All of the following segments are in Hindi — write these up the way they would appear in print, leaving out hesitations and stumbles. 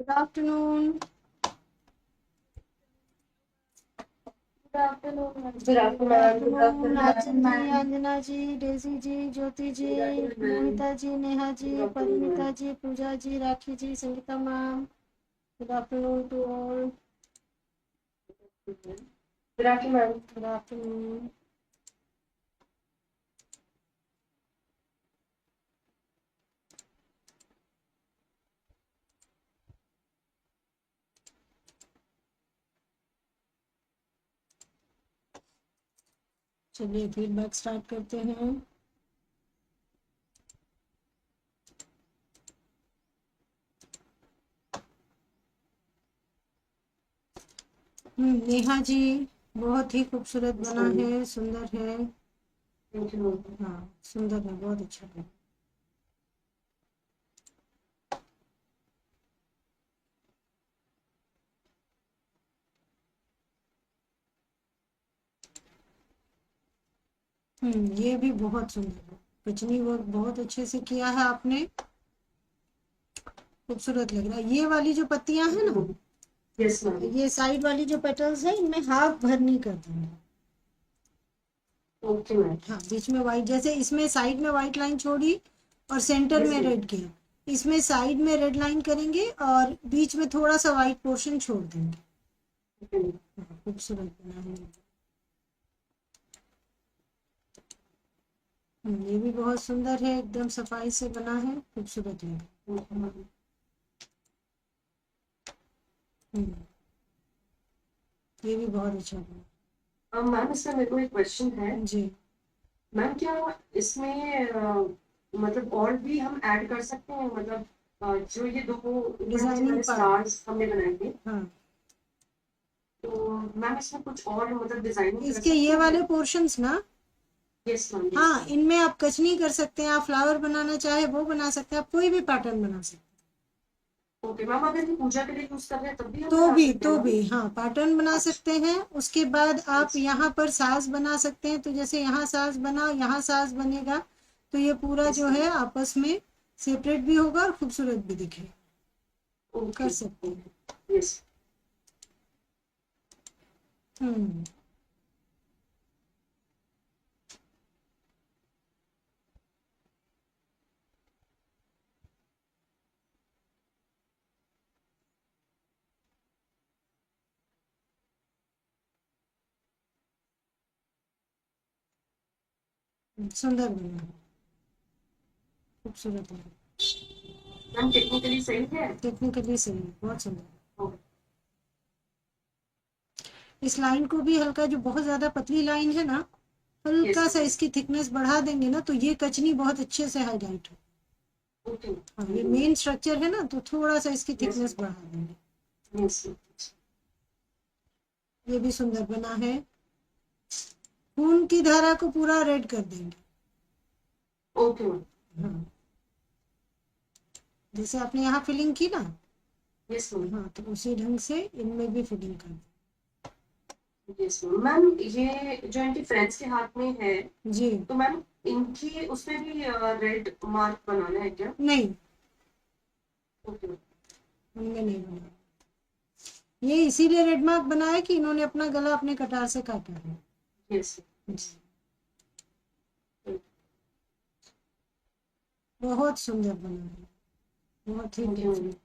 Good afternoon. Good afternoon. Good afternoon, good afternoon, Rajan ji, ma'am. Anjana ji, Daisy ji, Jyoti ji, Mohita ji, Neha ji, Parinita ji, Pooja ji, Rakhi ji, Sangeeta ma'am. Good afternoon to all. Good afternoon. Good afternoon. चलिए फीडबैक स्टार्ट करते हैं. नेहा जी, बहुत ही खूबसूरत बना है, सुंदर है. हाँ, सुंदर है, बहुत अच्छा है. ये भी बहुत सुंदर है. कचनी वर्क बहुत अच्छे से किया है आपने, खूबसूरत लग रहा है. ये वाली जो पत्तियां हैं ना, Yes, ma'am. ये साइड वाली जो पेटल्स है, इनमें हाफ भरनी कर देंगे. Okay, ma'am. हाँ, बीच में व्हाइट, जैसे इसमें साइड में व्हाइट लाइन छोड़ी और सेंटर में रेड किया, इसमें साइड में रेड लाइन करेंगे और बीच में थोड़ा सा व्हाइट पोर्शन छोड़ देंगे. हाँ, खूबसूरत बना है. ये भी बहुत सुंदर है, एकदम सफाई से बना है, खूबसूरत है. ये भी बहुत अच्छा बना. मैम, इसमें मेरे को एक क्वेश्चन है. जी, मैम, क्या इसमें मतलब और भी हम ऐड कर सकते हैं? मतलब जो ये दो डिजाइनिंग पार्ट. स्टार्स हमने बनाए थे, हाँ, तो मैम इसमें कुछ और मतलब डिजाइनिंग कर इसके सकते ये हैं? वाले पोर्शंस ना, यस मैम. हाँ, इनमें आप कचनी कर सकते हैं, आप फ्लावर बनाना चाहे वो बना सकते हैं, आप कोई भी पैटर्न बना सकते हैं. ओके मैम, अगर ये पूजा के लिए यूज कर रहे हैं तब भी हम तो बना भी सकते तो हैं? भी हाँ, पैटर्न बना अच्छा. सकते हैं. उसके बाद आप यहाँ पर साज बना सकते हैं. तो जैसे यहाँ साज बना, यहाँ साज बनेगा, तो ये पूरा जो है आपस में सेपरेट भी होगा और खूबसूरत भी दिखेगा. कर सकते हैं. यस. हम्म सुंदर बना है, खूबसूरत है. मैम, टेक्निकली सही है? टेक्निकली सही है, बहुत सुंदर. ओके. इस लाइन को भी हल्का, जो बहुत ज्यादा पतली लाइन है ना, हल्का सा इसकी थिकनेस बढ़ा देंगे ना, तो ये कचनी बहुत अच्छे से हाईलाइट हो. ओके. हाँ, ये मेन स्ट्रक्चर है ना, तो थोड़ा सा इसकी थिकनेस बढ़ा देंगे. यस. ये भी सुंदर बना है. खून की धारा को पूरा रेड कर देंगे. Okay ma'am. हाँ, जैसे आपने यहाँ फिलिंग की ना, यस मैम. हाँ, तो उसी ढंग से इनमें भी फिलिंग कर दें. यस मैम, ये जो इनके फ्रेंड्स के हाथ में है, जी, तो मैम इनकी उसमें भी रेड मार्क बनाना है क्या? नहीं, ओके. उनमें नहीं बना. ये इसीलिए रेड मार्क बनाया कि इन्होंने अपना गला अपने कटार से काटा है. यस. बहुत सुंदर बना है, बहुत ही खूबसूरत.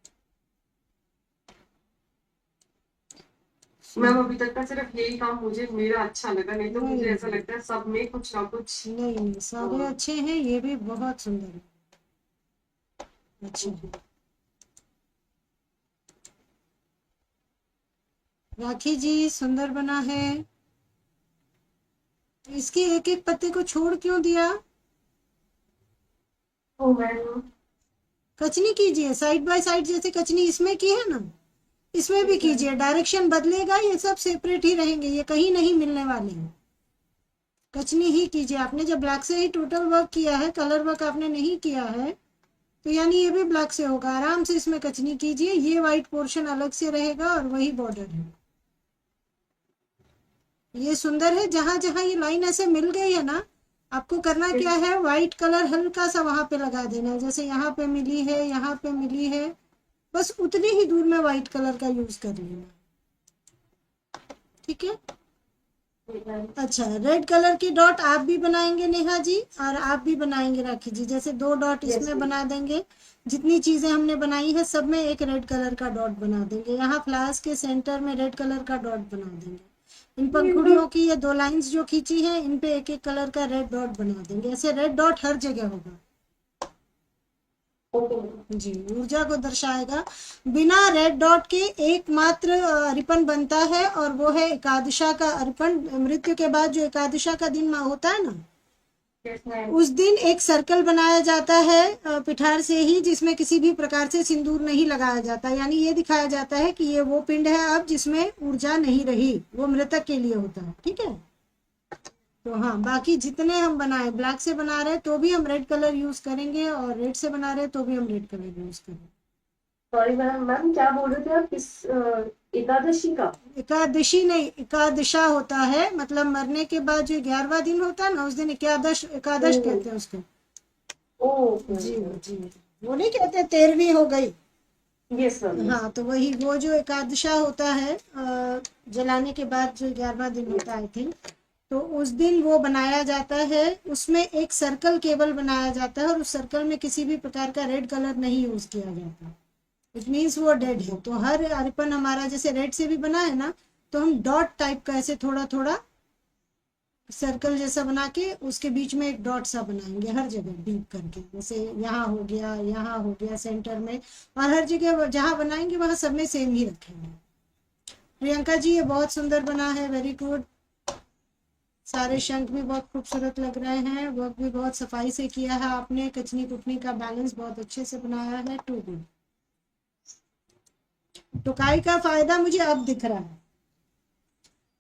मैम, अभी तक का सिर्फ यही काम मुझे मेरा अच्छा लगा, नहीं तो मुझे नहीं, ऐसा लगता है सब में कुछ ना कुछ. नहीं, सारे अच्छे हैं, ये भी बहुत सुंदर है. अच्छा है. राखी जी, सुंदर बना है. इसकी एक एक पत्ते को छोड़ क्यों दिया? ओ मैम. कचनी कीजिए, साइड बाय साइड, जैसे कचनी इसमें की है ना, इसमें भी कीजिए. डायरेक्शन बदलेगा, ये सब सेपरेट ही रहेंगे, ये कहीं नहीं मिलने वाले हैं. कचनी ही कीजिए. आपने जब ब्लैक से ही टोटल वर्क किया है, कलर वर्क आपने नहीं किया है, तो यानी ये भी ब्लैक से होगा. आराम से इसमें कचनी कीजिए. ये व्हाइट पोर्शन अलग से रहेगा और वही बॉर्डर है. ये सुंदर है. जहां जहां ये लाइन ऐसे मिल गई है ना, आपको करना क्या है, व्हाइट कलर हल्का सा वहां पे लगा देना है. जैसे यहाँ पे मिली है, यहाँ पे मिली है, बस उतनी ही दूर में व्हाइट कलर का यूज कर लेना, ठीक है। अच्छा, रेड कलर की डॉट आप भी बनाएंगे नेहा जी, और आप भी बनाएंगे राखी जी, जैसे 2 डॉट Yes, इसमें ma'am. बना देंगे। जितनी चीजें हमने बनाई है सब में एक रेड कलर का डॉट बना देंगे। यहाँ फ्लावर्स के सेंटर में रेड कलर का डॉट बना देंगे। इन पंखुड़ियों की ये 2 लाइंस जो खींची हैं इन पे एक एक कलर का रेड डॉट बना देंगे। ऐसे रेड डॉट हर जगह होगा Okay. जी, ऊर्जा को दर्शाएगा। बिना रेड डॉट के एकमात्र अर्पण बनता है, और वो है एकादशा का अर्पण। मृत्यु के बाद जो एकादशा का दिन होता है ना, Yes, ma'am. उस दिन एक सर्कल बनाया जाता है पिठार से ही, जिसमें किसी भी प्रकार से सिंदूर नहीं लगाया जाता। यानी ये दिखाया जाता है कि ये वो पिंड है अब जिसमें ऊर्जा नहीं रही, वो मृतक के लिए होता है, ठीक है। तो हाँ, बाकी जितने हम बनाए, ब्लैक से बना रहे तो भी हम रेड कलर यूज करेंगे, और रेड से बना रहे तो भी हम रेड कलर यूज करेंगे। सॉरी मैम, मैम क्या बोल रहे थे आप, किस एकादशी का? एकादशी नहीं, एकादशा होता है, मतलब मरने के बाद जो 11वां दिन होता है ना, उस दिन एकादश कहते हैं उसको। ओह जी जी, वो नहीं कहते 13वीं हो गई। Yes ma'am. हाँ, तो वही वो जो एकादशा होता है जलाने के बाद जो 11वां दिन होता है आई थिंक, तो उस दिन वो बनाया जाता है। उसमें एक सर्कल केवल बनाया जाता है, और उस सर्कल में किसी भी प्रकार का रेड कलर नहीं यूज किया जाता। इट मीन्स वो डेड है। तो हर अर्पण हमारा जैसे रेड से भी बना है ना, तो हम डॉट टाइप का ऐसे थोड़ा थोड़ा सर्कल जैसा बना के उसके बीच में एक डॉट सा बनाएंगे हर जगह डीप करके। जैसे यहाँ हो गया, यहाँ हो गया सेंटर में, और हर जगह जहाँ बनाएंगे वहां सब में सेम ही रखेंगे। प्रियंका जी, ये बहुत सुंदर बना है, वेरी गुड। सारे शंख भी बहुत खूबसूरत लग रहे हैं, वर्क भी बहुत सफाई से किया है आपने, कचनी कुटनी का बैलेंस बहुत अच्छे से बनाया है, टू गुड। टोकाई का फायदा मुझे अब दिख रहा है।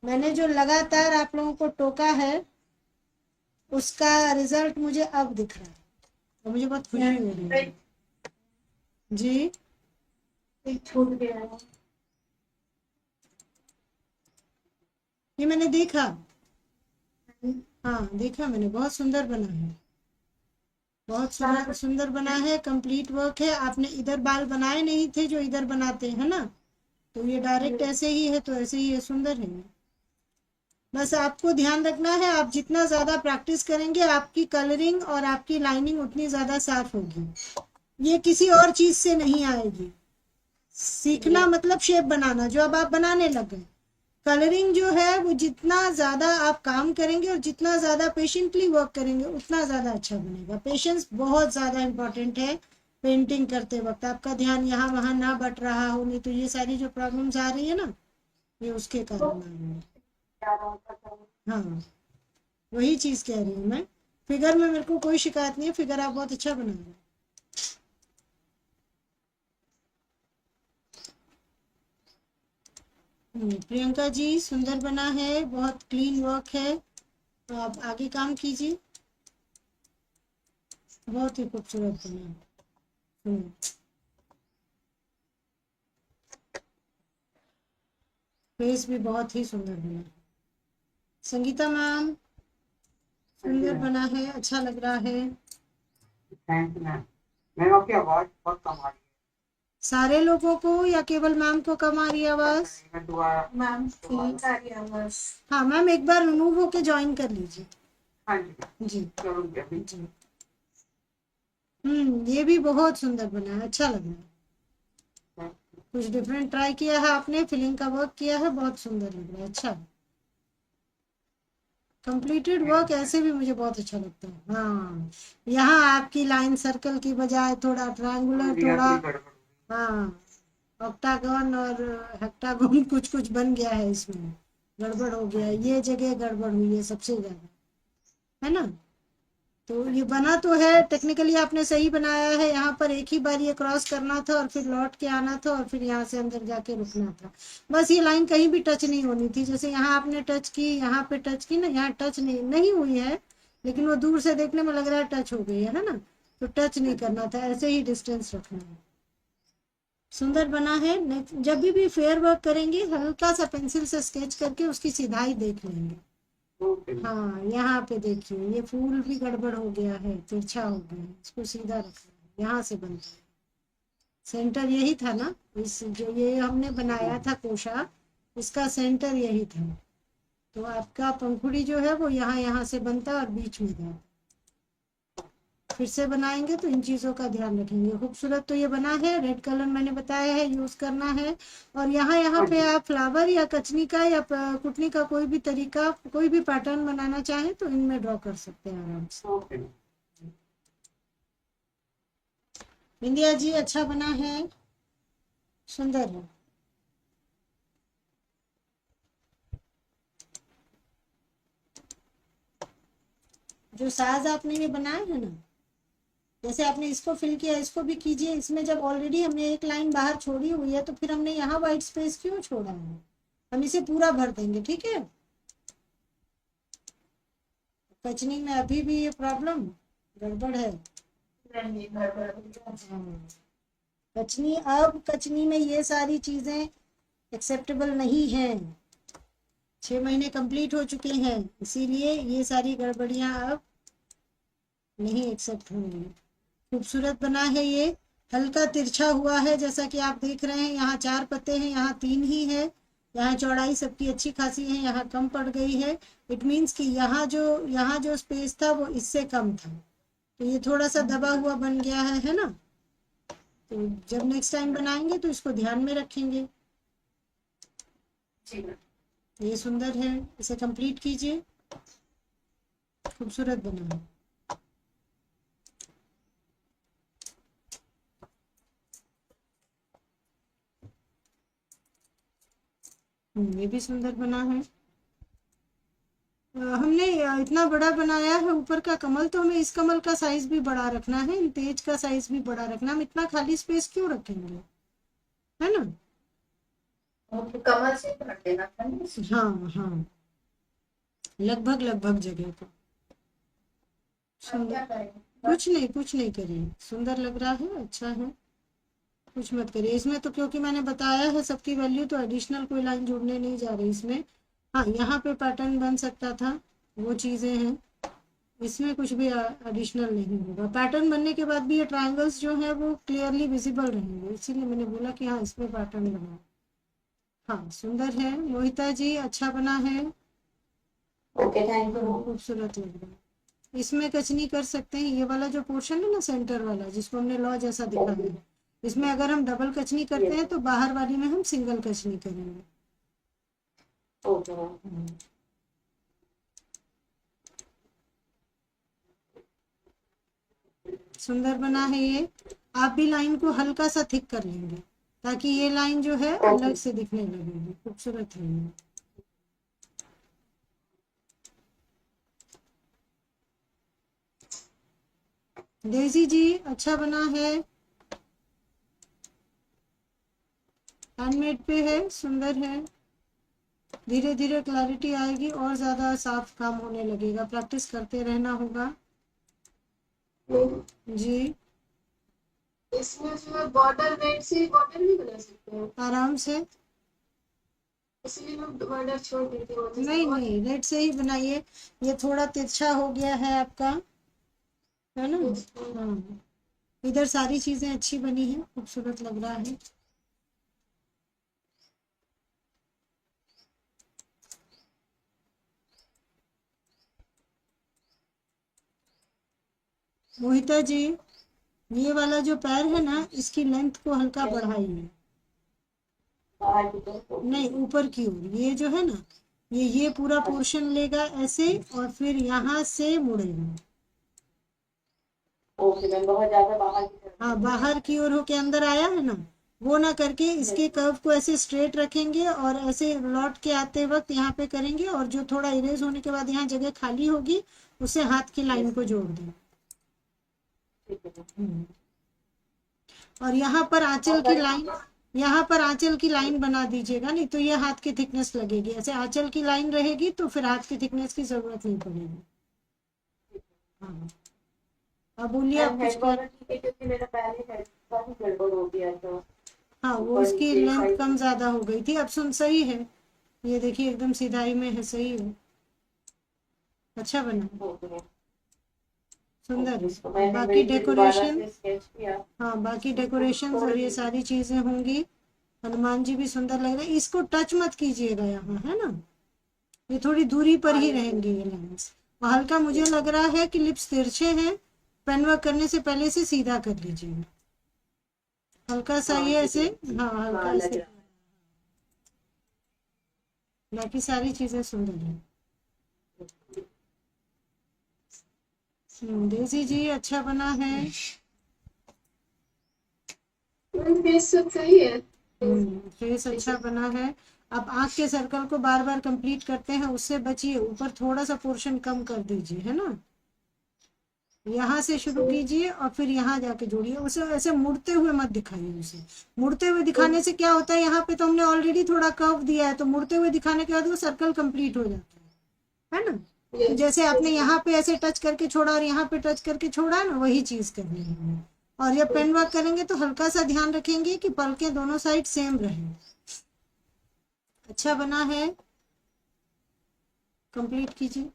मैंने जो लगातार आप लोगों को टोका है उसका रिजल्ट मुझे अब दिख रहा है, तो मुझे बहुत खुशी हो रही है जी। एक छूट गया है। ये मैंने देखा, हाँ देखा मैंने, बहुत सुंदर बना है, बहुत सुंदर सुंदर बना है, कंप्लीट वर्क है। आपने इधर बाल बनाए नहीं थे जो इधर बनाते हैं ना, तो ये डायरेक्ट ऐसे ही है, तो ऐसे ही है, सुंदर है। बस आपको ध्यान रखना है, आप जितना ज्यादा प्रैक्टिस करेंगे आपकी कलरिंग और आपकी लाइनिंग उतनी ज्यादा साफ होगी। ये किसी और चीज से नहीं आएगी। सीखना मतलब शेप बनाना, जो अब आप बनाने लग गए। कलरिंग जो है वो जितना ज्यादा आप काम करेंगे और जितना ज्यादा पेशेंटली वर्क करेंगे उतना ज्यादा अच्छा बनेगा। पेशेंस बहुत ज्यादा इंपॉर्टेंट है पेंटिंग करते वक्त। आपका ध्यान यहाँ वहां ना बट रहा हो, नहीं तो ये सारी जो प्रॉब्लम्स आ रही है ना, ये उसके कारण आ रही है। हाँ, वही चीज कह रही हूँ मैं। फिगर में मेरे को कोई शिकायत नहीं है, फिगर आप बहुत अच्छा बना रहे हैं। प्रियंका जी, सुंदर बना है, बहुत क्लीन वर्क है, तो आप आगे काम कीजिए, बहुत ही खूबसूरत बना है। फेस भी बहुत ही सुंदर बना है। संगीता मैम, सुंदर बना है, अच्छा लग रहा है। Thank you ma'am. मैम आपकी आवाज बहुत कम आ रही सारे लोगों को या केवल मैम को कम आ रही है आवाज? है। मैं दोबारा मैम ठीक आ रही है आवाज। हाँ मैम, एक बार रिमूव होके ज्वाइन कर लीजिए। हाँ जी जी करूँगी अभी। जी। ये भी बहुत सुंदर बना है, अच्छा लग रहा है। कुछ डिफरेंट ट्राई किया है आपने, फिलिंग का वर्क किया है, बहुत सुंदर लग रहा है, अच्छा। कंप्लीटेड वर्क ऐसे भी मुझे बहुत अच्छा लगता है। हाँ, यहाँ आपकी लाइन सर्कल की बजाय थोड़ा ट्रायंगुलर, थोड़ा थोड़ी गड़बड़ हाँ ऑक्टागन और हेक्टागन कुछ कुछ बन गया है इसमें, गड़बड़ हो गया है। ये जगह गड़बड़ हुई है सबसे ज्यादा, है ना। तो ये बना तो है, टेक्निकली आपने सही बनाया है। यहाँ पर एक ही बार ये क्रॉस करना था और फिर लौट के आना था और फिर यहाँ से अंदर जाके रुकना था। बस ये लाइन कहीं भी टच नहीं होनी थी। जैसे यहाँ आपने टच की, यहाँ पे टच की ना, यहाँ टच नहीं हुई है, लेकिन वो दूर से देखने में लग रहा है टच हो गई है ना। तो टच नहीं करना था, ऐसे ही डिस्टेंस रखना है। सुंदर बना है। जब भी फेयर वर्क करेंगे हल्का सा पेंसिल से स्केच करके उसकी सीधाई देख लेंगे। हाँ, यहाँ पे देखिए ये फूल भी गड़बड़ हो गया है, तिरछा हो गया है, इसको सीधा रखना है, यहाँ से बनता है। सेंटर यही था ना, इस जो ये हमने बनाया था कोशा, इसका सेंटर यही था। तो आपका पंखुड़ी जो है वो यहाँ से बनता है और बीच में था। फिर से बनाएंगे तो इन चीज़ों का ध्यान रखेंगे। खूबसूरत तो ये बना है, रेड कलर मैंने बताया है यूज़ करना है। और यहाँ पे आप फ्लावर या कचनी का या कुटनी का कोई भी तरीका, कोई भी पैटर्न बनाना चाहें तो इनमें ड्रॉ कर सकते हैं आराम से। ओके। बिंदिया जी अच्छा बना है, सुंदर है। जो साज आपने ये बनाया है ना, जैसे आपने इसको फिल किया, इसको भी कीजिए। इसमें जब ऑलरेडी हमने एक लाइन बाहर छोड़ी हुई है तो फिर हमने यहाँ व्हाइट स्पेस क्यों छोड़ा है? हम इसे पूरा भर देंगे, ठीक है। कचनी में अभी भी ये प्रॉब्लम गड़बड़ है। कचनी, अब कचनी में ये सारी चीजें एक्सेप्टेबल नहीं है। 6 महीने कंप्लीट हो चुके हैं, इसीलिए ये सारी गड़बड़ियां अब नहीं एक्सेप्ट होंगी। खूबसूरत बना है ये, हल्का तिरछा हुआ है जैसा कि आप देख रहे हैं। यहाँ 4 पत्ते हैं, यहाँ 3 ही है। यहाँ चौड़ाई सबकी अच्छी खासी है, यहाँ कम पड़ गई है। इट मीन्स कि यहाँ जो स्पेस था वो इससे कम था, तो ये थोड़ा सा दबा हुआ बन गया है ना। तो जब नेक्स्ट टाइम बनाएंगे तो इसको ध्यान में रखेंगे। जी मैम। ये सुंदर है, इसे कंप्लीट कीजिए। खूबसूरत बना है। ये भी सुंदर बना है। हमने इतना बड़ा बनाया है ऊपर का कमल, तो हमें इस कमल का साइज भी बड़ा रखना है, इन तेज का साइज भी बड़ा रखना। हम इतना खाली स्पेस क्यों रखेंगे, है ना। तो कमर से रख देना था ना। हाँ हाँ, लगभग जगह को। क्या करेंगे? कुछ नहीं करिए, सुंदर लग रहा है, अच्छा है। कुछ मत करिए इसमें तो, क्योंकि मैंने बताया है सबकी वैल्यू, तो एडिशनल कोई लाइन जोड़ने नहीं जा रही इसमें। हाँ, यहाँ पे पैटर्न बन सकता था, वो चीज़ें हैं। इसमें कुछ भी एडिशनल नहीं होगा। पैटर्न बनने के बाद भी ये ट्रायंगल्स जो हैं वो क्लियरली विजिबल रहेंगे, इसीलिए मैंने बोला कि हाँ इसमें पैटर्न बना। हाँ सुंदर है मोहिता जी, अच्छा बना है। Okay, thank you. खूबसूरत लग रहा है। इसमें कचनी कर सकते हैं, ये वाला जो पोर्शन है ना सेंटर वाला, जिसको हमने लॉ जैसा दिखा है, इसमें अगर हम डबल कचनी करते हैं तो बाहर वाली में हम सिंगल कचनी करेंगे। ओके। सुंदर बना है ये। आप भी लाइन को हल्का सा थिक कर लेंगे ताकि ये लाइन जो है अलग से दिखने लगेगी। खूबसूरत है ये। डेजी जी अच्छा बना है, हैंडमेड पे है, सुंदर है। धीरे धीरे क्लैरिटी आएगी और ज्यादा साफ काम होने लगेगा, प्रैक्टिस करते रहना होगा जी। इसमें जो है बॉर्डर रेड से बॉर्डर भी बना सकते हैं, आराम से। इसलिए मैं बॉर्डर छोड़ देती हूँ। नहीं, रेड से ही बनाइए। ये थोड़ा तिरछा हो गया है आपका, है ना। हाँ, इधर सारी चीजें अच्छी बनी है, खूबसूरत लग रहा है। मोहिता जी, ये वाला जो पैर है ना, इसकी लेंथ को हल्का बढ़ाइए। नहीं, ऊपर की ओर ये जो है ना, ये पूरा पोर्शन लेगा ऐसे और फिर यहाँ से मुड़ेगा। ओके मैम, बहुत ज्यादा बाहर की तरफ। हाँ, बाहर की ओर होके अंदर आया है ना, वो ना करके इसके कर्व को ऐसे स्ट्रेट रखेंगे और ऐसे लौट के आते वक्त यहाँ पे करेंगे, और जो थोड़ा इरेज होने के बाद यहाँ जगह खाली होगी उसे हाथ की लाइन को जोड़ दें। और यहाँ पर आंचल की लाइन बना दीजिएगा, नहीं तो ये हाथ की थिकनेस लगेगी। ऐसे आंचल की लाइन रहेगी तो फिर हाथ की थिकनेस की जरूरत नहीं पड़ेगी। हाँ, अब बोलिए आप कुछ कर। क्योंकि मेरा पहले काफी गड़बड़ हो गया था। हाँ, वो उसकी लेंथ कम ज्यादा हो गई थी। अब सुन, सही है, ये देखिए एकदम सीधाई में है, सही है, अच्छा बना, सुंदर है। इसको मैंने बाकी वही दोबारा डेकोरेशन, से स्केच किया। हाँ बाकी डेकोरेशन और ये सारी चीजें होंगी। हनुमान जी भी सुंदर लग रहे हैं। इसको टच मत कीजिएगा यहाँ, है ना, ये थोड़ी दूरी पर ही रहेंगे ये लाइंस। और हल्का मुझे लग रहा है कि लिप्स तिरछे हैं, पेन वर्क करने से पहले से सीधा कर लीजिए, हल्का सा ये ऐसे, हाँ हल्का लग ऐसे। रहा है। बाकी सारी चीजें सुंदर हैं। देसी जी अच्छा बना है। फेस सब सही है। फेस अच्छा बना है। आप आंख के सर्कल को बार बार कंप्लीट करते हैं, उससे बचिए, ऊपर थोड़ा सा पोर्शन कम कर दीजिए, है ना। यहाँ से शुरू कीजिए और फिर यहाँ जाके जोड़िए, उसे ऐसे मुड़ते हुए मत दिखाइए। उसे मुड़ते हुए दिखाने से क्या होता है, यहाँ पे तो हमने ऑलरेडी थोड़ा कर्व दिया है, तो मुड़ते हुए दिखाने के बाद वो सर्कल कंप्लीट हो जाता है ना। तो जैसे आपने यहाँ पे ऐसे टच करके छोड़ा और यहाँ पे टच करके छोड़ा ना, वही चीज करनी है हमें। और जब पेन वर्क करेंगे तो हल्का सा ध्यान रखेंगे कि पलकें दोनों साइड सेम रहे। अच्छा बना है, कंप्लीट कीजिए।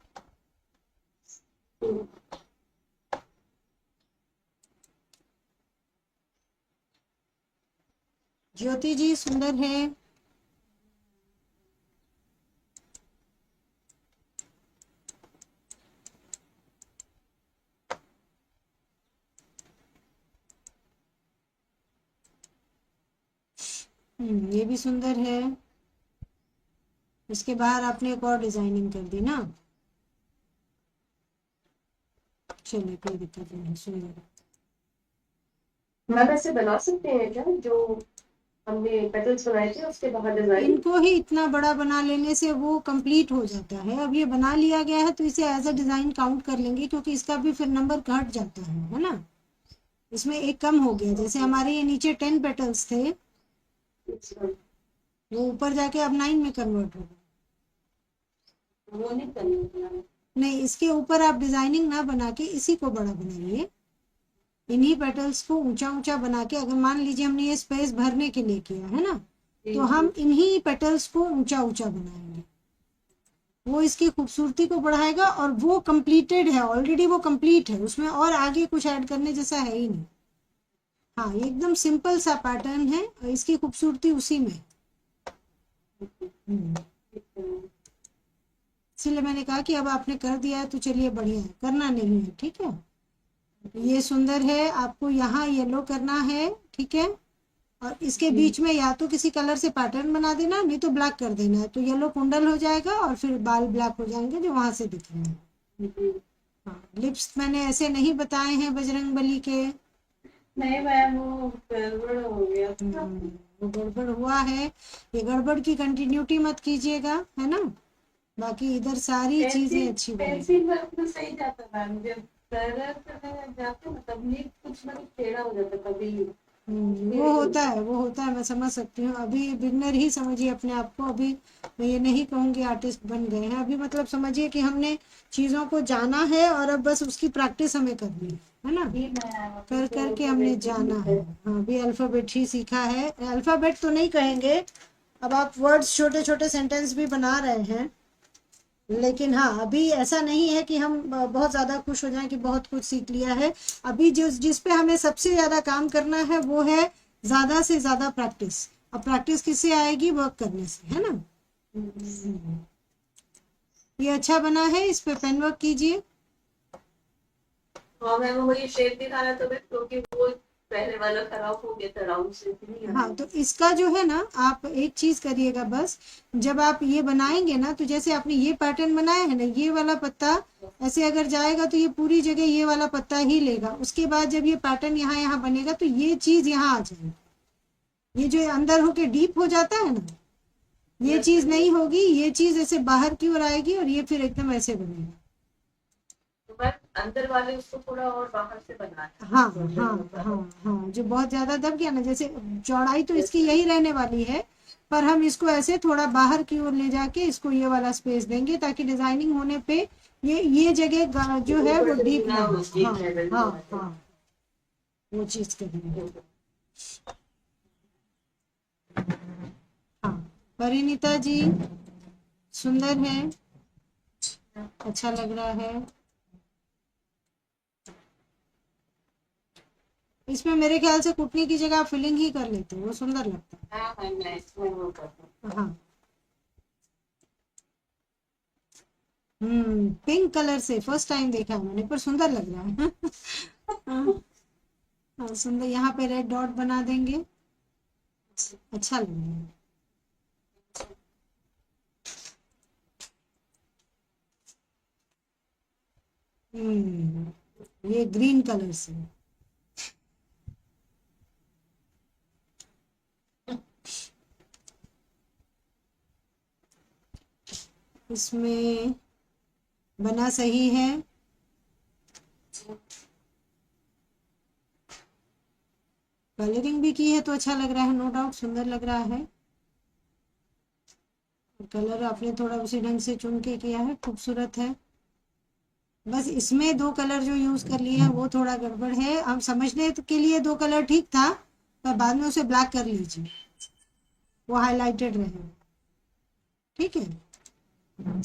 ज्योति जी सुंदर है। ये भी सुंदर है। इसके बाहर आपने एक और डिजाइनिंग कर दी ना, चलिए कोई दिक्कत नहीं, सुंदर है। मैम ऐसे बना सकते हैं क्या, जो हमने पेटल्स बनाए थे उसके बाहर डिजाइन? इनको ही इतना बड़ा बना लेने से वो कंप्लीट हो जाता है। अब ये बना लिया गया है तो इसे एज अ डिजाइन काउंट कर लेंगे, क्योंकि इसका भी फिर नंबर घट जाता है ना। इसमें एक कम हो गया, जैसे हमारे ये नीचे 10 पेटल्स थे, वो ऊपर जाके अब 9 में कन्वर्ट हो गए। वो नहीं करना। नहीं, इसके ऊपर आप डिजाइनिंग ना बना के इसी को बड़ा बनाइए। इन्हीं पेटल्स को ऊंचा ऊंचा बना के, अगर मान लीजिए हमने ये स्पेस भरने के लिए किया है ना, तो हम इन्हीं पेटल्स को ऊंचा ऊंचा बनाएंगे। वो इसकी खूबसूरती को बढ़ाएगा, और वो कंप्लीटेड है ऑलरेडी, वो कंप्लीट है, उसमें और आगे कुछ ऐड करने जैसा है ही नहीं। हाँ, ये एकदम सिंपल सा पैटर्न है और इसकी खूबसूरती उसी में। इसलिए मैंने कहा कि अब आपने कर दिया है तो चलिए बढ़िया है, करना नहीं है, ठीक है। ये सुंदर है। आपको यहाँ येलो करना है, ठीक है, और इसके बीच में या तो किसी कलर से पैटर्न बना देना, नहीं तो ब्लैक कर देना है, तो येलो कुंडल हो जाएगा और फिर बाल ब्लैक हो जाएंगे जो वहां से दिख रहे हैं। हाँ, लिप्स मैंने ऐसे नहीं बताए हैं बजरंग बली के। नहीं मैम, वो गड़बड़ हो गया। वो गड़बड़ हुआ है, ये गड़बड़ की कंटिन्यूटी मत कीजिएगा, है ना। बाकी इधर सारी चीजें अच्छी बनी। पेंसिल वर्क में सही जाता मैम, जब कलर करने जाते हैं तब नहीं, कुछ ना कुछ टेढ़ा हो जाता कभी। वो होता है, वो होता है, मैं समझ सकती हूँ। अभी बिगनर ही समझिए अपने आप को। अभी मैं ये नहीं कहूँगी आर्टिस्ट बन गए हैं, अभी मतलब समझिए कि हमने चीजों को जाना है और अब बस उसकी प्रैक्टिस हमें करनी है ना। कर करके हमने जाना है। हाँ, अभी अल्फाबेट ही सीखा है। अल्फाबेट तो नहीं कहेंगे, अब आप वर्ड्स, छोटे छोटे सेंटेंस भी बना रहे हैं, लेकिन हाँ अभी ऐसा नहीं है कि हम बहुत ज्यादा खुश हो जाएं कि बहुत कुछ सीख लिया है। अभी जिस पे हमें सबसे ज्यादा काम करना है वो है ज्यादा से ज्यादा प्रैक्टिस। अब प्रैक्टिस किससे आएगी, वर्क करने से, है ना। ये अच्छा बना है, इस पे पेन वर्क कीजिए। हाँ मैम, वही शेप दिखाना तो मैं, क्योंकि वो पहले वाला खराब हो गया था, राउंड शेप नहीं आया। हाँ, तो इसका जो है ना, आप एक चीज करिएगा बस, जब आप ये बनाएंगे ना, तो जैसे आपने ये पैटर्न बनाया है ना, ये वाला पत्ता ऐसे अगर जाएगा तो ये पूरी जगह ये वाला पत्ता ही लेगा। उसके बाद जब ये पैटर्न यहाँ यहाँ बनेगा तो ये चीज यहाँ आ जाएगी। ये जो अंदर होके डीप हो जाता है ना, ये चीज नहीं होगी, ये चीज ऐसे बाहर की ओर आएगी और ये फिर एकदम ऐसे बनेगा। तो मैम अंदर वाले उसको थोड़ा और बाहर से बनाना। हाँ हाँ हाँ हाँ, जो बहुत ज्यादा दब गया ना, जैसे चौड़ाई तो इसकी यही रहने वाली है, पर हम इसको ऐसे थोड़ा बाहर की ओर ले जाके इसको ये वाला स्पेस देंगे, ताकि डिजाइनिंग होने पे ये जगह जो है वो डीप ना हो। हाँ हाँ हाँ, वो चीज करेंगे। हाँ, परिणीता जी सुंदर है, अच्छा लग रहा है। इसमें मेरे ख्याल से कुटनी की जगह आप फिलिंग ही कर लेते हो, वो सुंदर लगता है। हाँ हाँ, मैं इसमें वो करता हूँ। हाँ पिंक कलर से फर्स्ट टाइम देखा है मैंने, पर सुंदर लग रहा है। हाँ, हाँ, सुंदर। यहाँ पे रेड डॉट बना देंगे, अच्छा लग रहा है। ये ग्रीन कलर से। इसमें बना सही है। कलरिंग भी की है तो अच्छा लग रहा है, नो डाउट सुंदर लग रहा है। कलर आपने थोड़ा उसी ढंग से चुन के किया है, खूबसूरत है। बस इसमें 2 कलर जो यूज कर लिए हैं वो थोड़ा गड़बड़ है। हम समझने के लिए 2 कलर ठीक था, पर बाद में उसे ब्लैक कर लीजिए, वो हाईलाइटेड रहे। ठीक है। हाँ,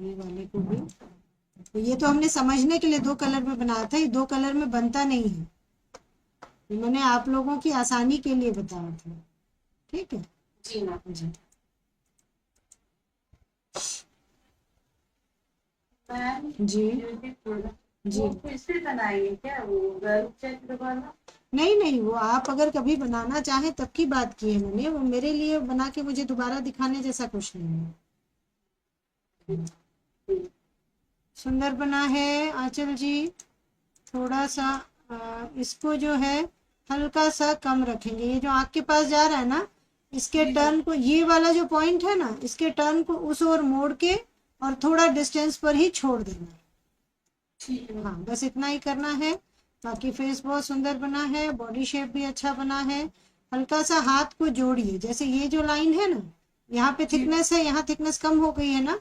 ये वाले को भी, तो ये तो हमने समझने के लिए 2 कलर में बनाया था, ये 2 कलर में बनता नहीं है, ये मैंने आप लोगों की आसानी के लिए बताया था। ठीक है जी मैम। जी। मैम जी जी। वो कैसे बनाएंगे क्या, वो गर्ल चेक वाला? नहीं नहीं, वो आप अगर कभी बनाना चाहें तब की बात की है मैंने, वो मेरे लिए बना के मुझे दोबारा दिखाने जैसा कुछ नहीं है। सुंदर बना है आंचल जी। थोड़ा सा इसको जो है हल्का सा कम रखेंगे, ये जो आँख के पास जा रहा है ना, इसके टर्न को, ये वाला जो पॉइंट है ना, इसके टर्न को उस ओर मोड़ के और थोड़ा डिस्टेंस पर ही छोड़ देना है। ठीक है। हाँ बस इतना ही करना है। बाकी फेस बहुत सुंदर बना है, बॉडी शेप भी अच्छा बना है। हल्का सा हाथ को जोड़िए, जैसे ये जो लाइन है ना, यहाँ पे थिकनेस है, यहाँ थिकनेस कम हो गई है ना,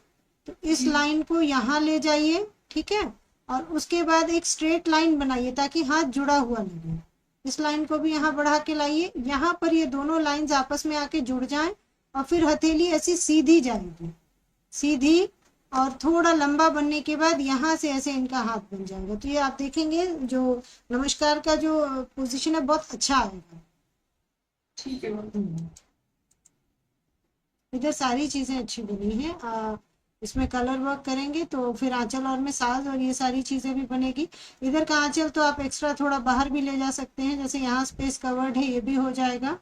तो इस लाइन को यहाँ ले जाइए। ठीक है। और उसके बाद एक स्ट्रेट लाइन बनाइए ताकि हाथ जुड़ा हुआ लगे। इस लाइन को भी यहाँ बढ़ा के लाइए, यहाँ पर ये दोनों लाइंस आपस में आके जुड़ जाएं, और फिर हथेली ऐसी सीधी जाएगी, सीधी, और थोड़ा लंबा बनने के बाद यहाँ से ऐसे इनका हाथ बन जाएगा। तो ये आप देखेंगे जो नमस्कार का जो पोजीशन है बहुत अच्छा आएगा। ठीक है मैम। इधर सारी चीजें अच्छी बनी हैं। इसमें कलर वर्क करेंगे तो फिर आंचल और में साज और ये सारी चीजें भी बनेगी। इधर का आंचल तो आप एक्स्ट्रा थोड़ा बाहर भी ले जा सकते हैं, जैसे यहाँ स्पेस कवर्ड है, ये भी हो जाएगा।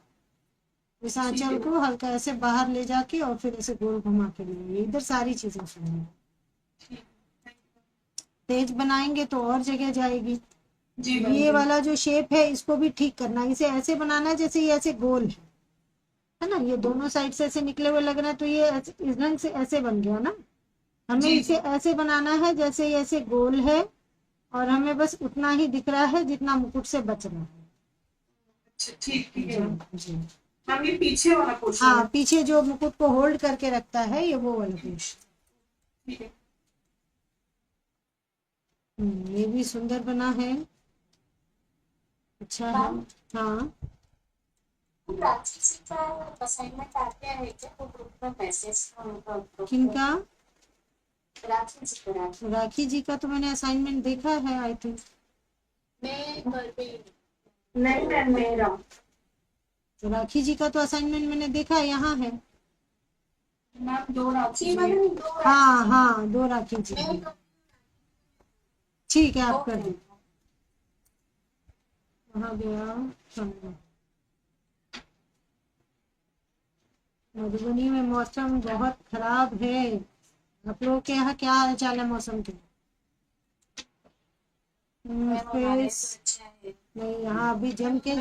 इस आंचल को हल्का ऐसे बाहर ले जाके और फिर ऐसे गोल घुमा के लेंगे। इधर सारी चीजें सुनेंगे। तेज बनाएंगे तो और जगह जाएगी। जी ये वाला जो शेप है इसको भी ठीक करना है, इसे ऐसे बनाना है जैसे ये ऐसे गोल है ना, ये दोनों साइड से ऐसे निकले हुए लग रहा है, तो ये इस ढंग से ऐसे बन गया ना। हमें इसे ऐसे बनाना है जैसे ये ऐसे गोल है, और हमें बस उतना ही दिख रहा है जितना मुकुट से बच रहा है। अच्छा ठीक है। जी मैम ये पीछे वाला पोर्शन। हाँ, पीछे जो मुकुट को होल्ड करके रखता है, ये वो वाला पोर्शन। ठीक है। ये भी सुंदर बना है, अच्छा है। हाँ प्राची जी का असाइनमेंट आ गया है क्या, वो ग्रुप में मैसेज किनका? प्राची जी का। राखी जी का तो मैंने असाइनमेंट देखा है, आई थिंक। मैं घर पे नहीं मैम मेरा। राखी जी का तो असाइनमेंट मैंने देखा, यहाँ है। मैम 2 राखी जी मैंने 2 हाँ हाँ, 2 राखी जी। ठीक है, आप कर दो। कहाँ गया? हाँ। मधुबनी में मौसम बहुत खराब है। आप लोगों के यहाँ क्या हाल चाल है मौसम के? नहीं, यहाँ अभी जम के,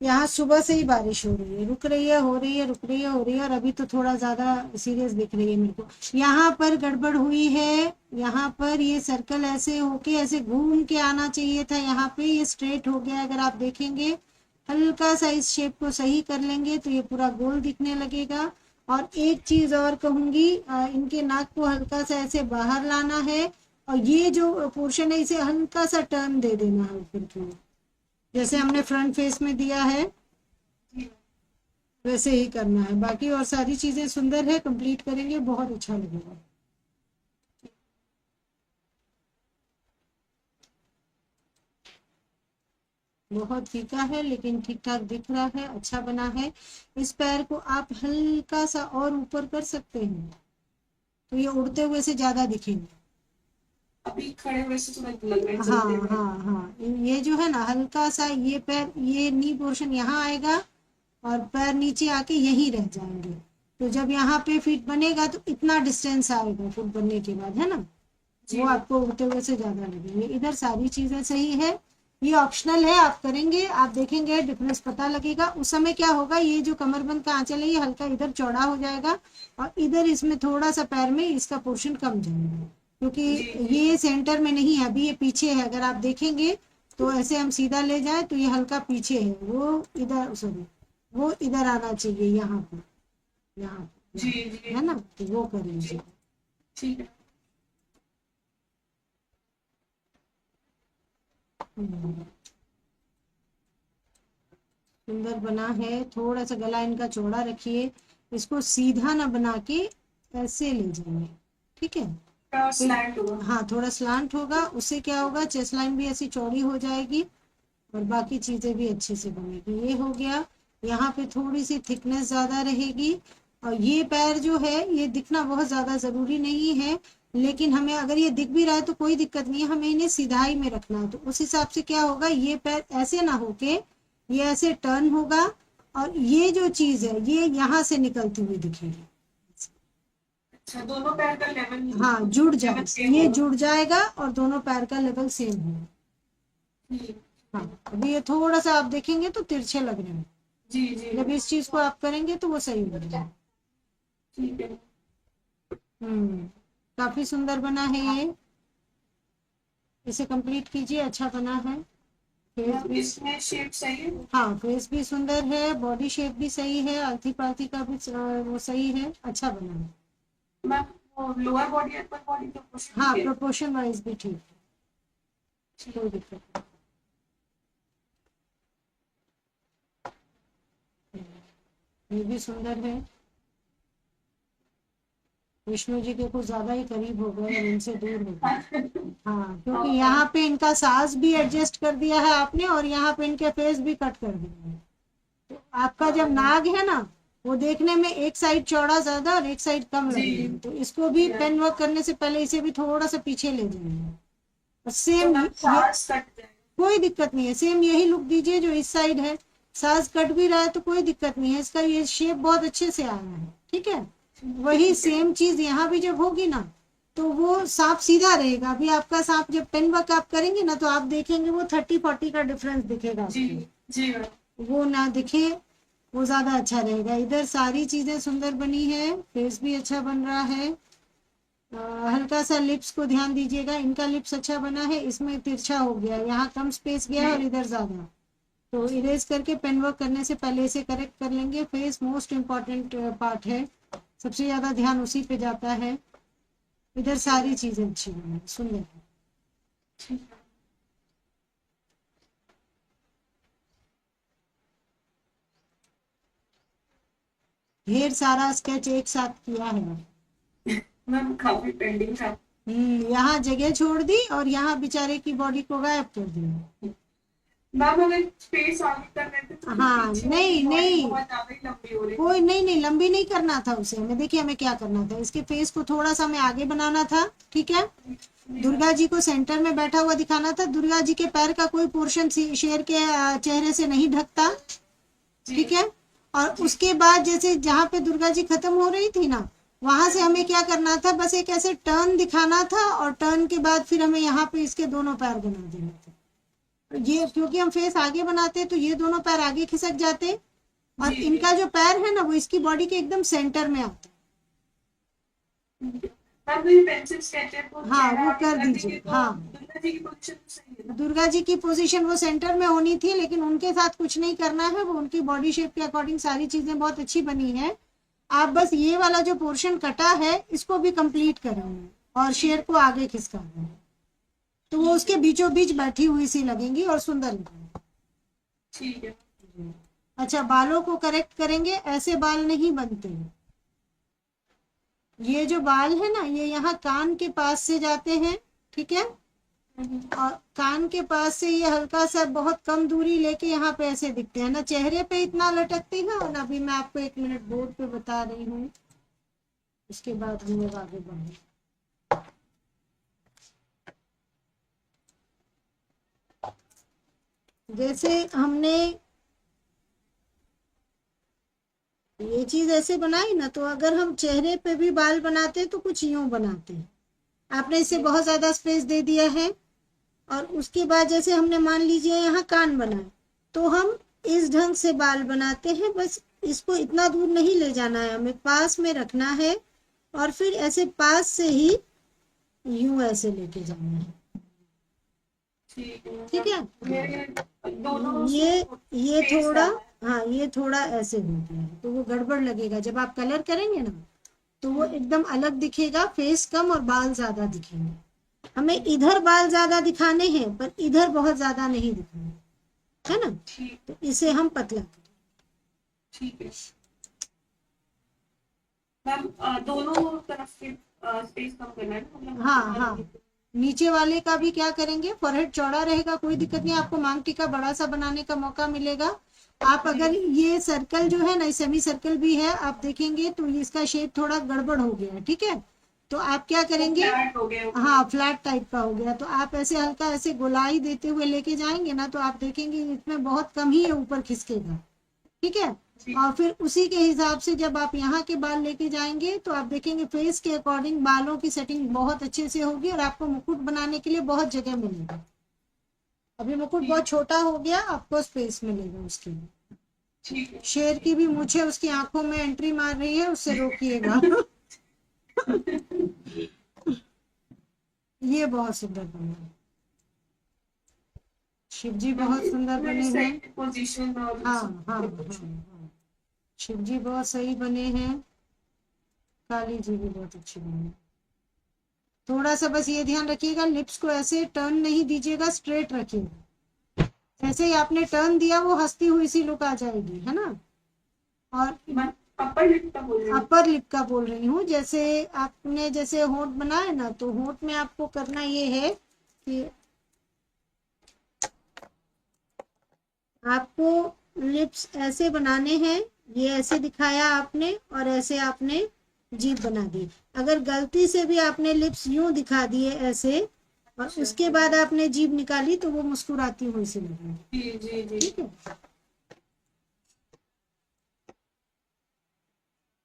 यहाँ सुबह से ही बारिश हो रही है, रुक रही है, हो रही है, रुक रही है, हो रही है, और अभी तो थोड़ा ज्यादा सीरियस दिख रही है मेरे को। यहाँ पर गड़बड़ हुई है, यहाँ पर ये सर्कल ऐसे होके ऐसे घूम के आना चाहिए था, यहाँ पे ये स्ट्रेट हो गया। अगर आप देखेंगे हल्का सा इस शेप को सही कर लेंगे तो ये पूरा गोल दिखने लगेगा। और एक चीज और कहूंगी, इनके नाक को हल्का सा ऐसे बाहर लाना है, और ये जो पोर्शन है इसे हल्का सा टर्न दे देना है ऊपर की ओर, जैसे हमने फ्रंट फेस में दिया है वैसे ही करना है। बाकी और सारी चीजें सुंदर है, कंप्लीट करेंगे बहुत अच्छा लगेगा। बहुत फीका है लेकिन ठीक ठाक दिख रहा है, अच्छा बना है। इस पैर को आप हल्का सा और ऊपर कर सकते हैं तो ये उड़ते हुए से ज्यादा दिखेंगे। अभी खड़े हुए से थोड़ा लग रहा है हाँ चलते हुए। हाँ हाँ, ये जो है ना हल्का सा ये पैर, ये नी पोर्शन यहाँ आएगा और पैर नीचे आके यहीं रह जाएंगे। तो जब यहाँ पे फीट बनेगा तो इतना डिस्टेंस आएगा फुट बनने के बाद, है ना, जी वो आपको उड़ते हुए से ज्यादा लगेंगे। इधर सारी चीजें सही है, ये ऑप्शनल है, आप करेंगे आप देखेंगे डिफरेंस पता लगेगा। उस समय क्या होगा, ये जो कमरबंद का आंचल है ये हल्का इधर चौड़ा हो जाएगा और इधर इसमें थोड़ा सा पैर में इसका पोर्शन कम जाएगा, क्योंकि ये सेंटर में नहीं है, अभी ये पीछे है। अगर आप देखेंगे तो ऐसे हम सीधा ले जाए तो ये हल्का पीछे है, वो इधर, सॉरी वो इधर आना चाहिए, यहाँ पर, यहाँ पर, जी जी है ना, तो वो कर लीजिए। ठीक है। सुंदर बना है। थोड़ा सा गला इनका चौड़ा रखिए, इसको सीधा ना बना के ऐसे ले जाइए, ठीक है। थोड़ा स्लैंट होगा। हाँ थोड़ा स्लांट होगा, उससे क्या होगा, चेस्ट लाइन भी ऐसी चौड़ी हो जाएगी और बाकी चीजें भी अच्छे से बनेगी। ये हो गया, यहाँ पे थोड़ी सी थिकनेस ज्यादा रहेगी। और ये पैर जो है ये दिखना बहुत ज्यादा जरूरी नहीं है, लेकिन हमें अगर ये दिख भी रहा है तो कोई दिक्कत नहीं है, हमें इन्हें सीधाई में रखना है। तो उस हिसाब से क्या होगा, ये पैर ऐसे ना होके ये ऐसे टर्न होगा और ये जो चीज है ये यहाँ से निकलती हुई दिखेगी। अच्छा, दोनों पैर का लेवल। हाँ जुड़ लेवल जाए, सेम ये होगा। जुड़ जाएगा और दोनों पैर का लेवल सेम होगा। जी हाँ अभी ये थोड़ा सा आप देखेंगे तो तिरछे लग रहे हैं, जी जी जब इस चीज को आप करेंगे तो वो सही हो जाएगा। ठीक है। काफी सुंदर बना है ये, इसे कंप्लीट कीजिए, अच्छा बना है। फेस मैम, भी, इसमें शेप सही है। हाँ फेस भी सुंदर है, बॉडी शेप भी सही है, आलती पालती का भी वो सही है, अच्छा बना है। मैम, वो लोअर बॉडी अपर बॉडी का क्वेश्चन हाँ है। प्रोपोर्शन वाइज भी ठीक है, कोई दिक्कत नहीं। ये भी सुंदर है। विष्णु जी के कुछ ज्यादा ही करीब हो गए और इनसे दूर हो गए। हाँ क्योंकि यहाँ पे इनका साज भी एडजस्ट कर दिया है आपने और यहाँ पे इनके फेस भी कट कर दिया है। तो आपका जब नाग है ना वो देखने में एक साइड चौड़ा ज्यादा और एक साइड कम लगेगा, तो इसको भी पेन वर्क करने से पहले इसे भी थोड़ा सा पीछे ले जाएंगे और सेम मैम, सार्स कट जाएगा। कोई दिक्कत नहीं है, सेम यही लुक दीजिए जो इस साइड है। साज कट भी रहा है तो कोई दिक्कत नहीं है, इसका ये शेप बहुत अच्छे से आया है, ठीक है। वही सेम चीज यहाँ भी जब होगी ना तो वो सांप सीधा रहेगा। अभी आपका सांप जब पेन वर्क आप करेंगे ना तो आप देखेंगे वो 30-40 का डिफरेंस दिखेगा जी आपको। जी मैम। वो ना दिखे, वो ज्यादा अच्छा रहेगा। इधर सारी चीजें सुंदर बनी है, फेस भी अच्छा बन रहा है। हल्का सा लिप्स को ध्यान दीजिएगा, इनका लिप्स अच्छा बना है, इसमें तिरछा हो गया, यहाँ कम स्पेस गया और इधर ज्यादा। तो इरेज करके पेन वर्क करने से पहले इसे करेक्ट कर लेंगे। फेस मोस्ट इम्पॉर्टेंट पार्ट है, सबसे ज्यादा ध्यान उसी पे जाता है। इधर सारी चीजें अच्छी बनी, सुंदर है। ठीक है। ढेर सारा स्केच एक साथ किया है। मैम, काफी पेंडिंग था। यहाँ जगह छोड़ दी और यहाँ बेचारे की बॉडी को गायब कर दिया। मैम, अगर स्पेस आगे कर रहे थे तो हाँ, पीछे नहीं, body नहीं। बहुत ज्यादा ही लंबी हो रही कोई नहीं लंबी नहीं करना था उसे हमें। देखिए हमें क्या करना था, इसके फेस को थोड़ा सा हमें आगे बनाना था, ठीक है। दुर्गा जी को सेंटर में बैठा हुआ दिखाना था। दुर्गा जी के पैर का कोई पोर्शन शेर के चेहरे से नहीं ढकता, ठीक है। और उसके बाद जैसे जहाँ पे दुर्गा जी खत्म हो रही थी ना वहां से हमें क्या करना था, बस एक ऐसे टर्न दिखाना था और टर्न के बाद फिर हमें यहाँ पे इसके दोनों पैर बना देना था। ये क्योंकि हम फेस आगे बनाते तो ये दोनों पैर आगे खिसक जाते और जी। इनका जो पैर है ना वो इसकी बॉडी के एकदम सेंटर में आता है। मैम, तो ये पेंसिल स्केच है तो हाँ, चेहरा वो आगे कर देंगे दीजिए, तो हाँ। दुर्गा जी की पोजीशन तो सही है ना। दुर्गा जी की पोजीशन वो सेंटर में होनी थी, लेकिन उनके साथ कुछ नहीं करना है, वो उनकी बॉडी शेप के अकॉर्डिंग सारी चीजें बहुत अच्छी बनी है। आप बस ये वाला जो पोर्शन कटा है इसको भी कंप्लीट करेंगे और शेर को आगे खिसका देंगे तो वो उसके बीचों बीच बैठी हुई सी लगेंगी और सुंदर लगेंगी। ठीक है। अच्छा, बालों को करेक्ट करेंगे, ऐसे बाल नहीं बनते। ये जो बाल है ना ये यहाँ कान के पास से जाते हैं, ठीक है। और कान के पास से ये हल्का सा बहुत कम दूरी लेके यहाँ पे ऐसे दिखते हैं ना, चेहरे पे इतना लटकती है। और अभी मैं आपको 1 मिनट बोर्ड पे बता रही हूँ, उसके बाद हम लोग आगे बढ़े। जैसे हमने ये चीज ऐसे बनाई ना, तो अगर हम चेहरे पे भी बाल बनाते हैं तो कुछ यूं बनाते हैं। आपने इसे बहुत ज्यादा स्पेस दे दिया है, और उसके बाद जैसे हमने मान लीजिए यहाँ कान बनाए, तो हम इस ढंग से बाल बनाते हैं। बस इसको इतना दूर नहीं ले जाना है, हमें पास में रखना है, और फिर ऐसे पास से ही यूं ऐसे लेके जाना है। ठीक है, मेरे दोनों ये face थोड़ा, है। हाँ ये थोड़ा ऐसे हो गया है, तो वो गड़बड़ लगेगा। जब आप कलर करेंगे ना, तो वो एकदम अलग दिखेगा, फेस कम और बाल ज्यादा दिखेंगे। हमें इधर बाल ज्यादा दिखाने हैं, पर इधर बहुत ज्यादा नहीं दिखाने, है ना। ठीक तो इसे हम पतला करें। ठीक है मैम, दोनों तरफ के स्पेस कम करना है ना, मतलब हाँ हाँ, नीचे वाले का भी क्या करेंगे, फोरहेड चौड़ा रहेगा, कोई दिक्कत नहीं, आपको मांग टीका बड़ा सा बनाने का मौका मिलेगा। आप अगर ये सर्कल जो है ना, सेमी सर्कल भी है, आप देखेंगे तो इसका शेप थोड़ा गड़बड़ हो गया है। ठीक है, तो आप क्या करेंगे, फ्लैट हो गया। हाँ फ्लैट टाइप का हो गया, तो आप ऐसे हल्का ऐसे गोलाई देते हुए लेके जाएंगे ना, तो आप देखेंगे इसमें बहुत कम ही ऊपर खिसकेगा। ठीक है, और फिर उसी के हिसाब से जब आप यहाँ के बाल लेके जाएंगे, तो आप देखेंगे फेस के अकॉर्डिंग बालों की सेटिंग बहुत अच्छे से होगी, और आपको मुकुट बनाने के लिए बहुत जगह मिलेगा। अभी मुकुट बहुत छोटा हो गया, आपको स्पेस मिलेगा उसके लिए। ठीक है शेर की भी मूछें उसकी आंखों में एंट्री मार रही है, उससे रोकिएगा। ये बहुत सुंदर बना है। शिव जी बहुत सुंदर बने हैं। पोजीशन और हाँ हाँ हाँ, शिव जी बहुत सही बने हैं, काली जी भी बहुत अच्छी बनी है। थोड़ा सा बस ये ध्यान रखिएगा, लिप्स को ऐसे टर्न नहीं दीजिएगा, स्ट्रेट रखिएगा। जैसे ही आपने टर्न दिया, वो हंसती हुई सी लुक आ जाएगी, है ना। और मैं अपर लिप का बोल रही हूँ। अपर लिप का बोल रही हूँ, जैसे आपने जैसे होंठ बनाए ना, तो होंठ में आपको करना ये है कि आपको लिप्स ऐसे बनाने हैं, ये ऐसे दिखाया आपने, और ऐसे आपने जीभ बना दी। अगर गलती से भी आपने लिप्स यूं दिखा दिए ऐसे, और उसके बाद आपने जीभ निकाली, तो वो मुस्कुराती हुई सी लगेगी। जी जी जी ठीक है,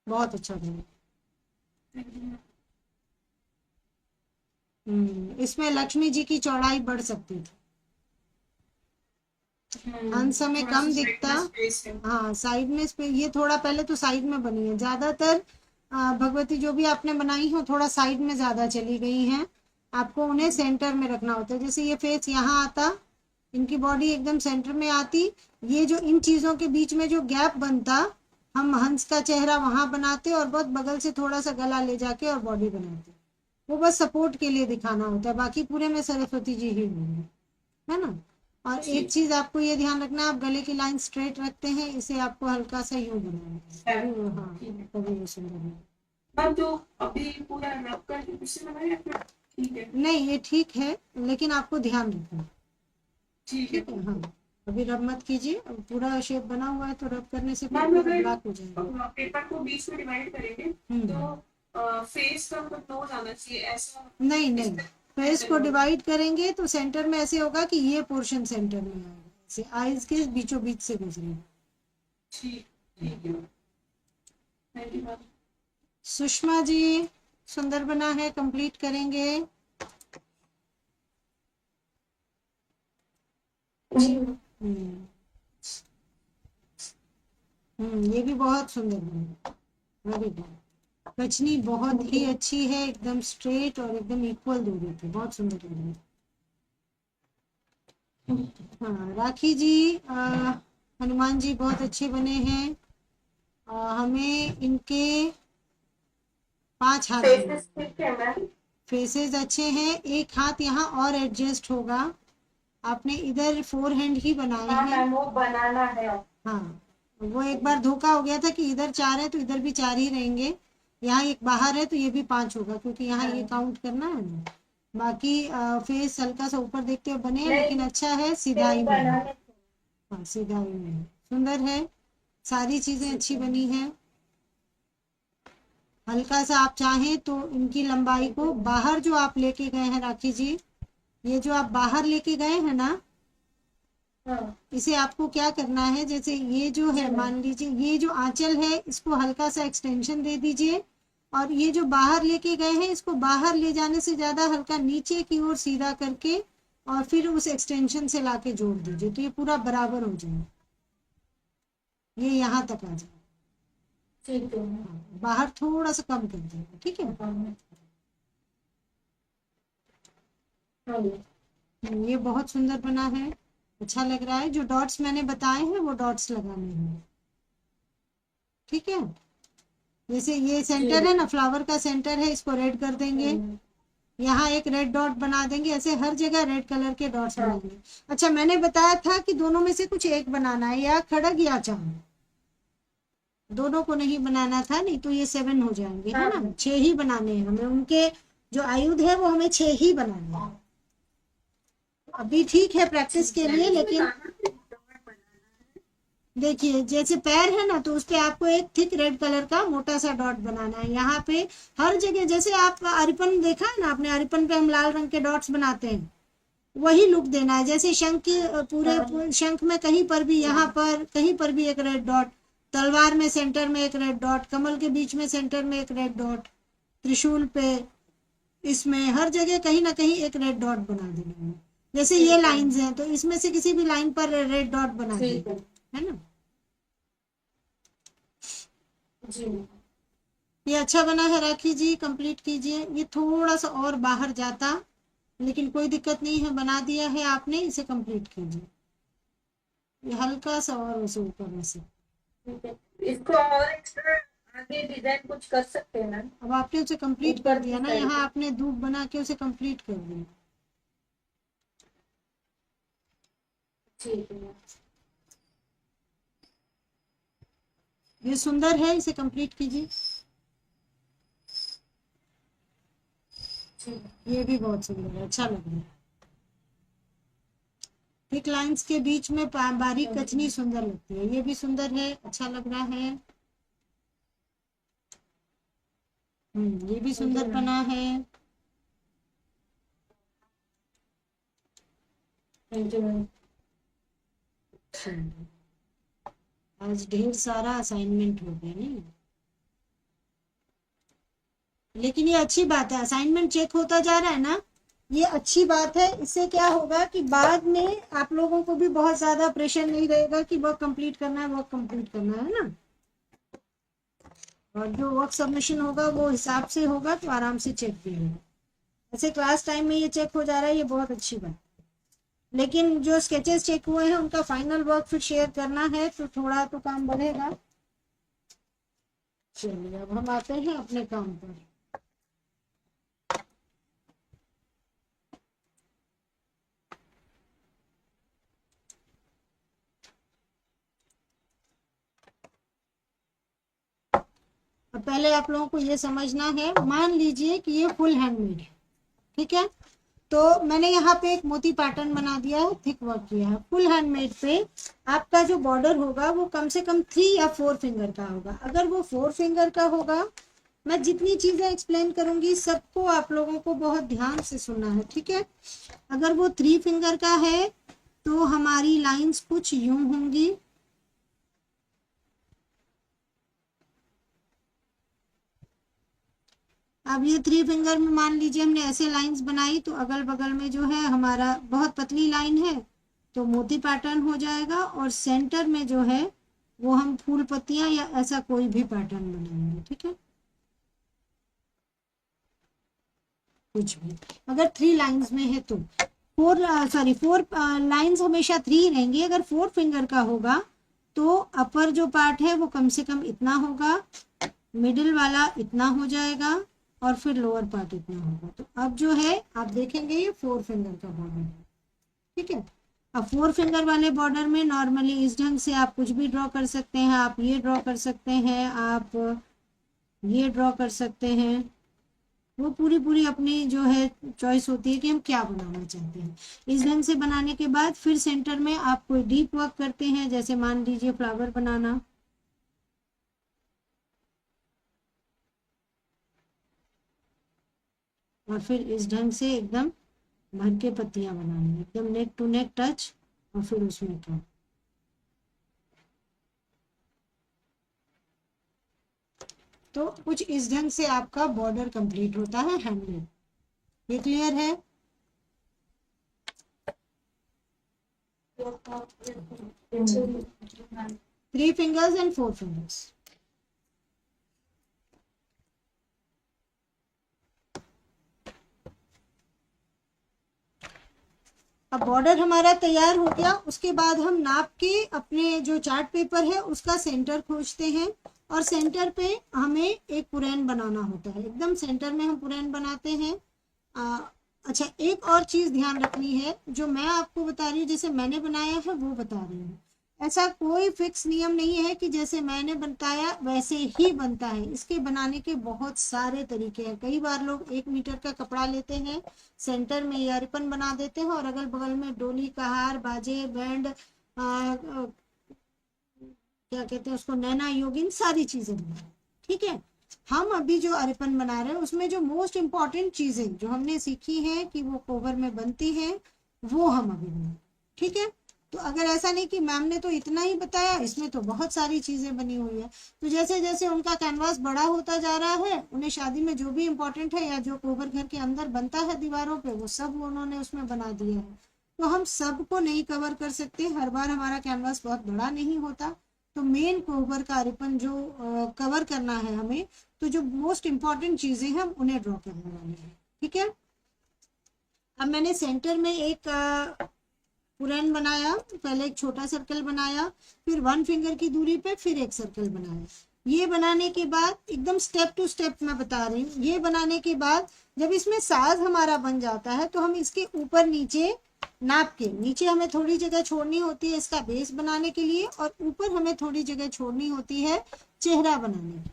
बहुत अच्छा बना। इसमें लक्ष्मी जी की चौड़ाई बढ़ सकती थी, अंश में थोड़ा कम सा दिखता। space है। हाँ साइड में ये थोड़ा पहले तो साइड में बनी है ज्यादातर। भगवती जो भी आपने बनाई हो, थोड़ा साइड में ज्यादा चली गई हैं, आपको उन्हें सेंटर में रखना होता है। जैसे ये फेस यहाँ आता, इनकी बॉडी एकदम सेंटर में आती, ये जो इन चीजों के बीच में जो गैप बनता, हम हंस का चेहरा वहां बनाते, और बहुत बगल से थोड़ा सा गला ले जाके और बॉडी बनाते। वो बस सपोर्ट के लिए दिखाना होता है, बाकी पूरे में सरस्वती जी ही होंगे, है ना। और एक चीज आपको ये ध्यान रखना, आप गले की लाइन स्ट्रेट रखते हैं, इसे आपको हल्का सा यूं बनाना है, हाँ तभी वो सुंदर है। मैम तो अभी पूरा रब करके उससे लगाए या फिर ठीक है? नहीं ये ठीक है, लेकिन आपको ध्यान रखना। ठीक है ठीक है, हाँ अभी रब मत कीजिए, अब पूरा शेप बना हुआ है, तो रब करने से मैम पूरा अगर ब्लैक हो जाएगा। पेपर को बीच में डिवाइड करेंगे हम्म। तो फेस का मतलब क्लोज आना चाहिए ऐसा। नहीं नहीं, फेस को डिवाइड करेंगे तो सेंटर में ऐसे होगा कि ये पोर्शन सेंटर में आएगा, ऐसे आईज के बीचों बीच से गुजरेगा। ठीक ठीक है thank you ma'am. Sushma ji सुंदर बना है, कंप्लीट करेंगे। ये भी बहुत सुंदर बना, वेरी गुड। कचनी बहुत ही अच्छी है, एकदम स्ट्रेट और एकदम इक्वल दूरी पे, बहुत सुंदर लग रही है। हाँ राखी जी, हनुमान जी बहुत अच्छे बने हैं। हमें इनके 5 हाथ फेसेस ठीक है मैम। फेसेस अच्छे हैं, एक हाथ यहाँ और एडजस्ट होगा। आपने इधर 4 हैंड ही बनाए हाँ हैं। मैम वो बनाना है। हाँ वो एक बार धोखा हो गया था कि इधर 4 है तो इधर भी 4 ही रहेंगे, यहाँ एक बाहर है तो ये भी 5 होगा, क्योंकि यहाँ ये काउंट करना है ना। बाकी फेस हल्का सा ऊपर देखते हुए बने, नहीं, लेकिन अच्छा है, सीधाई में है। बनाने हाँ, सीधाई में है, सुंदर है, सारी चीजें अच्छी बनी है। हल्का सा आप चाहें तो इनकी लंबाई को बाहर जो आप लेके गए हैं राखी जी, ये जो आप बाहर लेके गए हैं ना, हाँ इसे आपको क्या करना है, जैसे ये जो है, मान लीजिए ये जो आंचल है इसको हल्का सा एक्सटेंशन दे दीजिए, और ये जो बाहर लेके गए हैं इसको बाहर ले जाने से ज्यादा हल्का नीचे की ओर सीधा करके और फिर उस एक्सटेंशन से लाके जोड़ दीजिए, तो ये पूरा बराबर हो जाए, ये यहाँ तक आ जाए। ठीक है। हाँ, बाहर थोड़ा सा कम कर दीजिए, ठीक है। हाँ जी। ये बहुत सुंदर बना है, अच्छा लग रहा है। जो डॉट्स मैंने बताए हैं वो डॉट्स लगाने हैं, ठीक है। जैसे ये सेंटर है ना, फ्लावर का सेंटर है, इसको रेड कर देंगे, यहाँ एक रेड डॉट बना देंगे, ऐसे हर जगह रेड कलर के डॉट्स बनाएंगे। अच्छा, मैंने बताया था कि दोनों में से कुछ एक बनाना है, या खड़ग या चांद, दोनों को नहीं बनाना था, नहीं तो ये 7 हो जाएंगे, है ना। 6 ही बनाने हैं हमें, उनके जो आयुध है वो हमें 6 ही बनाने हैं। अभी ठीक है प्रैक्टिस के लिए, लेकिन देखिए जैसे पैर है ना, तो उस पे आपको एक थिक रेड कलर का मोटा सा डॉट बनाना है यहाँ पे, हर जगह। जैसे आप अरिपन देखा है ना आपने, अरिपन पे हम लाल रंग के डॉट्स बनाते हैं, वही लुक देना है। जैसे शंख के पूरे शंख में कहीं पर भी, यहाँ पर कहीं पर भी एक रेड डॉट, तलवार में सेंटर में एक रेड डॉट, कमल के बीच में सेंटर में एक रेड डॉट, त्रिशूल पे, इसमें हर जगह कहीं ना कहीं एक रेड डॉट बना देना है। जैसे ये लाइंस हैं तो इसमें से किसी भी लाइन पर रेड डॉट बना दीजिए, है ना। जी ये अच्छा बना है राखी जी, कंप्लीट कीजिए। ये थोड़ा सा और बाहर जाता, लेकिन कोई दिक्कत नहीं है, बना दिया है आपने, इसे कंप्लीट कीजिए। ये हल्का सा और उसे ऊपर में से, ठीक है। इसको और एक्स्ट्रा आगे डिजाइन कुछ कर सकते हैं ना? अब आपने उसे कंप्लीट ऊपर कर दिया की ना, साइड यहाँ पे। आपने धूप बना के उसे कंप्लीट कर दिया। ठीक है। ये सुंदर है, इसे कंप्लीट कीजिए। ठीक है। ये भी बहुत सुंदर है, अच्छा लग रहा है। थिक लाइंस के बीच में बारीक कचनी सुंदर लगती है, ये भी सुंदर है, अच्छा लग रहा है। ये भी सुंदर बना है। Thank you ma'am. आज ढेर सारा असाइनमेंट हो गया नहीं, लेकिन ये अच्छी बात है, असाइनमेंट चेक होता जा रहा है ना, ये अच्छी बात है। इससे क्या होगा कि बाद में आप लोगों को भी बहुत ज्यादा प्रेशर नहीं रहेगा कि वर्क कंप्लीट करना है, वर्क कंप्लीट करना है ना। और जो वर्क सबमिशन होगा वो हिसाब से होगा, तो आराम से चेक भी होगा। ऐसे क्लास टाइम में ये चेक हो जा रहा है, ये बहुत अच्छी बात है। लेकिन जो स्केचेस चेक हुए हैं उनका फाइनल वर्क फिर शेयर करना है, तो थोड़ा तो काम बढ़ेगा। चलिए अब हम आते हैं अपने काम पर। अब पहले आप लोगों को ये समझना है, मान लीजिए कि ये फुल हैंडमेड है, ठीक है। तो मैंने यहाँ पे एक मोती पैटर्न बना दिया है, थिक वर्क किया है। फुल हैंडमेड पे आपका जो बॉर्डर होगा वो कम से कम 3 या 4 फिंगर का होगा। अगर वो 4 फिंगर का होगा, मैं जितनी चीजें एक्सप्लेन करूंगी सबको आप लोगों को बहुत ध्यान से सुनना है, ठीक है। अगर वो 3 फिंगर का है तो हमारी लाइंस कुछ यूं होंगी, अब ये 3 फिंगर में मान लीजिए हमने ऐसे लाइंस बनाई, तो अगल बगल में जो है हमारा बहुत पतली लाइन है तो मोती पैटर्न हो जाएगा, और सेंटर में जो है वो हम फूल पत्तियां या ऐसा कोई भी पैटर्न बनाएंगे, ठीक है। कुछ भी अगर 3 लाइंस में है तो 4 लाइंस हमेशा 3 रहेंगी। अगर 4 फिंगर का होगा तो अपर जो पार्ट है वो कम से कम इतना होगा, मिडिल वाला इतना हो जाएगा, और फिर लोअर पार्ट इतना होगा। तो अब जो है आप देखेंगे ये 4 फिंगर का बॉर्डर है, ठीक है। अब 4 फिंगर वाले बॉर्डर में नॉर्मली इस ढंग से आप कुछ भी ड्रॉ कर सकते हैं। आप ये ड्रॉ कर सकते हैं, आप ये ड्रॉ कर सकते हैं, वो पूरी पूरी अपनी जो है चॉइस होती है कि हम क्या बनाना चाहते हैं। इस ढंग से बनाने के बाद फिर सेंटर में आप कोई डीप वर्क करते हैं, जैसे मान लीजिए फ्लावर बनाना, और फिर इस ढंग से एकदम भर के पत्तियां बनानी, एकदम नेक टू नेक टच, और फिर उसमें क्या, तो कुछ इस ढंग से आपका बॉर्डर कंप्लीट होता है हैंडमेड। ये क्लियर है? 3 fingers and 4 fingers। अब बॉर्डर हमारा तैयार हो गया। उसके बाद हम नाप के अपने जो चार्ट पेपर है उसका सेंटर खोजते हैं, और सेंटर पे हमें एक पुरैन बनाना होता है, एकदम सेंटर में हम पुरैन बनाते हैं। अच्छा, एक और चीज ध्यान रखनी है, जो मैं आपको बता रही हूँ जैसे मैंने बनाया है वो बता रही हूँ। ऐसा कोई फिक्स नियम नहीं है कि जैसे मैंने बताया वैसे ही बनता है। इसके बनाने के बहुत सारे तरीके हैं। कई बार लोग 1 मीटर का कपड़ा लेते हैं, सेंटर में ये रिबन बना देते हैं, और अगल बगल में डोली का हार, बाजे, बैंड, क्या कहते हैं उसको, नैना योगिन, सारी चीजें बनाए। ठीक है, हम अभी जो अरिपन बना रहे हैं उसमें जो मोस्ट इम्पॉर्टेंट चीजें जो हमने सीखी हैं कि वो कोवर में बनती हैं, वो हम अभी बनाए। ठीक है, तो अगर ऐसा नहीं कि मैम ने तो इतना ही बताया, इसमें तो बहुत सारी चीजें बनी हुई है। तो जैसे जैसे उनका कैनवास बड़ा होता जा रहा है, उन्हें शादी में जो भी इम्पोर्टेंट है या जो कोवर घर के अंदर बनता है दीवारों पे, वो सब उन्होंने उसमें बना दिया है। तो हम सबको नहीं कवर कर सकते, हर बार हमारा कैनवास बहुत बड़ा नहीं होता। तो मेन कोवर का रिबन जो कवर करना है हमें, तो जो मोस्ट इम्पॉर्टेंट चीजें हैं हम उन्हें ड्रॉ करने वाले हैं। ठीक है, अब मैंने सेंटर में एक पुरैन बनाया, पहले एक छोटा सर्कल बनाया, फिर 1 फिंगर की दूरी पे फिर एक सर्कल बनाया। ये बनाने के बाद एकदम स्टेप टू स्टेप मैं बता रही हूँ। ये बनाने के बाद जब इसमें साज हमारा बन जाता है, तो हम इसके ऊपर नीचे नाप के, नीचे हमें थोड़ी जगह छोड़नी होती है इसका बेस बनाने के लिए, और ऊपर हमें थोड़ी जगह छोड़नी होती है चेहरा बनाने के।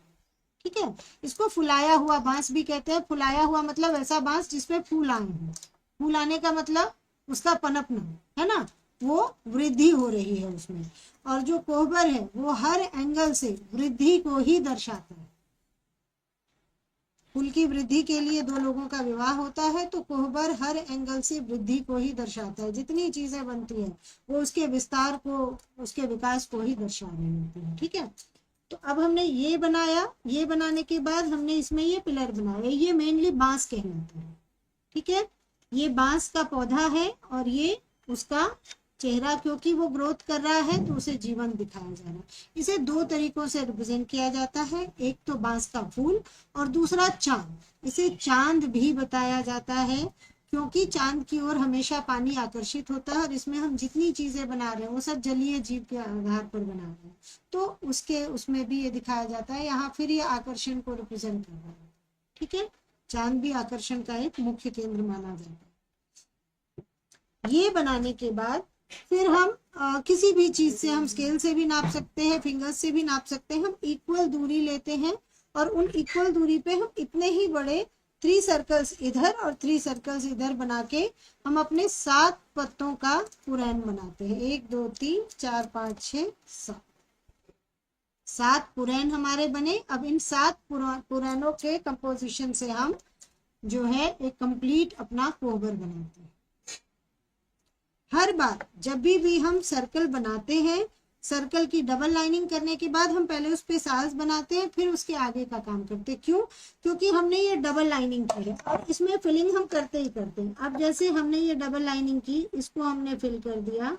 ठीक है, इसको फुलाया हुआ बांस भी कहते हैं। फुलाया हुआ मतलब ऐसा बांस जिसमें फूल आए हैं। फूल आने का मतलब उसका पनपना है ना, वो वृद्धि हो रही है उसमें। और जो कोहबर है वो हर एंगल से वृद्धि को ही दर्शाता है। फूल की वृद्धि के लिए 2 लोगों का विवाह होता है, तो कोहबर हर एंगल से वृद्धि को ही दर्शाता है। जितनी चीजें बनती हैं वो उसके विस्तार को, उसके विकास को ही दर्शा रही होती है। ठीक है, तो अब हमने ये बनाया। ये बनाने के बाद हमने इसमें ये पिलर बनाया। ये मेनली बांस कहलाता है। ठीक है, ये बांस का पौधा है, और ये उसका चेहरा, क्योंकि वो ग्रोथ कर रहा है तो उसे जीवन दिखाया जा रहा है। इसे 2 तरीकों से रिप्रेजेंट किया जाता है, एक तो बांस का फूल और दूसरा चांद। इसे चांद भी बताया जाता है, क्योंकि चांद की ओर हमेशा पानी आकर्षित होता है, और इसमें हम जितनी चीजें बना रहे हैं वो सब जलीय जीव के आधार पर बना रहे हैं, तो उसमें भी ये दिखाया जाता है। यहाँ फिर ये आकर्षण को रिप्रेजेंट कर रहा है। ठीक है, चांद भी आकर्षण का एक मुख्य केंद्र माना जाता है। ये बनाने के बाद फिर हम किसी भी चीज से, हम स्केल से भी नाप सकते हैं, फिंगर्स से भी नाप सकते हैं। हम इक्वल दूरी लेते हैं, और उन इक्वल दूरी पे हम इतने ही बड़े 3 सर्कल्स इधर और 3 सर्कल्स इधर बना के हम अपने 7 पत्तों का पुरैन बनाते हैं। 1 2 3 4 5 6 7 7 पुरैन हमारे बने। अब इन 7 पुरैनों के कंपोजिशन से हम जो है एक कंप्लीट अपना कोहबर बनाते हैं। हर बार जब भी हम सर्कल बनाते हैं, सर्कल की डबल लाइनिंग करने के बाद हम पहले उस पे साज बनाते हैं, फिर उसके आगे का काम करते हैं। क्यों? क्योंकि हमने ये डबल लाइनिंग की है, और इसमें फिलिंग हम करते ही करते हैं। अब जैसे हमने ये डबल लाइनिंग की, इसको हमने फिल कर दिया,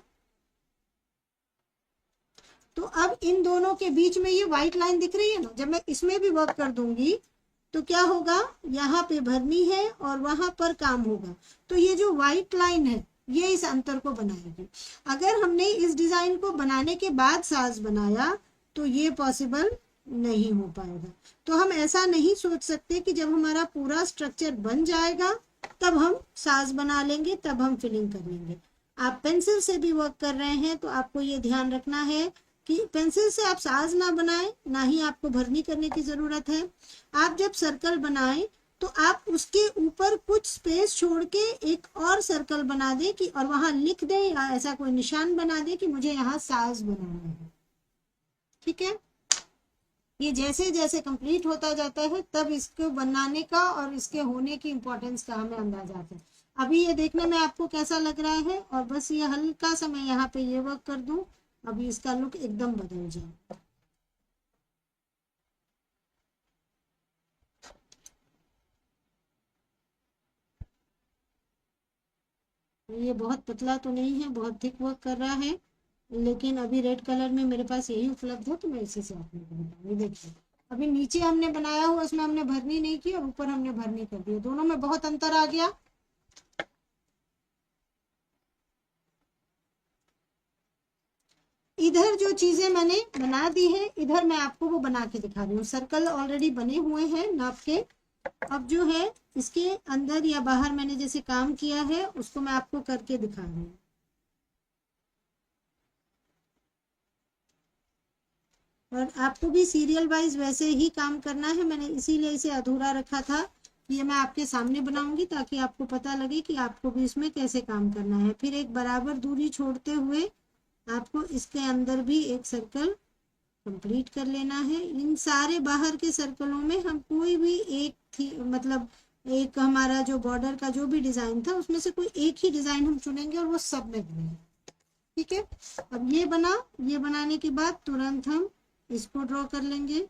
तो अब इन दोनों के बीच में ये व्हाइट लाइन दिख रही है ना, जब मैं इसमें भी वर्क कर दूंगी तो क्या होगा, यहाँ पे भरनी है और वहां पर काम होगा। तो ये जो व्हाइट लाइन है ये इस अंतर को बनाएगी। अगर हमने इस डिजाइन को बनाने के बाद साज बनाया तो ये पॉसिबल नहीं हो पाएगा। तो हम ऐसा नहीं सोच सकते कि जब हमारा पूरा स्ट्रक्चर बन जाएगा तब हम साज बना लेंगे, तब हम फिलिंग कर लेंगे। आप पेंसिल से भी वर्क कर रहे हैं तो आपको ये ध्यान रखना है कि पेंसिल से आप साज ना बनाएं, ना ही आपको भरनी करने की जरूरत है। आप जब सर्कल बनाएं तो आप उसके ऊपर कुछ स्पेस छोड़ के एक और सर्कल बना दे कि, और वहां लिख दे या ऐसा कोई निशान बना दे कि मुझे यहाँ साज बनाना है। ठीक है, ये जैसे जैसे कंप्लीट होता जाता है तब इसको बनाने का और इसके होने की इम्पोर्टेंस का हमें अंदाजा आता है। अभी ये देखने में आपको कैसा लग रहा है, और बस ये हल्का सा मैं यहाँ पे ये वर्क कर दूं, अभी इसका लुक एकदम बदल जाए। ये बहुत पतला तो नहीं है, बहुत थिक वर्क कर रहा है, लेकिन अभी रेड कलर में मेरे पास यही उपलब्ध है तो मैं इसी से आपको बताऊंगी। देखिए अभी नीचे हमने बनाया हुआ उसमें हमने भरनी नहीं की और ऊपर हमने भरनी कर दी, दोनों में बहुत अंतर आ गया। इधर जो चीजें मैंने बना दी है इधर मैं आपको वो बना के दिखा रही हूँ। सर्कल ऑलरेडी बने हुए हैं नाप के। अब जो है इसके अंदर या बाहर मैंने जैसे काम किया है उसको मैं आपको करके दिखा रही हूँ। और आपको भी सीरियल वाइज वैसे ही काम करना है, मैंने इसीलिए इसे अधूरा रखा था कि ये मैं आपके सामने बनाऊंगी ताकि आपको पता लगे कि आपको भी इसमें कैसे काम करना है। फिर एक बराबर दूरी छोड़ते हुए आपको इसके अंदर भी एक सर्कल कंप्लीट कर लेना है। इन सारे बाहर के सर्कलों में हम कोई भी एक थी, मतलब एक हमारा जो बॉर्डर का जो भी डिजाइन था उसमें से कोई एक ही डिजाइन हम चुनेंगे और वो सब में बनेगा। ठीक है, अब ये बना, ये बनाने के बाद तुरंत हम इसको ड्रॉ कर लेंगे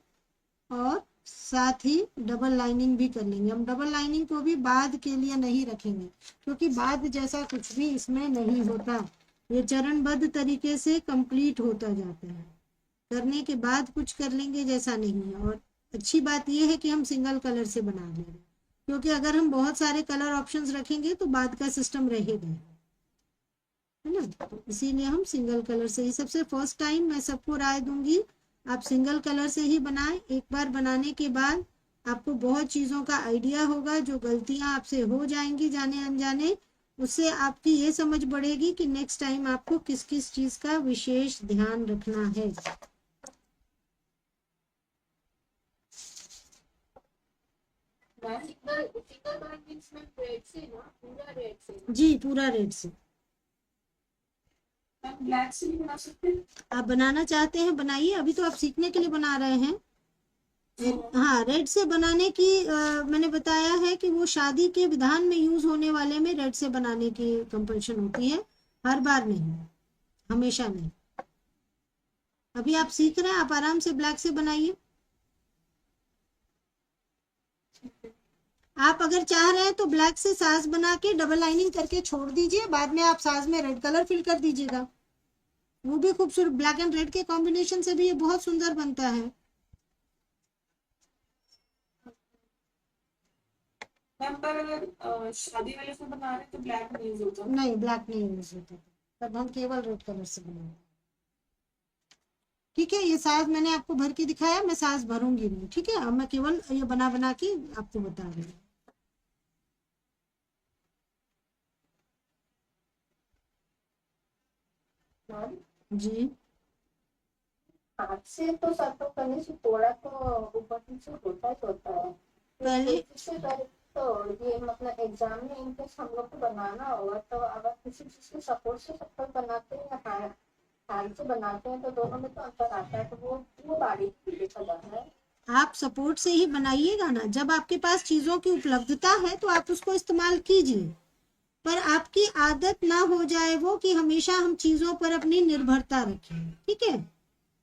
और साथ ही डबल लाइनिंग भी कर लेंगे। हम डबल लाइनिंग को भी बाद के लिए नहीं रखेंगे क्योंकि बाद जैसा कुछ भी इसमें नहीं होता, ये चरणबद्ध तरीके से कंप्लीट होता जाता है। करने के बाद कुछ कर लेंगे जैसा नहीं है। और अच्छी बात यह है कि हम सिंगल कलर से बना लेंगे, क्योंकि अगर हम बहुत सारे कलर ऑप्शंस रखेंगे तो बाद का सिस्टम रहेगा, है ना। तो इसीलिए हम सिंगल कलर से ही, सबसे फर्स्ट टाइम मैं सबको राय दूंगी आप सिंगल कलर से ही बनाएं। एक बार बनाने के बाद आपको बहुत चीज़ों का आइडिया होगा, जो गलतियां आपसे हो जाएंगी जाने अनजाने, उससे आपकी ये समझ बढ़ेगी कि नेक्स्ट टाइम आपको किस किस चीज़ का विशेष ध्यान रखना है। जी पूरा रेड से। ब्लैक से नहीं बना सकते? आप बनाना चाहते हैं बनाइए, अभी तो आप सीखने के लिए बना रहे हैं। हाँ, रेड से बनाने की मैंने बताया है कि वो शादी के विधान में यूज होने वाले में रेड से बनाने की कंपल्शन होती है, हर बार नहीं, हमेशा नहीं। अभी आप सीख रहे हैं, आप आराम से ब्लैक से बनाइए। आप अगर चाह रहे हैं तो ब्लैक से साज बना के डबल लाइनिंग करके छोड़ दीजिए, बाद में आप साज में रेड कलर फिल कर दीजिएगा, वो भी खूबसूरत, ब्लैक एंड रेड के कॉम्बिनेशन से भी ये बहुत सुंदर बनता है। मैम पर अगर शादी वाले से बना रहे तो ब्लैक नहीं यूज होता? नहीं, ब्लैक नहीं यूज होता, तब हम केवल रेड कलर से बनाएंगे। ठीक है, ये साज मैंने आपको भर के दिखाया, मैं साज भरूंगी नहीं। ठीक है, अब मैं केवल ये बना बना के आपको बता रही हूँ। जी हाथ से तो सर्कल करने से थोड़ा तो ऊपर नीचे होता ही होता है पहले से तो ये मतलब एग्जाम में इनकेस हम लोग को बनाना होगा तो अगर किसी चीज के सपोर्ट से सर्कल बनाते हैं या हाथ से बनाते हैं तो दोनों में तो अंतर आता है, तो वो बारीकी देखा जाता है। आप सपोर्ट से ही बनाइएगा ना, जब आपके पास चीजों की उपलब्धता है तो आप उसको इस्तेमाल कीजिए, पर आपकी आदत ना हो जाए वो कि हमेशा हम चीजों पर अपनी निर्भरता रखें। ठीक है,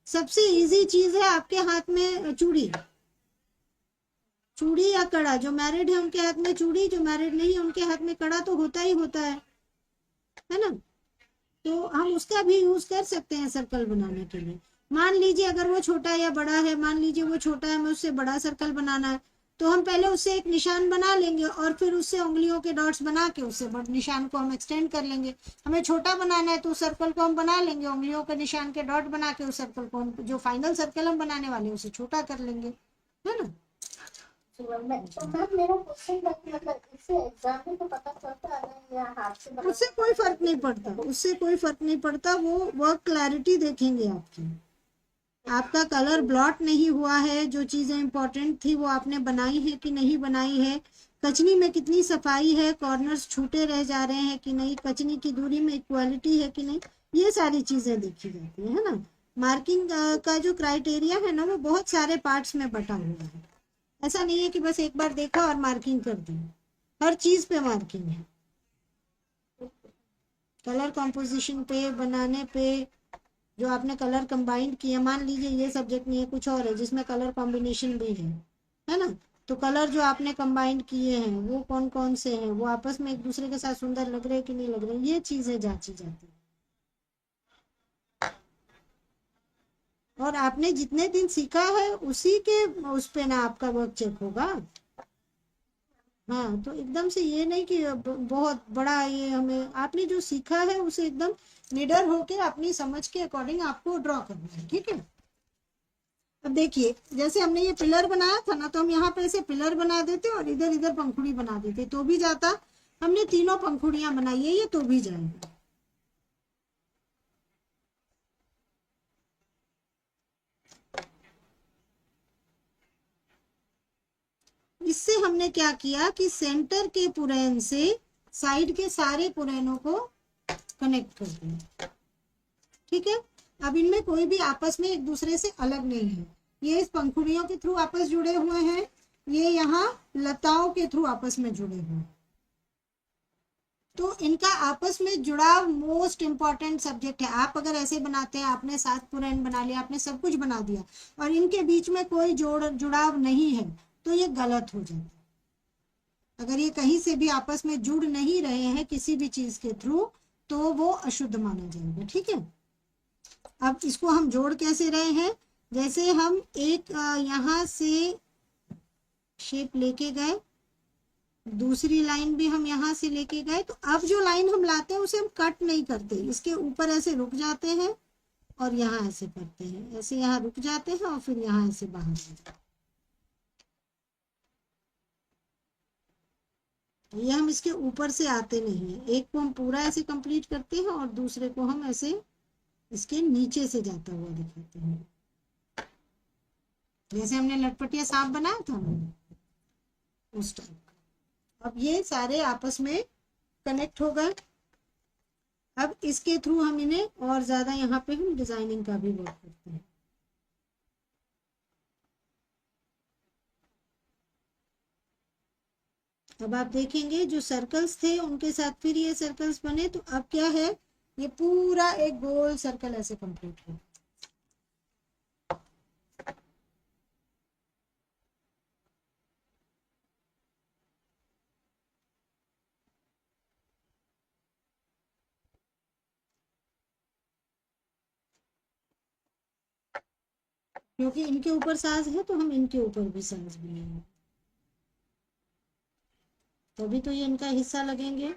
सबसे इजी चीज है आपके हाथ में चूड़ी, चूड़ी या कड़ा, जो मैरिड है उनके हाथ में चूड़ी, जो मैरिड नहीं है उनके हाथ में कड़ा तो होता ही होता है ना। तो हम उसका भी यूज कर सकते हैं सर्कल बनाने के लिए। मान लीजिए अगर वो छोटा या बड़ा है, मान लीजिए वो छोटा है, हमें उससे बड़ा सर्कल बनाना है, तो हम पहले उससे एक निशान बना लेंगे और फिर उससे उंगलियों के डॉट्स बना के उससे निशान को हम एक्सटेंड कर लेंगे। हमें छोटा बनाना है तो उस सर्कल को हम बना लेंगे, उंगलियों के निशान के डॉट बना के उस सर्कल को हम, जो फाइनल सर्कल हम बनाने वाले हैं उसे छोटा कर लेंगे, है ना। तो मैम मेरा क्वेश्चन मतलब इससे एग्जाम में तो पता चलता है या हाथ से बना? उससे कोई फर्क नहीं पड़ता, उससे कोई फर्क नहीं पड़ता, वो वर्क क्लैरिटी देखेंगे आपकी। आपका कलर ब्लॉट नहीं हुआ है, जो चीजें इंपॉर्टेंट थी वो आपने बनाई है कि नहीं बनाई है, कचनी में कितनी सफाई है, कॉर्नर्स छूटे रह जा रहे हैं कि नहीं, कचनी की दूरी में इक्वालिटी है कि नहीं, ये सारी चीजें देखी जाती है ना। मार्किंग का जो क्राइटेरिया है ना वो बहुत सारे पार्ट्स में बटा हुआ है। ऐसा नहीं है कि बस एक बार देखा और मार्किंग कर दी, हर चीज पे मार्किंग है। कलर कॉम्पोजिशन पे, बनाने पे, जो आपने कलर कंबाइन किया, मान लीजिए ये सब्जेक्ट नहीं है कुछ और है जिसमें कलर कॉम्बिनेशन भी है ना, तो कलर जो आपने कंबाइन किए हैं वो कौन कौन से हैं, वो आपस में एक दूसरे के साथ सुंदर लग रहे हैं कि नहीं लग रहे, ये चीजें जांची जाती है। और आपने जितने दिन सीखा है उसी के उस पे ना आपका वर्क चेक होगा। हाँ, तो एकदम से ये नहीं कि बहुत बड़ा ये, हमें आपने जो सीखा है उसे एकदम निडर होके अपनी समझ के अकॉर्डिंग आपको ड्रॉ करना है, ठीक है। अब देखिए, जैसे हमने ये पिलर बनाया था ना, तो हम यहाँ पे ऐसे पिलर बना देते और इधर इधर पंखुड़ी बना देते तो भी जाता। हमने तीनों पंखुड़ियां बनाई है ये, तो भी जाएगा। इससे हमने क्या किया कि सेंटर के पुरैन से साइड के सारे पुरैनों को कनेक्ट कर दिया, ठीक है। अब इनमें कोई भी आपस में एक दूसरे से अलग नहीं है, ये इस पंखुड़ियों के थ्रू आपस जुड़े हुए हैं, ये यहाँ लताओं के थ्रू आपस में जुड़े हुए हैं। तो इनका आपस में जुड़ाव मोस्ट इंपॉर्टेंट सब्जेक्ट है। आप अगर ऐसे बनाते हैं, आपने 7 पुरैन बना लिया, आपने सब कुछ बना दिया और इनके बीच में कोई जुड़ाव नहीं है तो ये गलत हो जाता है। अगर ये कहीं से भी आपस में जुड़ नहीं रहे हैं किसी भी चीज के थ्रू तो वो अशुद्ध माना जाएगा, ठीक है। अब इसको हम जोड़ कैसे रहे हैं, जैसे हम एक यहाँ से शेप लेके गए, दूसरी लाइन भी हम यहाँ से लेके गए, तो अब जो लाइन हम लाते हैं उसे हम कट नहीं करते, इसके ऊपर ऐसे रुक जाते हैं और यहाँ ऐसे करते हैं, ऐसे यहाँ रुक जाते हैं और फिर यहाँ ऐसे बाहर जाते हैं। ये हम इसके ऊपर से आते नहीं है, एक को हम पूरा ऐसे कंप्लीट करते हैं और दूसरे को हम ऐसे इसके नीचे से जाता हुआ दिखाते हैं, जैसे हमने लटपटिया सांप बनाया था ना उस टाइप। अब ये सारे आपस में कनेक्ट हो गए। अब इसके थ्रू हम इन्हें और ज्यादा यहाँ पे हम डिजाइनिंग का भी वर्क करते हैं। अब आप देखेंगे जो सर्कल्स थे उनके साथ फिर ये सर्कल्स बने, तो अब क्या है, ये पूरा एक गोल सर्कल ऐसे कंप्लीट हो। क्योंकि इनके ऊपर साज है तो हम इनके ऊपर भी साज बनाएंगे, तभी तो ये इनका हिस्सा लगेंगे।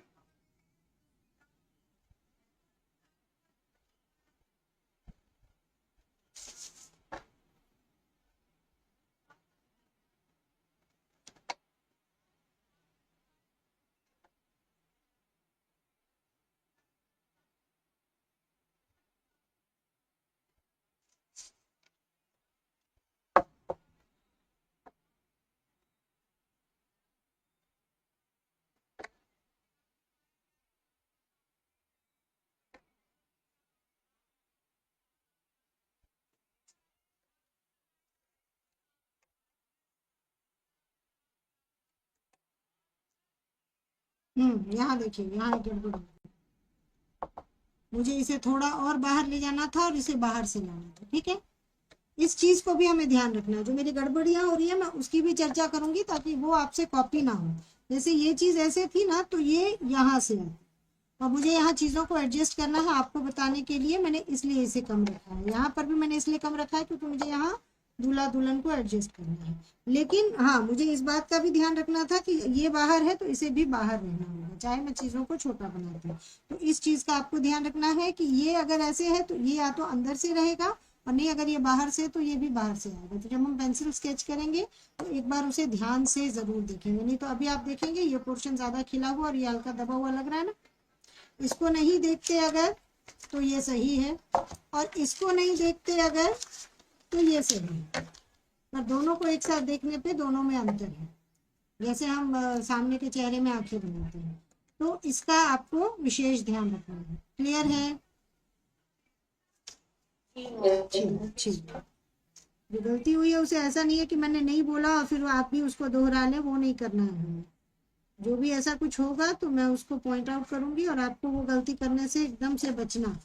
यहाँ देखिए, यहाँ एक गड़बड़ हो गई। मुझे इसे थोड़ा और बाहर ले जाना था और इसे बाहर से लाना था, ठीक है। इस चीज को भी हमें ध्यान रखना है, जो मेरी गड़बड़ियां हो रही है मैं उसकी भी चर्चा करूंगी ताकि वो आपसे कॉपी ना हो। जैसे ये चीज ऐसे थी ना, तो ये यहाँ से है और मुझे यहाँ चीजों को एडजस्ट करना है आपको बताने के लिए, मैंने इसलिए इसे कम रखा है। यहाँ पर भी मैंने इसलिए कम रखा है क्योंकि मुझे यहाँ दूल्हा दुल्हन को एडजस्ट करना है। लेकिन हाँ, मुझे इस बात का भी ध्यान रखना था कि ये बाहर है तो इसे भी बाहर रहना होगा, चाहे मैं चीजों को छोटा बनाती हूँ। तो इस चीज का आपको ध्यान रखना है कि ये अगर ऐसे है तो ये या तो अंदर से रहेगा और नहीं अगर ये बाहर से तो ये भी बाहर से आएगा। तो जब हम पेंसिल स्केच करेंगे तो एक बार उसे ध्यान से जरूर देखेंगे, नहीं तो अभी आप देखेंगे ये पोर्शन ज्यादा खिला हुआ और ये हल्का दबा हुआ लग रहा है ना। इसको नहीं देखते अगर तो ये सही है, और इसको नहीं देखते अगर तो ये सही है। पर दोनों को एक साथ देखने पे दोनों में अंतर है। जैसे हम सामने के चेहरे में आंखें बनाते हैं, तो इसका आपको विशेष ध्यान रखना है। क्लियर है? ठीक। जो गलती हुई है उसे ऐसा नहीं है कि मैंने नहीं बोला और फिर आप भी उसको दोहरा लें, वो नहीं करना है हमें। जो भी ऐसा कुछ होगा तो मैं उसको पॉइंट आउट करूंगी और आपको वो गलती करने से एकदम से बचना।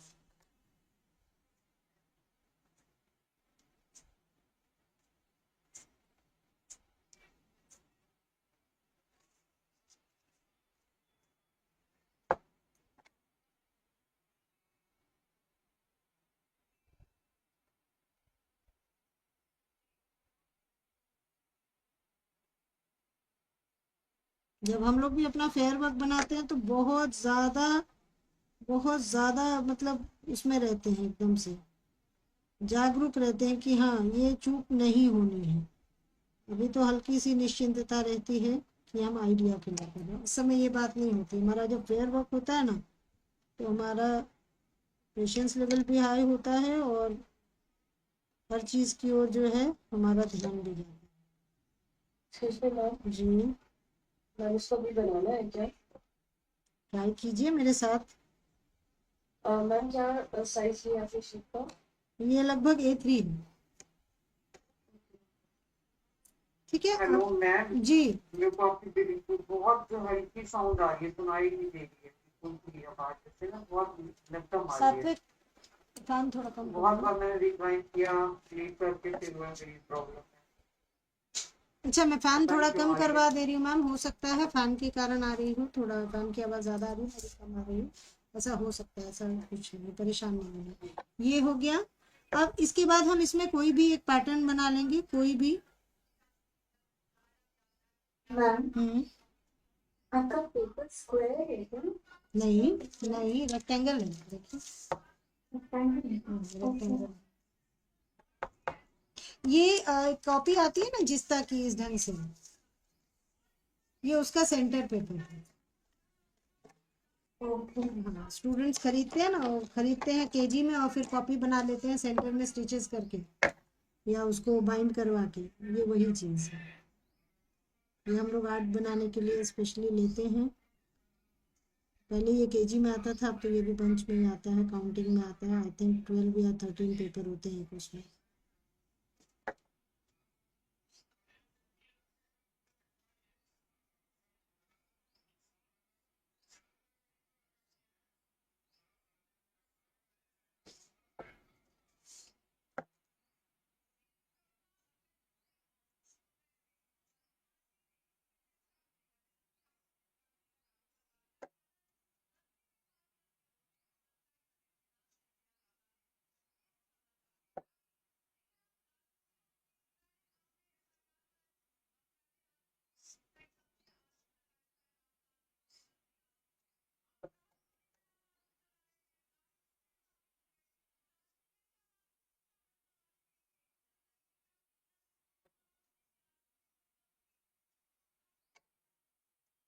जब हम लोग भी अपना फेयर वर्क बनाते हैं तो बहुत ज्यादा मतलब उसमें रहते हैं, एकदम से जागरूक रहते हैं कि हाँ ये चूक नहीं होनी है। अभी तो हल्की सी निश्चिंतता रहती है कि हम आइडिया के लिए कर रहे हैं, उस समय ये बात नहीं होती। हमारा जब फेयर वर्क होता है ना, तो हमारा पेशेंस लेवल भी हाई होता है और हर चीज की ओर जो है हमारा ध्यान भी जाता है। जी मैम इसको भी बनाना है क्या? ट्राई कीजिए मेरे साथ। मैम क्या साइज है आपकी शीट का? ये लगभग A3 है। ठीक है हेलो मैम, जी। मेरे को आपकी बिल्कुल बहुत जो हल्की साउंड आ रही है, सुनाई नहीं दे रही है बिल्कुल भी आवाज, जैसे ना बहुत लगता आ रही है। सात्विक फैन थोड़ा कम बहुत करो। बार मैंने रिट्राई किया, क्लिक करके फिर वह मेरी प्रॉब्लम है। अच्छा, मैं फैन थोड़ा क्यों कम आ रही करवा है? दे रही हूँ मैम, हो सकता है फैन के कारण आ रही हूँ, थोड़ा फैन की आवाज़ ज़्यादा आ रही है, मेरी कम आ रही है, ऐसा हो सकता है। ऐसा कुछ नहीं, परेशान नहीं होना। ये हो गया। अब इसके बाद हम इसमें कोई भी एक पैटर्न बना लेंगे, कोई भी। मैम आपका पेपर स्क्वायर है क्या? नहीं नहीं, रेक्टेंगल है, देखिए रेक्टेंगल। रेक्टेंगल। ये कॉपी आती है ना जिस्ता की, इस ढंग से, ये उसका सेंटर पेपर है। हाँ, स्टूडेंट्स खरीदते हैं ना, वो खरीदते हैं केजी में और फिर कॉपी बना लेते हैं सेंटर में स्टिचेस करके या उसको बाइंड करवा के, ये वही चीज़ है। ये हम लोग आर्ट बनाने के लिए स्पेशली लेते हैं। पहले ये केजी में आता था, अब तो ये भी बंच में ही आता है, काउंटिंग में आता है। आई थिंक 12 या 13 पेपर होते हैं उसमें।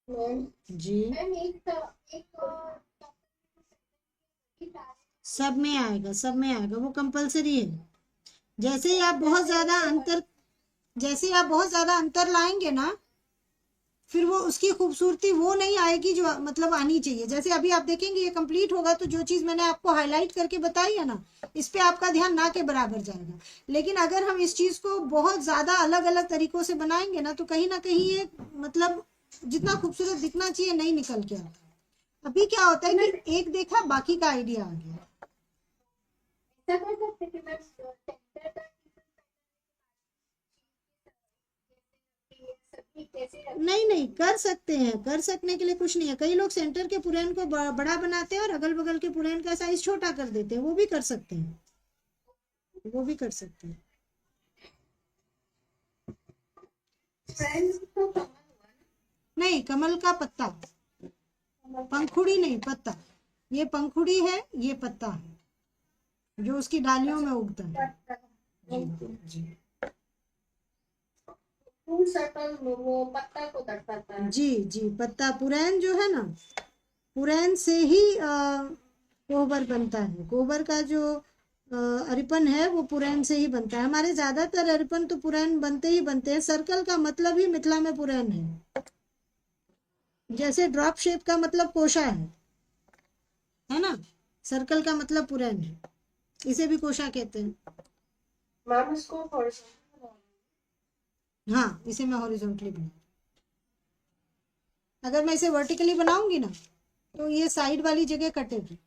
मैम जी, एक सब में आएगा, सब में आएगा, वो कंपलसरी है। जैसे ही आप बहुत ज्यादा अंतर जैसे ही आप बहुत ज्यादा अंतर लाएंगे ना, फिर वो उसकी खूबसूरती वो नहीं आएगी जो मतलब आनी चाहिए। जैसे अभी आप देखेंगे ये कंप्लीट होगा तो जो चीज मैंने आपको हाईलाइट करके बताई है ना, इस पे आपका ध्यान ना के बराबर जाएगा। लेकिन अगर हम इस चीज को बहुत ज्यादा अलग अलग तरीकों से बनाएंगे ना, तो कहीं ना कहीं ये मतलब जितना खूबसूरत दिखना चाहिए नहीं निकल के आता। अभी क्या होता है कि एक देखा बाकी का आइडिया आ गया। ऐसा कर सकते कि मैं सेंटर का सभी कैसे नहीं नहीं, कर सकते हैं, कर सकने के लिए कुछ नहीं है। कई लोग सेंटर के पुरैन को बड़ा बनाते हैं और अगल बगल के पुरैन का साइज छोटा कर देते हैं, वो भी कर सकते हैं, वो भी कर सकते हैं। फ्रेंड्स तो कमल हुआ नहीं, कमल का पत्ता, ना पंखुड़ी नहीं, पत्ता। ये पंखुड़ी है, ये पत्ता है जो उसकी डालियों में उगता है। जी जी फुल सर्कल वो पत्ता को दर्शाता है। जी जी, पत्ता पुरैन जो है ना, पुरैन से ही कोबर बनता है। कोबर का जो अरिपन है वो पुरैन से ही बनता है। हमारे ज्यादातर अरिपन तो पुरैन बनते ही बनते हैं। सर्कल का मतलब ही मिथिला में पुरैन है। जैसे ड्रॉप शेप का मतलब कोशा है ना। सर्कल का मतलब पुरैन है, इसे भी कोशा कहते हैं। मैम इसको हाँ, इसे मैं हॉरिजॉन्टली बना, अगर मैं इसे वर्टिकली बनाऊंगी ना तो ये साइड वाली जगह कटेगी।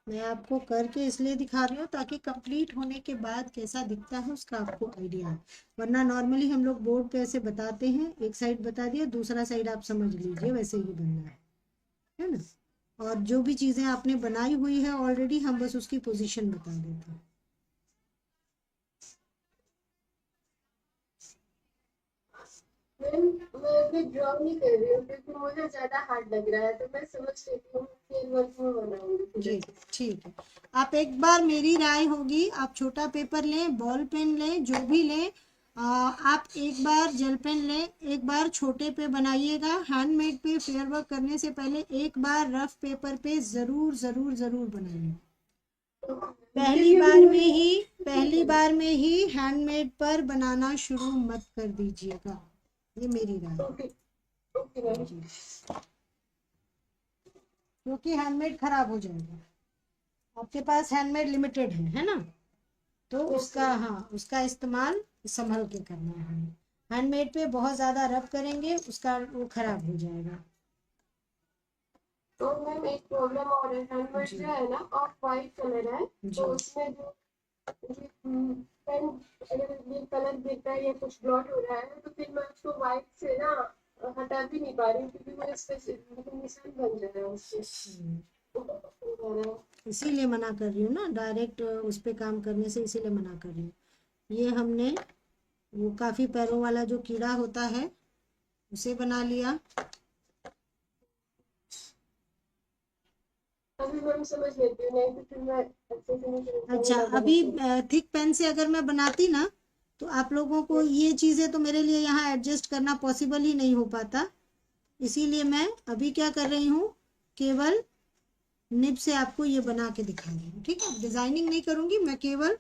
मैं आपको करके इसलिए दिखा रही हूँ ताकि कंप्लीट होने के बाद कैसा दिखता है उसका आपको आइडिया है। वरना नॉर्मली हम लोग बोर्ड पे ऐसे बताते हैं, एक साइड बता दिया, दूसरा साइड आप समझ लीजिए, वैसे ही बनना है ना। और जो भी चीज़ें आपने बनाई हुई है ऑलरेडी, हम बस उसकी पोजीशन बता देते हैं। मैम मैं अभी ड्रॉ नहीं कर रही हूँ क्योंकि मुझे ज्यादा हार्ड लग रहा है, तो मैं समझ लेती हूँ कि वर्क में बनाऊंगी। जी ठीक है। आप एक बार, मेरी राय होगी, आप छोटा पेपर लें, बॉल पेन लें, जो भी लें, आप एक बार जेल पेन लें, एक बार छोटे पे बनाइएगा। हैंडमेड पे फेयर वर्क करने से पहले एक बार रफ पेपर पे जरूर जरूर जरूर बनाइए। पहली बार में ही हैंडमेड पर बनाना शुरू मत कर दीजिएगा, ये मेरी राय है। Okay okay ma'am. जी, क्योंकि हैंडमेड खराब हो जाएगा। आपके पास हैंडमेड लिमिटेड है ना, तो उसका, हाँ, उसका इस्तेमाल संभल के करना है हमें। हैंडमेड पे बहुत ज़्यादा रब करेंगे, उसका वो खराब हो जाएगा। तो मैम एक प्रॉब्लम और है, हैंडमेड जी जो है ना ऑफ वाइट कलर है, जी तो उसमें जो ये पेन अगर ये कलर गिरता है या कुछ ब्लॉट हो रहा है तो फिर मैं उसको वाइट से ना हटा भी नहीं पा रही हूँ क्योंकि वो इस पे निशान बन जा रहा है उससे। इसीलिए मना कर रही हूँ ना, डायरेक्ट उस पे काम करने से, इसीलिए मना कर रही हूँ। ये हमने वो काफ़ी पैरों वाला जो कीड़ा होता है उसे बना लिया। अभी मैम समझ लेती हूँ, नहीं तो फिर मैं अच्छे से नहीं अच्छा, समझ अभी पाऊंगी। थिक पेन से अगर मैं बनाती ना तो आप लोगों को ये चीज़ें तो मेरे लिए यहाँ एडजस्ट करना पॉसिबल ही नहीं हो पाता। इसीलिए मैं अभी क्या कर रही हूँ, केवल निब से आपको ये बना के दिखा रही हूँ। ठीक है, डिजाइनिंग नहीं करूंगी मैं, केवल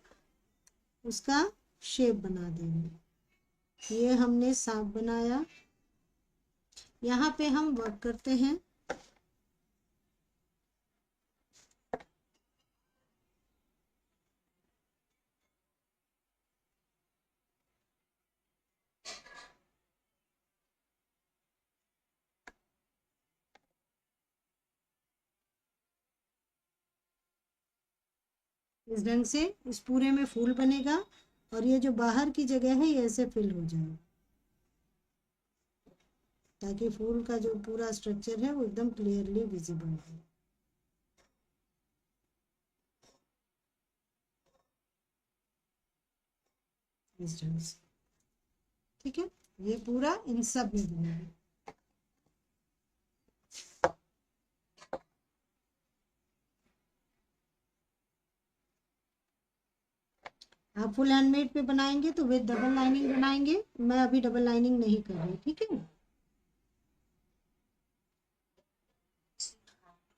उसका शेप बना देंगे। ये हमने सांप बनाया। यहाँ पे हम वर्क करते हैं। इस ढंग से इस पूरे में फूल बनेगा और ये जो बाहर की जगह है ये ऐसे फिल हो जाए, ताकि फूल का जो पूरा स्ट्रक्चर है वो एकदम क्लियरली विजिबल हो। इस ढंग से, ठीक है, ये पूरा इन सब में बनेगा। आप फुल हैंडमेड पे बनाएंगे तो विद डबल लाइनिंग बनाएंगे। मैं अभी डबल लाइनिंग नहीं कर रही, ठीक है।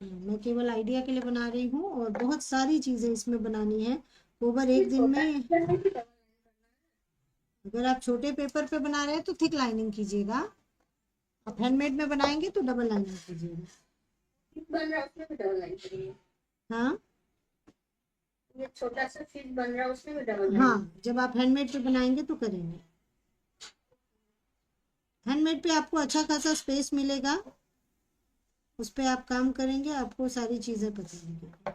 मैं केवल आइडिया के लिए बना रही हूँ और बहुत सारी चीजें इसमें बनानी है। ओवर एक दिन में, अगर आप छोटे पेपर पे बना रहे हैं तो थिक लाइनिंग कीजिएगा, आप हैंडमेड में बनाएंगे तो डबल लाइनिंग कीजिएगा। बन रहा है उसमें भी डबल लाइन करिए। हाँ ये छोटा सा फिश बन रहा है उसमें भी डबल लाइन। हाँ, जब आप हैंडमेड पे बनाएंगे तो करेंगे। हैंडमेड पे आपको अच्छा खासा स्पेस मिलेगा, उस पर आप काम करेंगे, आपको सारी चीज़ें पता लगेगी।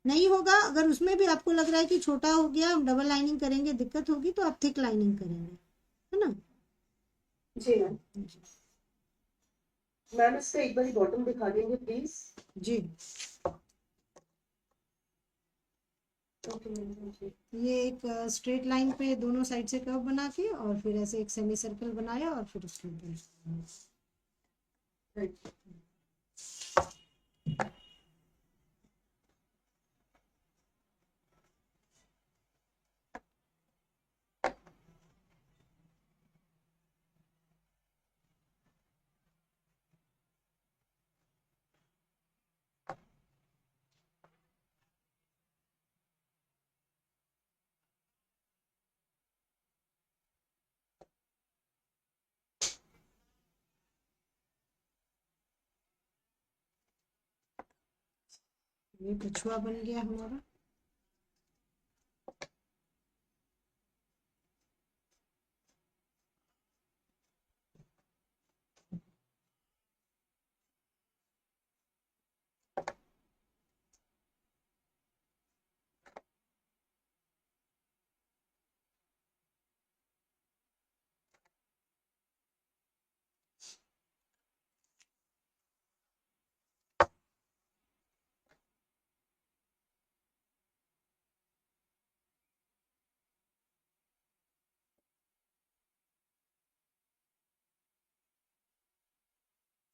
नहीं होगा, अगर उसमें भी आपको लग रहा है कि छोटा हो गया, हम डबल लाइनिंग करेंगे, दिक्कत होगी, तो आप थिक लाइनिंग करेंगे, है ना। जी मैम। मैम इसका एक बार बॉटम दिखा देंगे प्लीज। जी, ओके मैम, ओके। ये एक स्ट्रेट लाइन पे दोनों साइड से कर्व बना के और फिर ऐसे एक सेमी सर्कल बनाया और फिर उसके ऊपर राइट। ये कछुआ बन गया हमारा।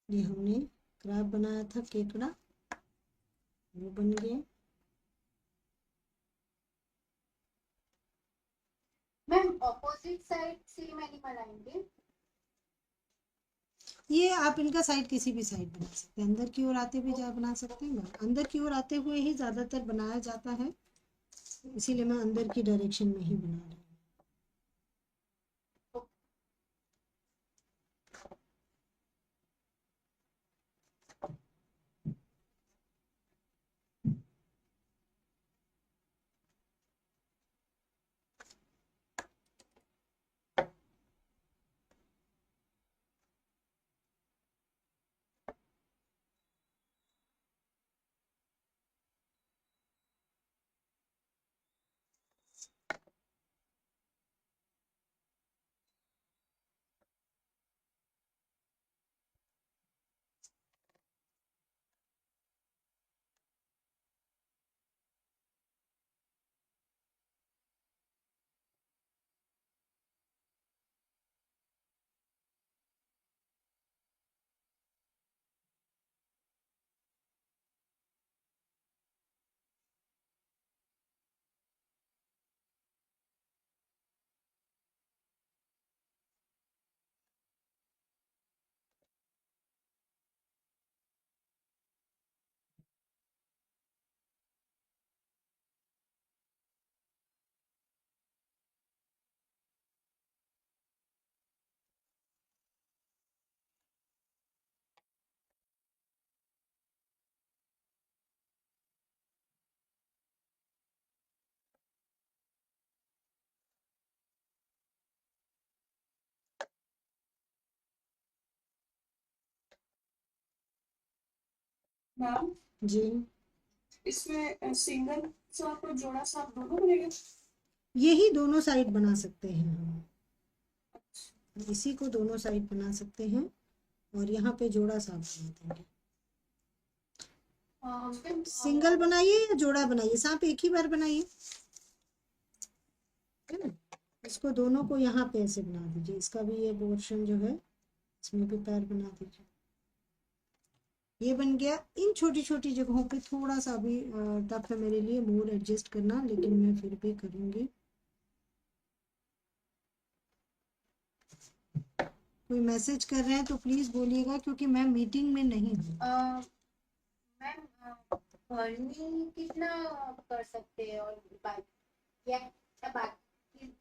ये हमने क्रैब बनाया था केकड़ा, वो बन गया। Ma'am opposite side same animal आएंगे? ये आप इनका साइड किसी भी साइड बना सकते हैं, अंदर की ओर आते हुए जा बना सकते हैं। अंदर की ओर आते हुए ही ज्यादातर बनाया जाता है, इसीलिए मैं अंदर की डायरेक्शन में ही बना रही हूँ। मैम जी, इसमें सिंगल सांप और जोड़ा सांप दोनों बनेगा? यही दोनों साइड बना सकते हैं हम, इसी को दोनों साइड बना सकते हैं और यहाँ पे जोड़ा सांप बना देंगे। सिंगल बनाइए या जोड़ा बनाइए, सांप एक ही बार बनाइए, है ना। इसको दोनों को यहाँ पे ऐसे बना दीजिए, इसका भी ये पोर्शन जो है इसमें भी पैर बना दीजिए। ये बन गया। इन छोटी छोटी जगहों पे थोड़ा सा भी टफ है मेरे लिए, मोर एडजस्ट करना, लेकिन मैं फिर भी करूँगी। कोई मैसेज कर रहे हैं तो प्लीज बोलिएगा, क्योंकि मैं मीटिंग में नहीं हूँ। मैम बर्निंग कितना कर सकते हैं और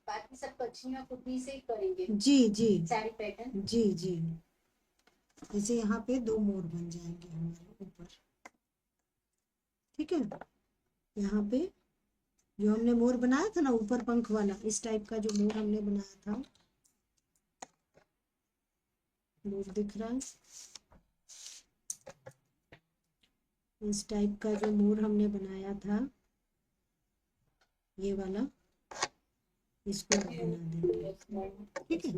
बाकी सब कछियाँ खुद ही से करेंगे? जी जी सारी पैटर्न? जी जी, जैसे यहाँ पे 2 मोर बन जाएंगे हमारे ऊपर, ठीक है। यहाँ पे जो हमने मोर बनाया था ना ऊपर पंख वाला, इस टाइप का जो मोर हमने बनाया था, मोर दिख रहा है, इस टाइप का जो मोर हमने बनाया था ये वाला, इसको बना देंगे, ठीक है।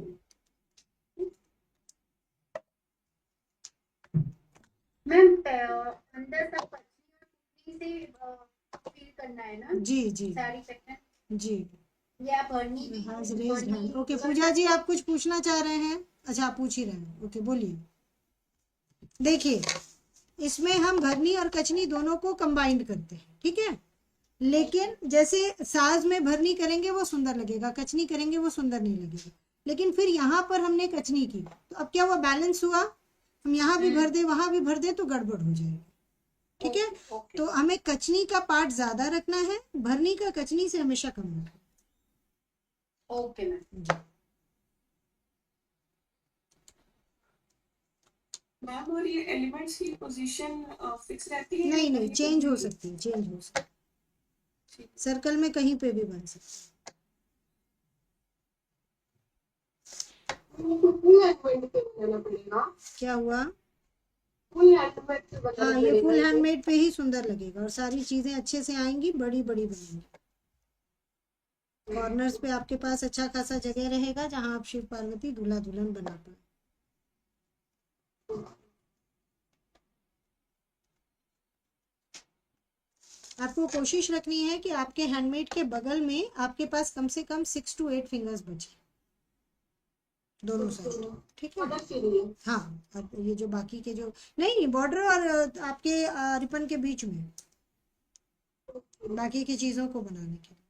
मैम अंदर सब कछियाँ खुद ही से फिल करना है ना, जी जी साड़ी पैटर्न जी। ये आप भरनी भी हैज रेज्ड हैंड। ओके कर पूजा जी सकते हो। आप कुछ पूछना चाह रहे हैं? अच्छा आप पूछ ही रहे हैं, ओके बोलिए। देखिए इसमें हम भरनी और कचनी दोनों को कंबाइंड करते हैं, ठीक है। लेकिन जैसे साज में भरनी करेंगे वो सुंदर लगेगा, कचनी करेंगे वो सुंदर नहीं लगेगा। लेकिन फिर यहाँ पर हमने कचनी की तो अब क्या हुआ, बैलेंस हुआ। हम यहाँ भी भर दे वहां भी भर दे तो गड़बड़ हो जाएगी, ठीक है। ओके तो हमें कचनी का पार्ट ज्यादा रखना है, भरनी का कचनी से हमेशा कम रखना ओके मैम। है। जी। मैम और ये एलिमेंट्स की पोजीशन फिक्स रहती है नहीं या नहीं कहीं चेंज पे हो भी? सकती है, चेंज हो सकती ठीक है, सर्कल में कहीं पे भी बन सकती फुल हैंडमेड पे बनाना पड़ेगा, है। क्या हुआ? फुल हैंडमेड पे बनाना हाँ ये पड़ेगा फुल ये। हैंडमेड पे ही सुंदर लगेगा और सारी चीजें अच्छे से आएंगी, बड़ी बड़ी बनेंगी। कॉर्नर्स पे आपके पास अच्छा खासा जगह रहेगा जहां आप शिव पार्वती दूल्हा दुल्हन बना पाए। आपको कोशिश रखनी है कि आपके हैंडमेड के बगल में आपके पास कम से कम 6 to 8 फिंगर्स बचे दोनों साइड, ठीक है। मदद के लिए हाँ अब ये जो बाकी के जो नहीं बॉर्डर और आपके रिबन के बीच में बाकी की चीजों को बनाने के लिए।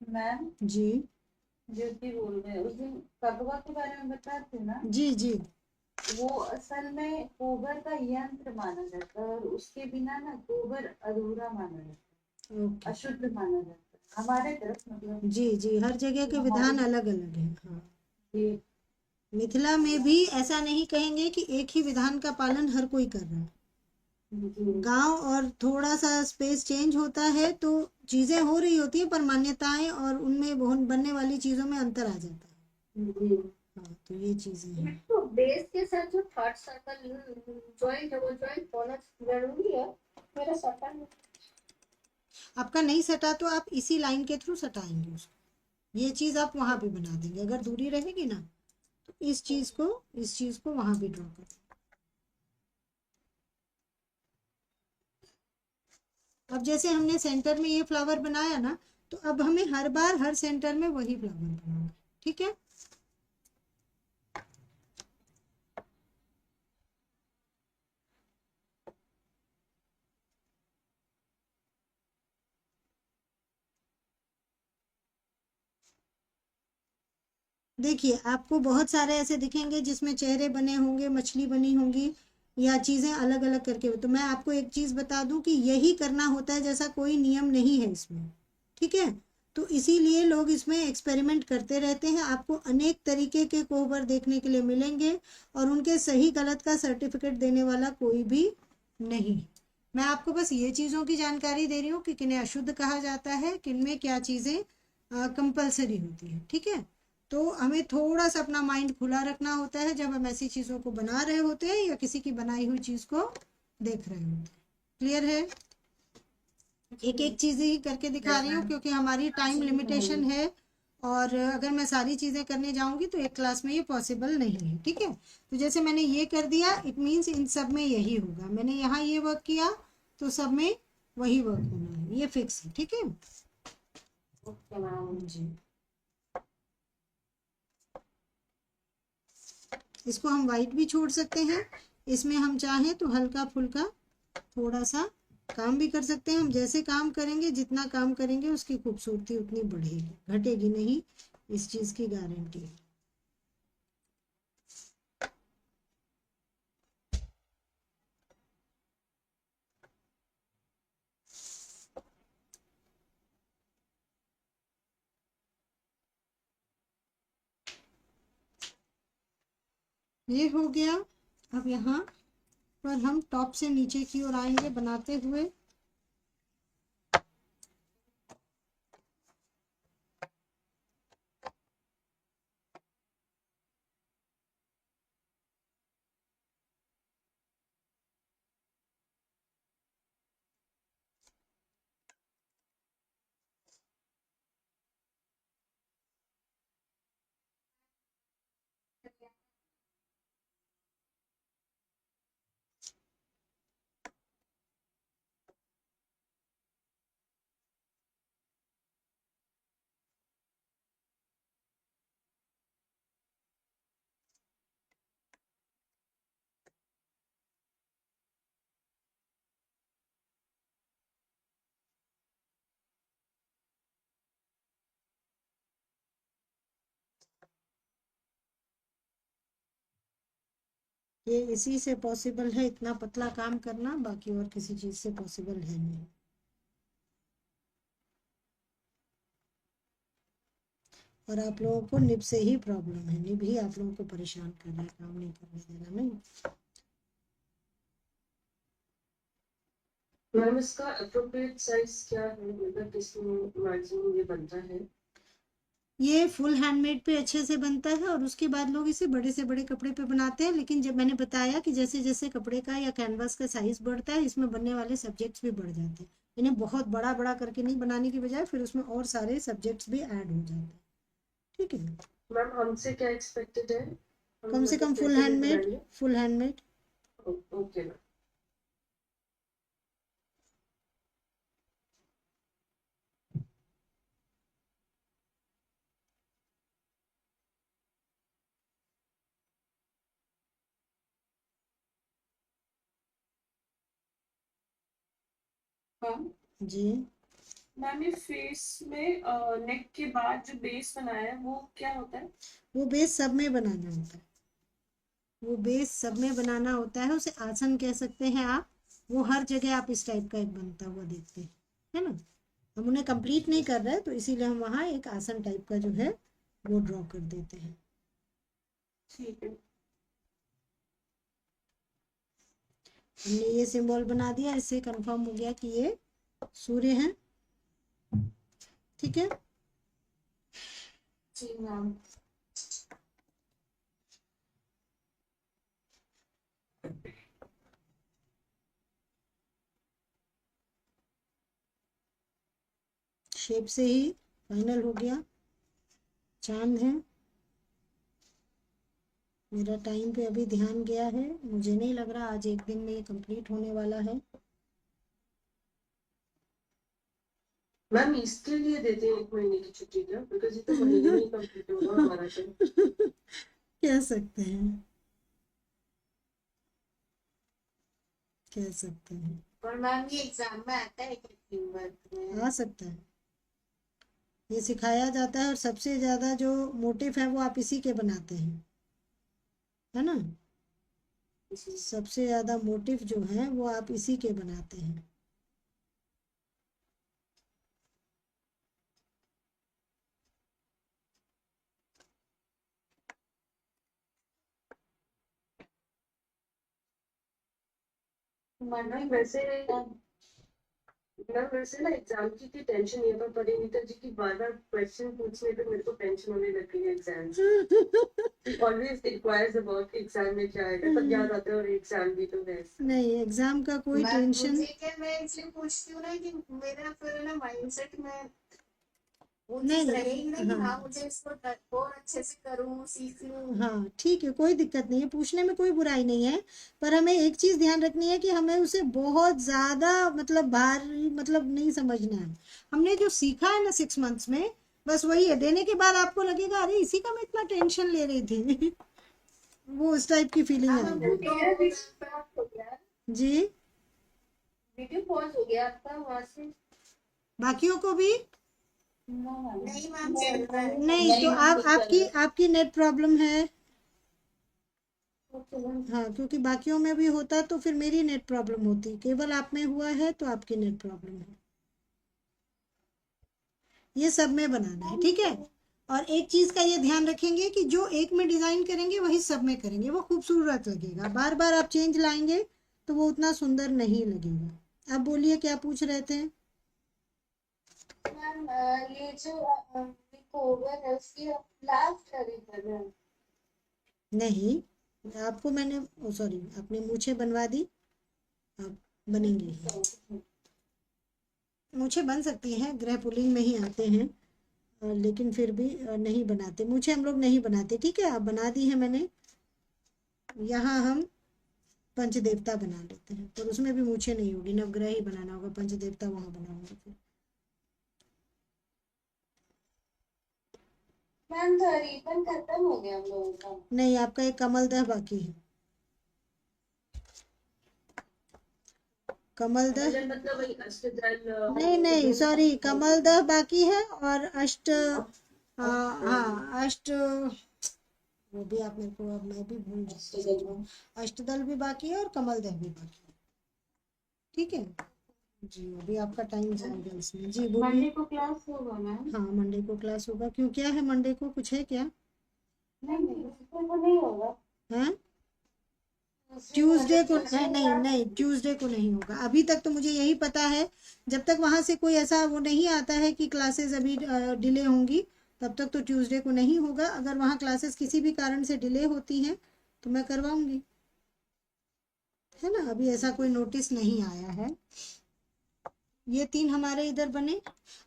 मैम जी ज्योति बोल रहे हैं, उस दिन कगवा के बारे में बता थे ना, जी जी। वो असल में गोबर का यंत्र माना जाता है और उसके बिना ना गोबर अधूरा माना जाता है, ओके अशुद्ध माना जाता है हमारे तरफ, मतलब जी जी, हर जगह के विधान अलग अलग है। हाँ ये मिथिला में भी ऐसा नहीं कहेंगे कि एक ही विधान का पालन हर कोई कर रहा है। गांव और थोड़ा सा स्पेस चेंज होता है तो चीजें हो रही होती है पर मान्यताएं और उनमें बनने वाली चीजों में अंतर आ जाता है। हाँ तो ये चीजें हैं। तो बेस के साथ जो थर्ड सर्कल जॉइंट है वो जॉइंट होना जरूरी है। मेरा सटा नहीं। आपका नहीं सटा तो आप इसी लाइन के थ्रू सटाएंगे उसको, ये चीज आप वहां पे बना देंगे। अगर दूरी रहेगी ना तो इस चीज को वहां भी ड्रॉ कर। अब जैसे हमने सेंटर में ये फ्लावर बनाया ना तो अब हमें हर बार हर सेंटर में वही फ्लावर बनाना है, ठीक है। देखिए आपको बहुत सारे ऐसे दिखेंगे जिसमें चेहरे बने होंगे, मछली बनी होंगी या चीजें अलग अलग करके। तो मैं आपको एक चीज बता दूं कि यही करना होता है, जैसा कोई नियम नहीं है इसमें, ठीक है। तो इसीलिए लोग इसमें एक्सपेरिमेंट करते रहते हैं। आपको अनेक तरीके के कोहबर देखने के लिए मिलेंगे और उनके सही गलत का सर्टिफिकेट देने वाला कोई भी नहीं। मैं आपको बस ये चीजों की जानकारी दे रही हूँ कि किन्हें अशुद्ध कहा जाता है, किन में क्या चीजें कंपलसरी होती है, ठीक है। तो हमें थोड़ा सा अपना माइंड खुला रखना होता है जब हम ऐसी चीजों को बना रहे होते हैं या किसी की बनाई हुई चीज को देख रहे होते हैं। क्लियर है? एक एक चीज ही करके दिखा रही हूँ क्योंकि हमारी टाइम लिमिटेशन है और अगर मैं सारी चीजें करने जाऊंगी तो एक क्लास में ये पॉसिबल नहीं है, ठीक है। तो जैसे मैंने ये कर दिया, इट मीन्स इन सब में यही होगा। मैंने यहाँ ये वर्क किया तो सब में वही वर्क होना है, ये फिक्स है, ठीक है। ओके मैम जी इसको हम वाइट भी छोड़ सकते हैं, इसमें हम चाहें तो हल्का फुल्का थोड़ा सा काम भी कर सकते हैं। हम जैसे काम करेंगे, जितना काम करेंगे उसकी खूबसूरती उतनी बढ़ेगी, घटेगी नहीं, इस चीज की गारंटी है। ये हो गया। अब यहाँ पर हम टॉप से नीचे की ओर आएंगे बनाते हुए। ये इसी से पॉसिबल है, इतना पतला काम करना, बाकी और किसी चीज से पॉसिबल है नहीं। और आप लोगों को निब से ही प्रॉब्लम है, निब ही आप लोगों को परेशान कर रहा है, काम नहीं करने दे रहा। नहीं, मैम इसका अप्रोप्रिएट साइज क्या है, मतलब किसमें मैक्सिमम ये बनता है? ये फुल हैंडमेड पे अच्छे से बनता है और उसके बाद लोग इसे बड़े से बड़े कपड़े पे बनाते हैं। लेकिन जब मैंने बताया कि जैसे जैसे कपड़े का या कैनवास का साइज बढ़ता है, इसमें बनने वाले सब्जेक्ट्स भी बढ़ जाते हैं। इन्हें बहुत बड़ा बड़ा करके नहीं बनाने की बजाय फिर उसमें और सारे सब्जेक्ट्स भी ऐड हो जाते हैं। ठीक है, मैम हमसे क्या एक्सपेक्टेड है? कम से कम full handmade, full handmade. Okay ma'am. Ma'am ji, ma'am ये फेस में नेक के बाद जो बेस बनाया है वो क्या होता है? वो बेस सब में बनाना होता है, वो बेस सब में बनाना होता है। उसे आसन कह सकते हैं आप। वो हर जगह आप इस टाइप का एक बनता हुआ देखते हैं, है ना। हम उन्हें कंप्लीट नहीं कर रहे तो इसीलिए हम वहाँ एक आसन टाइप का जो है वो ड्रॉ कर देते हैं। ठीक है। हमने ये सिंबल बना दिया, इससे कंफर्म हो गया कि ये सूर्य हैं। ठीक है, जी मैम। शेप से ही फाइनल हो गया। चांद है, मेरा टाइम पे अभी ध्यान गया है, मुझे नहीं लग रहा आज एक दिन में ये कंप्लीट होने वाला है। मैम इसके लिए देते हैं 1 महीने की छुट्टी क्या, बिकॉज ये तो महीने में ही कंप्लीट होगा हमारा तो। कह सकते हैं, कह सकते हैं, और मैम ये एग्जाम में आता है कि टीम वर्क में? आ सकता है। ये सिखाया जाता है और सबसे ज्यादा जो मोटिव है वो आप इसी के बनाते हैं, है ना। सबसे ज्यादा मोटिव जो है वो आप इसी के बनाते हैं। मैम वैसे ना एग्जाम की इतनी टेंशन नहीं है, पर परिणीता जी की बार बार क्वेश्चन पूछने पे मेरे को टेंशन होने लग गई है एग्जाम से। ऑलवेज इंक्वायर्स अबाउट एग्जाम में क्या आएगा, तब याद आता है और एग्जाम भी तो है। नहीं, एग्जाम का कोई मैम टेंशन मुझे क्या, मैं इसलिए पूछती हूँ ना कि मेरा फिर ना माइंडसेट में वो चीज नहीं, रहेगी ना कि हाँ, हाँ मुझे इसको और अच्छे से करूँ, सीख लूँ। हाँ ठीक है, कोई दिक्कत नहीं है, पूछने में कोई बुराई नहीं है। पर हमें एक चीज ध्यान रखनी है कि हमें उसे बहुत ज्यादा मतलब भारी मतलब नहीं समझना है। हमने जो सीखा है ना 6 मंथ्स में, बस वही है। देने के बाद आपको लगेगा अरे इसी का मैं इतना टेंशन ले रही थी। वो उस टाइप की फीलिंग हाँ मैम, वो आएगी। तो हो गया, जी, वीडियो पॉज हो गया आपका वहां से? बाकियों को भी नहीं मैम, चल रहा है। नहीं तो आप आपकी नेट प्रॉब्लम है। Okay ma'am. हाँ, क्योंकि बाकियों में भी होता तो फिर मेरी नेट प्रॉब्लम होती, केवल आप में हुआ है तो आपकी नेट प्रॉब्लम है। ये सब में बनाना है, ठीक है। और एक चीज का ये ध्यान रखेंगे कि जो एक में डिजाइन करेंगे वही सब में करेंगे, वो खूबसूरत लगेगा। बार बार आप चेंज लाएंगे तो वो उतना सुंदर नहीं लगेगा। आप बोलिए क्या पूछ रहे थे। मैम ये जो कोवर है उसकी लास्ट कर रहे हैं? नहीं, आपको मैंने सॉरी आपने मूछें बनवा दी, आप बनेंगे। मूछें बन सकती हैं, गृह पुलिंग में ही आते हैं, लेकिन फिर भी नहीं बनाते मूछें, हम लोग नहीं बनाते। ठीक है, आप बना दी है मैंने। यहाँ हम पंचदेवता बना लेते हैं, पर उसमें भी मूछें नहीं होगी, नवग्रह ही बनाना होगा, पंचदेवता वहां बनाऊंगा फिर। मैम तो रिबन खत्म हो गया हम लोगों का। नहीं, आपका एक कमलदह बाकी है। कमलदह मतलब वही अष्टदल। नहीं नहीं सॉरी, कमलदह बाकी है और अष्ट हाँ अष्ट वो भी आप मेरे को, अब मैं भी भूल जाती हूँ। अष्टदल भी बाकी है और कमल दल भी बाकी है। ठीक है जी, अभी आपका टाइम जाएगा इसमें। जी बोलिए। मंडे को क्लास होगा मैम? हाँ मंडे को क्लास होगा। क्यों, क्या है मंडे को, कुछ है क्या? नहीं नहीं, उसको तो नहीं होगा। हैं? ट्यूसडे को है? नहीं नहीं, ट्यूसडे को नहीं होगा। अभी तक तो मुझे यही पता है, जब तक वहां से कोई ऐसा वो नहीं आता है कि क्लासेस अभी डिले होंगी, तब तक तो ट्यूसडे को नहीं होगा। अगर वहाँ क्लासेस किसी भी कारण से डिले होती हैं तो मैं करवाऊंगी, है ना। अभी ऐसा कोई नोटिस नहीं आया है। ये 3 हमारे इधर बने।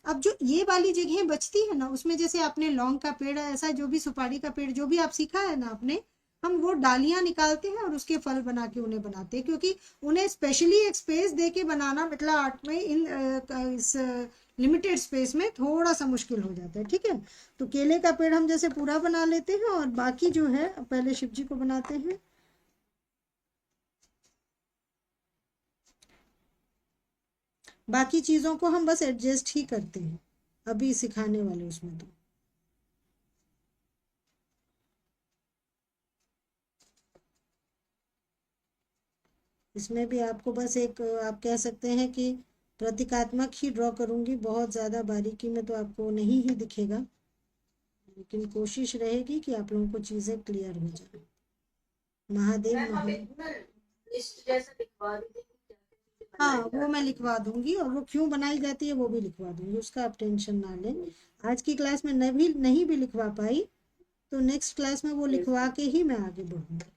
अब जो ये वाली जगह बचती है ना, उसमें जैसे आपने लौंग का पेड़, ऐसा जो भी सुपारी का पेड़ जो भी आप सीखा है ना आपने, हम वो डालियां निकालते हैं और उसके फल बना के उन्हें बनाते हैं, क्योंकि उन्हें स्पेशली एक स्पेस दे के बनाना मिथिला आर्ट में इस लिमिटेड स्पेस में थोड़ा सा मुश्किल हो जाता है। ठीक है, तो केले का पेड़ हम जैसे पूरा बना लेते हैं और बाकी जो है पहले शिव जी को बनाते हैं। बाकी चीजों को हम बस एडजस्ट ही करते हैं अभी सिखाने वाले उसमें तो। इसमें भी आपको बस एक, आप कह सकते हैं कि प्रतीकात्मक ही ड्रॉ करूंगी, बहुत ज़्यादा बारीकी में तो आपको नहीं ही दिखेगा, लेकिन कोशिश रहेगी कि आप लोगों को चीज़ें क्लियर हो जाए। महादेव मैम आप महादेव। एक ना लिस्ट जैसा लिखवा दीजिए कि क्या क्या चीजें हाँ बनाई वो मैं जाती लिखवा दूंगी, और वो क्यों बनाई जाती है वो भी लिखवा दूंगी, उसका आप टेंशन ना लें। आज की क्लास में नहीं भी लिखवा पाई तो नेक्स्ट क्लास में वो हैं। लिखवा के ही मैं आगे बढ़ूंगी।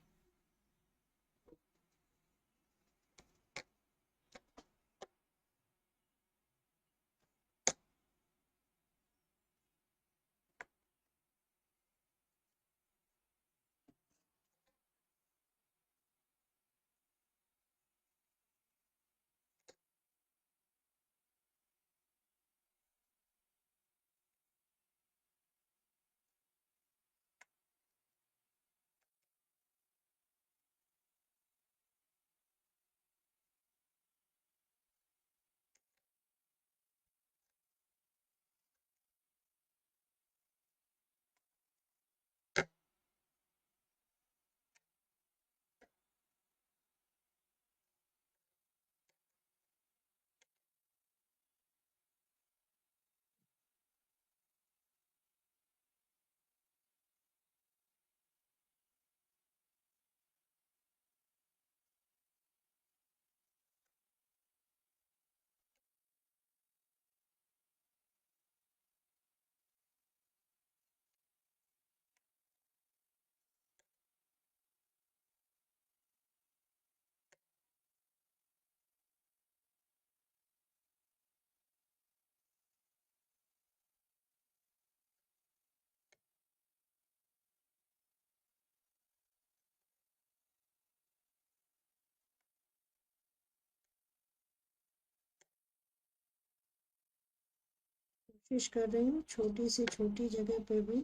कोशिश कर रही हूँ छोटी से छोटी जगह पे भी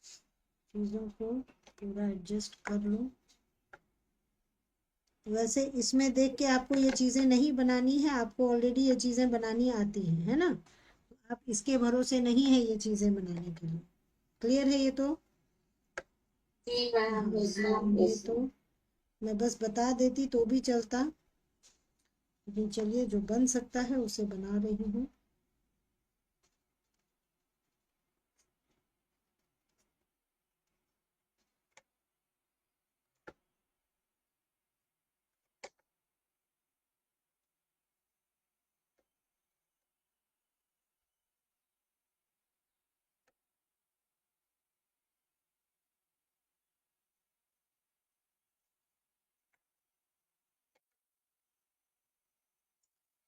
चीज़ों को पूरा एडजस्ट कर लूँ। वैसे इसमें देख के आपको ये चीज़ें नहीं बनानी है, आपको ऑलरेडी ये चीज़ें बनानी आती हैं, है ना। आप इसके भरोसे नहीं है ये चीज़ें बनाने के लिए। क्लियर है ये तो? जी मैम, ये तो मैं बस बता देती तो भी चलता, लेकिन चलिए जो बन सकता है उसे बना रही हूँ।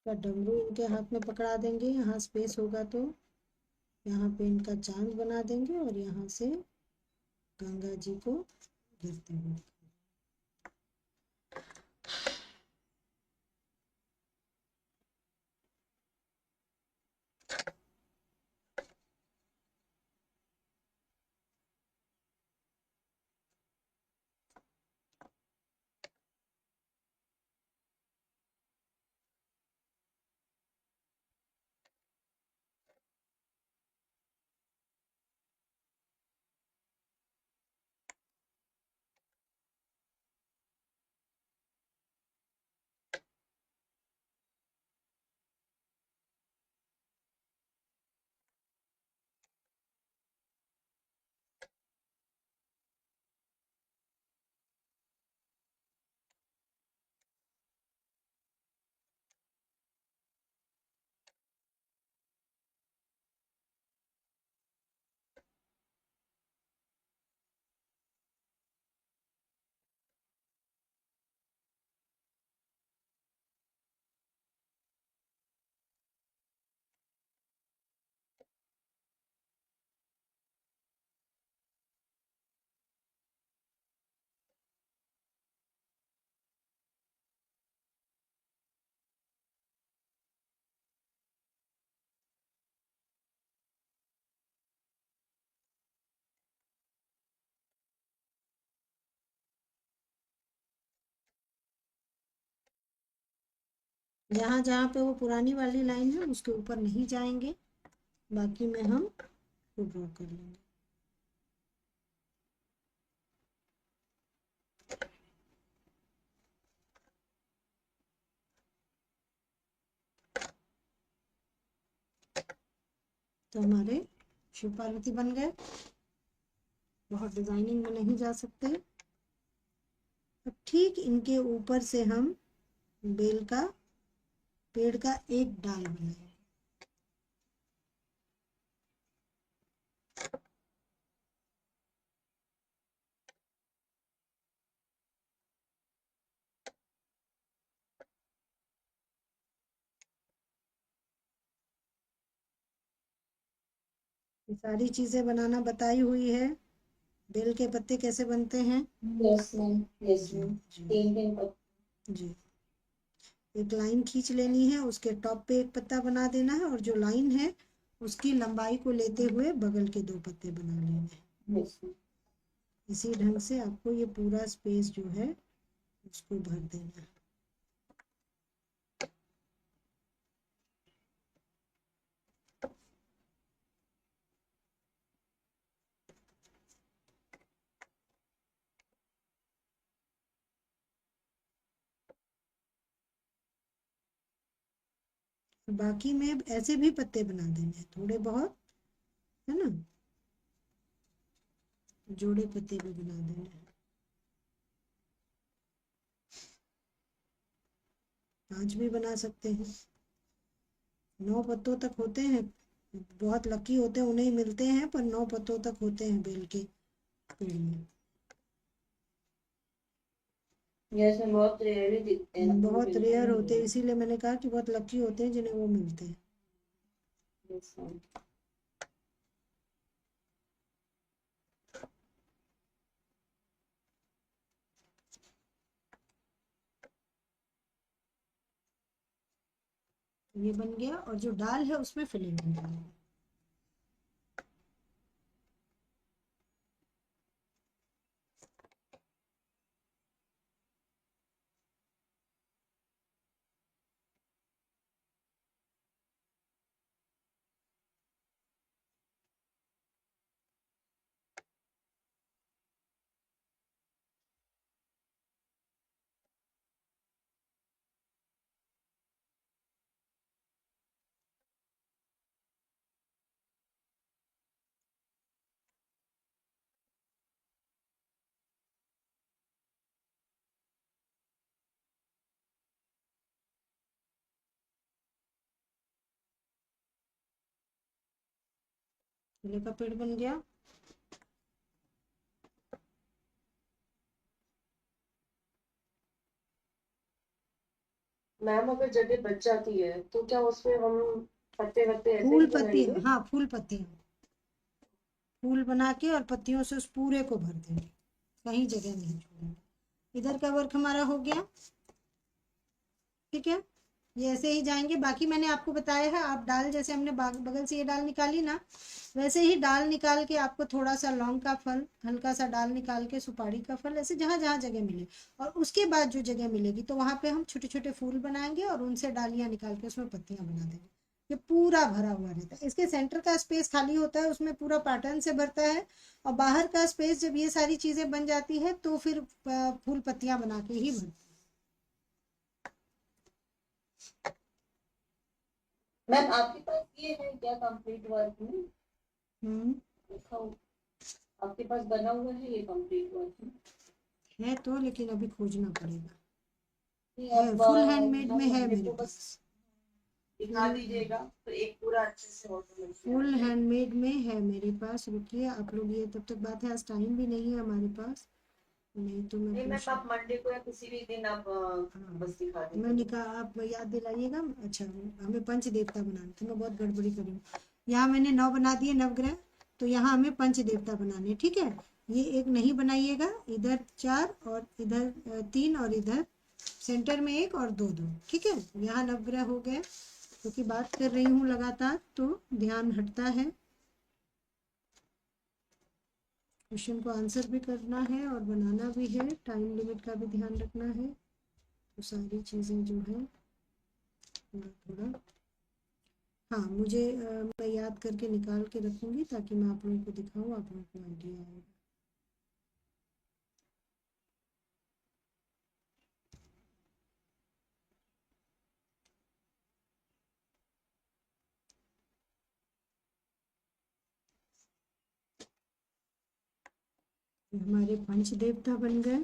का डमरू इनके हाथ में पकड़ा देंगे, यहाँ स्पेस होगा तो यहाँ पे इनका चांद बना देंगे और यहाँ से गंगा जी को गिरते हुए। जहाँ जहाँ पे वो पुरानी वाली लाइन है उसके ऊपर नहीं जाएंगे, बाकी में हम ड्रॉ कर लेंगे। तो हमारे शिव पार्वती बन गए। बहुत डिजाइनिंग में नहीं जा सकते। अब ठीक इनके ऊपर से हम बेल का पेड़ का एक डाल बनाएंगे। ये सारी चीजें बनाना बताई हुई है। बेल के पत्ते कैसे बनते हैं? Yes ma'am, yes ma'am. जी 3 पर जी। एक लाइन खींच लेनी है, उसके टॉप पे एक पत्ता बना देना है, और जो लाइन है उसकी लंबाई को लेते हुए बगल के 2 पत्ते बना लेने हैं। Yes ma'am. इसी ढंग से आपको ये पूरा स्पेस जो है उसको भर देना है। बाकी में ऐसे भी पत्ते बना देने हैं थोड़े बहुत, है ना, जोड़े पत्ते भी बना देने हैं। 5 भी बना सकते हैं। 9 पत्तों तक होते हैं। बहुत लकी होते हैं उन्हें ही मिलते हैं, पर 9 पत्तों तक होते हैं बेल के पेड़ में। यस मैम, बहुत रेयर ही दिखते हैं ना, बहुत बिल्कुल रेयर नहीं होते हैं, है। इसीलिए मैंने कहा कि बहुत लकी होते हैं जिन्हें वो मिलते हैं। Yes ma'am. ये बन गया, और जो डाल है उसमें फिलिंग बन जाएगी। केले का पेड़ बन गया। मैम अगर जगह बच जाती है तो क्या उसमें हम पत्ते वत्ते ऐसे फूल ही पत्तियां, बनाएंगे? हाँ फूल पत्तियां, फूल बना के और पत्तियों से उस पूरे को भर देंगे, कहीं जगह नहीं छोड़ेंगे। इधर का वर्क हमारा हो गया। ठीक है, ये ऐसे ही जाएंगे। बाकी मैंने आपको बताया है, आप डाल जैसे हमने बगल से ये डाल निकाली ना, वैसे ही डाल निकाल के आपको थोड़ा सा लौंग का फल, हल्का सा डाल निकाल के सुपारी का फल, ऐसे जहां जहां जगह मिले, और उसके बाद जो जगह मिलेगी तो वहां पे हम छोटे छोटे फूल बनाएंगे और उनसे डालियां निकाल के उसमें पत्तियां बना देंगे। ये पूरा भरा हुआ रहता है। इसके सेंटर का स्पेस खाली होता है, उसमें पूरा पैटर्न से भरता है, और बाहर का स्पेस जब ये सारी चीजें बन जाती है तो फिर फूल पत्तियां बना के ही भरता मैम आपके पास ये है क्या कंप्लीट वर्क में? है। दिखाओ, आपके पास बना हुआ है ये कंप्लीट वर्क में? है तो, लेकिन अभी खोजना पड़ेगा। नहीं, है, अब फुल हैंडमेड में है मेरे मेरे को बस पास। दिखा दीजिएगा तो एक पूरा अच्छे से फोटो मिल फुल हैंडमेड में है मेरे पास। रुकिए आप लोग, ये तब तक बात है, आज टाइम भी नहीं है हमारे पास, नहीं तो मैं नहीं मैम, पूछ, आप मंडे को या किसी भी दिन आप हाँ बस दिखा मैंने दीजिएगा। कहा आप याद दिलाइएगा। अच्छा, हमें पंच देवता बनाने थे, मैं बहुत गड़बड़ी करी हूँ। यहाँ मैंने 9 बना दिए नवग्रह, तो यहाँ हमें पंच देवता बनाने, ठीक है। ये एक नहीं बनाइएगा, इधर 4 और इधर 3 और इधर सेंटर में 1 और 2 2, ठीक है। यहाँ नवग्रह हो गए, क्योंकि बात कर रही हूँ लगातार तो ध्यान हटता है। क्वेश्चन को आंसर भी करना है और बनाना भी है, टाइम लिमिट का भी ध्यान रखना है, तो सारी चीज़ें जो है थोड़ा थोड़ा। हाँ मुझे मैं याद करके निकाल के रखूँगी ताकि मैं आप लोगों को दिखाऊँ, आप लोगों को आइडिया आएगा। हमारे पंच देवता बन गए।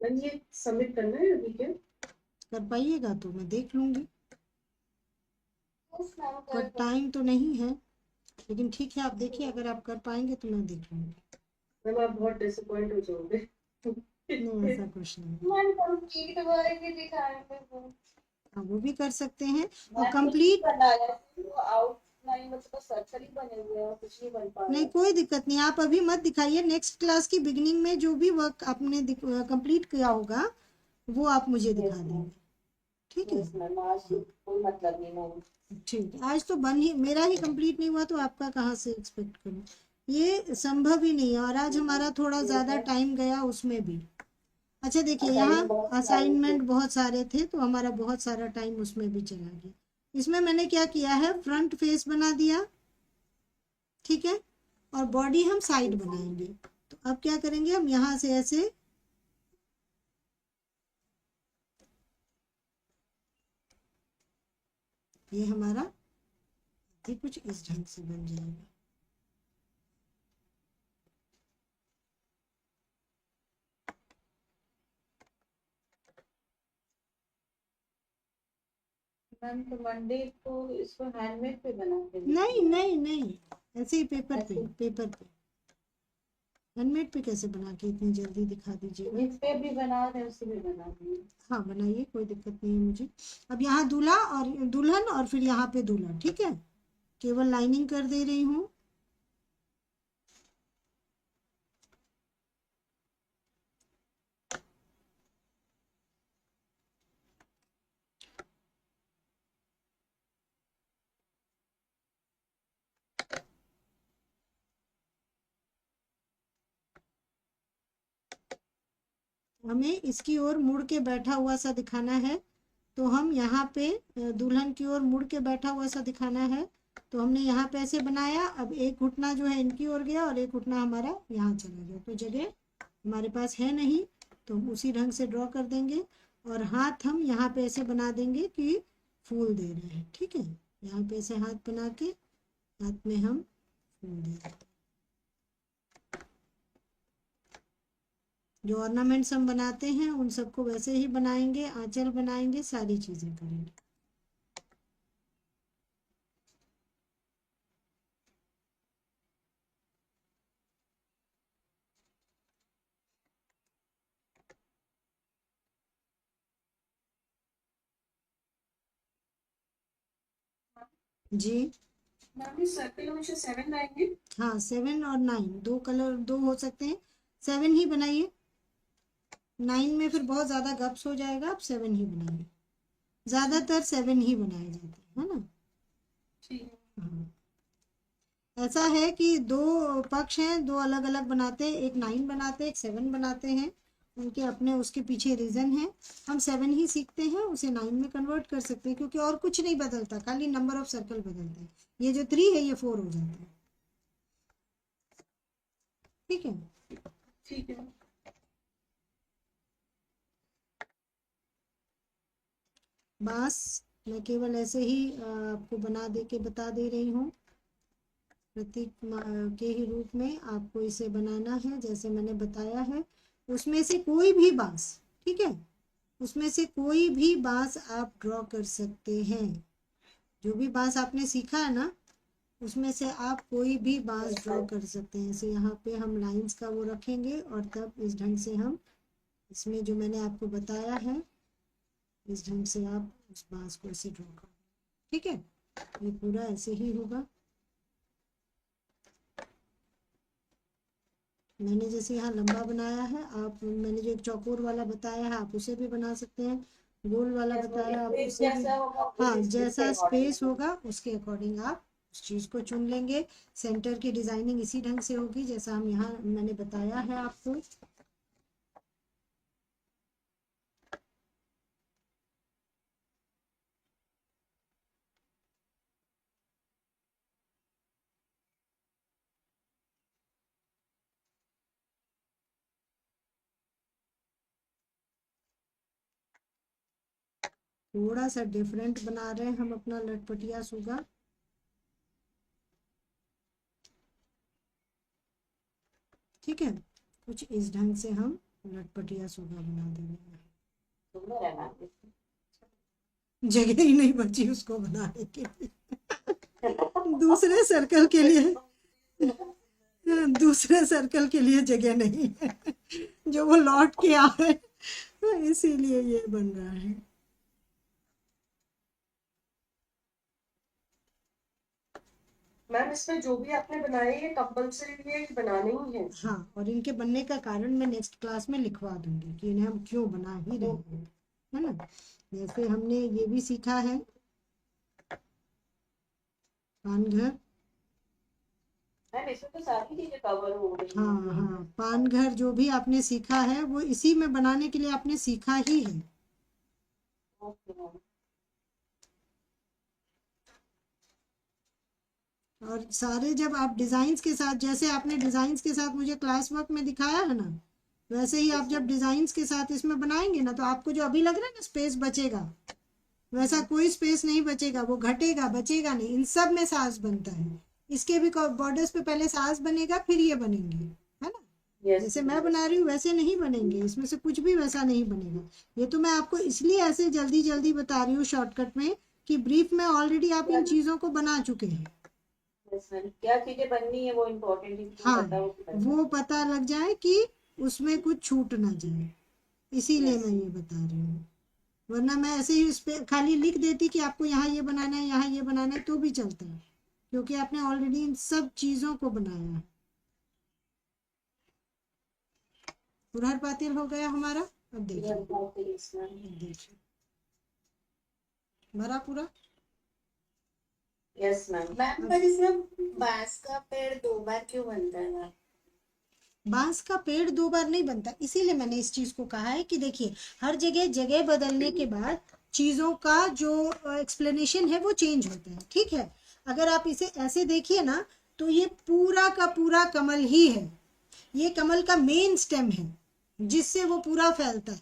मैम ये सबमिट करना है अभी क्या? कर पाइएगा तो मैं देख लूँगी, यस मैम पर कर टाइम तो नहीं है, लेकिन ठीक है आप देखिए, अगर आप कर पाएंगे तो मैं देख लूँगी। मैम आप बहुत डिसअपॉइंट हो जाओगे। नहीं ऐसा कुछ नहीं। मैम कंप्लीट वर्क भी दिखाएंगे वो। हाँ वो भी कर सकते हैं। और मैम कुछ कंप्लीट नहीं बनाया वो आउटलाइन मतलब सर्कल ही बने हुए हैं और कुछ नहीं बन पा रहा नहीं, है। कोई दिक्कत नहीं, आप अभी मत दिखाइए। नेक्स्ट क्लास की बिगिनिंग में जो भी वर्क आपने कंप्लीट किया होगा वो आप मुझे दिखा देंगे, ठीक है? यस मैम आज कोई मतलब नहीं मैम। ठीक है, आज तो बन ही मेरा ही कंप्लीट नहीं हुआ तो आपका कहाँ से एक्सपेक्ट करूँ, ये संभव ही नहीं है। और आज हमारा थोड़ा ज़्यादा टाइम गया उसमें भी। अच्छा देखिए, यहाँ असाइनमेंट बहुत सारे थे तो हमारा बहुत सारा टाइम उसमें भी चला गया। इसमें मैंने क्या किया है, फ्रंट फेस बना दिया, ठीक है, और बॉडी हम साइड बनाएंगे। तो अब क्या करेंगे, हम यहाँ से ऐसे ये हमारा ये कुछ इस ढंग से बन जाएगा। मैम तो मंडे को इसको हैंडमेड पे बना के नहीं नहीं नहीं, ऐसे ही पेपर पे, ऐसे? पेपर पे। हैंडमेड पे कैसे बना के इतनी जल्दी दिखा दीजिएगा। जिस पे भी बना रहे हैं उसी में बना देंगे। हाँ बनाइए, कोई दिक्कत नहीं है मुझे। अब यहाँ दूल्हा और दुल्हन और फिर यहाँ पे दूल्हा, ठीक है, केवल लाइनिंग कर दे रही हूँ। हमें इसकी ओर मुड़ के बैठा हुआ सा दिखाना है, तो हम यहाँ पे दुल्हन की ओर मुड़ के बैठा हुआ सा दिखाना है। तो हमने यहाँ पे ऐसे बनाया। अब एक घुटना जो है इनकी ओर गया और एक घुटना हमारा यहाँ चला गया, तो जगह हमारे पास है नहीं, तो हम उसी ढंग से ड्रॉ कर देंगे। और हाथ हम यहाँ पे ऐसे बना देंगे कि फूल दे रहे हैं, ठीक है, यहाँ पे ऐसे हाथ बना के हाथ में हम फूल दे रहे हैं। जो ऑर्नामेंट्स हम बनाते हैं उन सबको वैसे ही बनाएंगे, आंचल बनाएंगे, सारी चीजें करेंगे। जी मैम ये सर्कल हमेशा 7 आएंगे। हाँ, 7 और 9 दो कलर, दो हो सकते हैं। 7 ही बनाइए, 9 में फिर बहुत ज्यादा गप्स हो जाएगा, आप 7 ही बनाइए। ज्यादातर 7 ही बनाए जाते हैं, है ना? ठीक है। हाँ। ऐसा है कि दो पक्ष हैं, दो अलग अलग बनाते हैं, एक 9 बनाते हैं, एक 7 बनाते हैं। उनके अपने उसके पीछे रीजन है। हम 7 ही सीखते हैं, उसे 9 में कन्वर्ट कर सकते हैं, क्योंकि और कुछ नहीं बदलता, खाली नंबर ऑफ सर्कल बदलते हैं। ये जो 3 है ये 4 हो जाता है, ठीक है। ठीक। ठीक है। बांस मैं केवल ऐसे ही आपको बना दे के बता दे रही हूँ, प्रतीक के ही रूप में आपको इसे बनाना है जैसे मैंने बताया है। उसमें से कोई भी बांस, ठीक है, उसमें से कोई भी बांस आप ड्रॉ कर सकते हैं। जो भी बांस आपने सीखा है ना, उसमें से आप कोई भी बांस ड्रॉ कर सकते हैं। जैसे यहाँ पे हम लाइंस का वो रखेंगे और तब इस ढंग से हम इसमें जो मैंने आपको बताया है इस ढंग से आप उस बांस को ऐसे ड्रॉ करो, ठीक है। ये पूरा ऐसे ही होगा। मैंने जैसे यहाँ लंबा बनाया है, आप मैंने जो एक चौकोर वाला बताया है आप उसे भी बना सकते हैं, गोल वाला बताया आप उसे भी, हाँ जैसा स्पेस होगा उसके अकॉर्डिंग आप उस चीज को चुन लेंगे। सेंटर की डिजाइनिंग इसी ढंग से होगी जैसा हम यहाँ मैंने बताया है आपको। थोड़ा सा डिफरेंट बना रहे हैं हम अपना लटपटिया सुगा। ठीक है, कुछ इस ढंग से हम लटपटिया सुगा बना देंगे। जगह ही नहीं बची उसको बनाने के लिए। दूसरे सर्कल के लिए, दूसरे सर्कल के लिए जगह नहीं है जो वो लौट के आ रहे हैं, इसीलिए ये बन रहा है। मैम इसमें जो भी आपने बनाए ये कंपल्सरी है कि बनाने ही है? हाँ, और इनके बनने का कारण मैं नेक्स्ट क्लास में लिखवा दूंगी कि इन्हें हम क्यों बना ही रहे हैं, है ना। जैसे हमने ये भी सीखा है पानघर, मैम इसमें तो सारी चीजें कवर हो गई हैं। हाँ हाँ, पानघर जो भी आपने सीखा है वो इसी में बनाने के लिए आपने सीखा ही है। Okay ma'am. और सारे जब आप डिजाइन्स के साथ, जैसे आपने डिजाइन्स के साथ मुझे क्लास वर्क में दिखाया है ना, वैसे ही आप जब डिजाइन्स के साथ इसमें बनाएंगे ना तो आपको जो अभी लग रहा है ना स्पेस बचेगा, वैसा कोई स्पेस नहीं बचेगा, वो घटेगा बचेगा नहीं। इन सब में सास बनता है, इसके भी बॉर्डर्स पे पहले सास बनेगा फिर ये बनेंगे, है ना। Yes, जैसे मैं बना रही हूँ वैसे नहीं बनेंगे, इसमें से कुछ भी वैसा नहीं बनेगा। ये तो मैं आपको इसलिए ऐसे जल्दी जल्दी बता रही हूँ शॉर्टकट में कि ब्रीफ में ऑलरेडी आप इन चीजों को बना चुके हैं। yes, ma'am. क्या चीजें बननी है वो इम्पोर्टेंट है, हाँ, पता हो कि बन वो पता लग जाए कि उसमें कुछ छूट ना जाए, इसीलिए Yes. मैं ये बता रही हूँ। वरना मैं ऐसे ही उस पे खाली लिख देती कि आपको यहाँ ये बनाना है यहाँ ये बनाना है तो भी चलता है, क्योंकि आपने ऑलरेडी इन सब चीजों को बनाया है। पुरहर पातिल हो गया हमारा। अब देखिए, Yes, मैम। देखिए भरा पूरा। Yes ma'am. मैम पर इसमें बांस का पेड़ 2 बार क्यों बनता है मैम? बांस का पेड़ 2 बार नहीं बनता, इसीलिए मैंने इस चीज को कहा है कि देखिए हर जगह जगह बदलने के बाद चीजों का जो एक्सप्लेनेशन है वो चेंज होता है, ठीक है। अगर आप इसे ऐसे देखिए ना तो ये पूरा का पूरा कमल ही है, ये कमल का मेन स्टेम है जिससे वो पूरा फैलता है,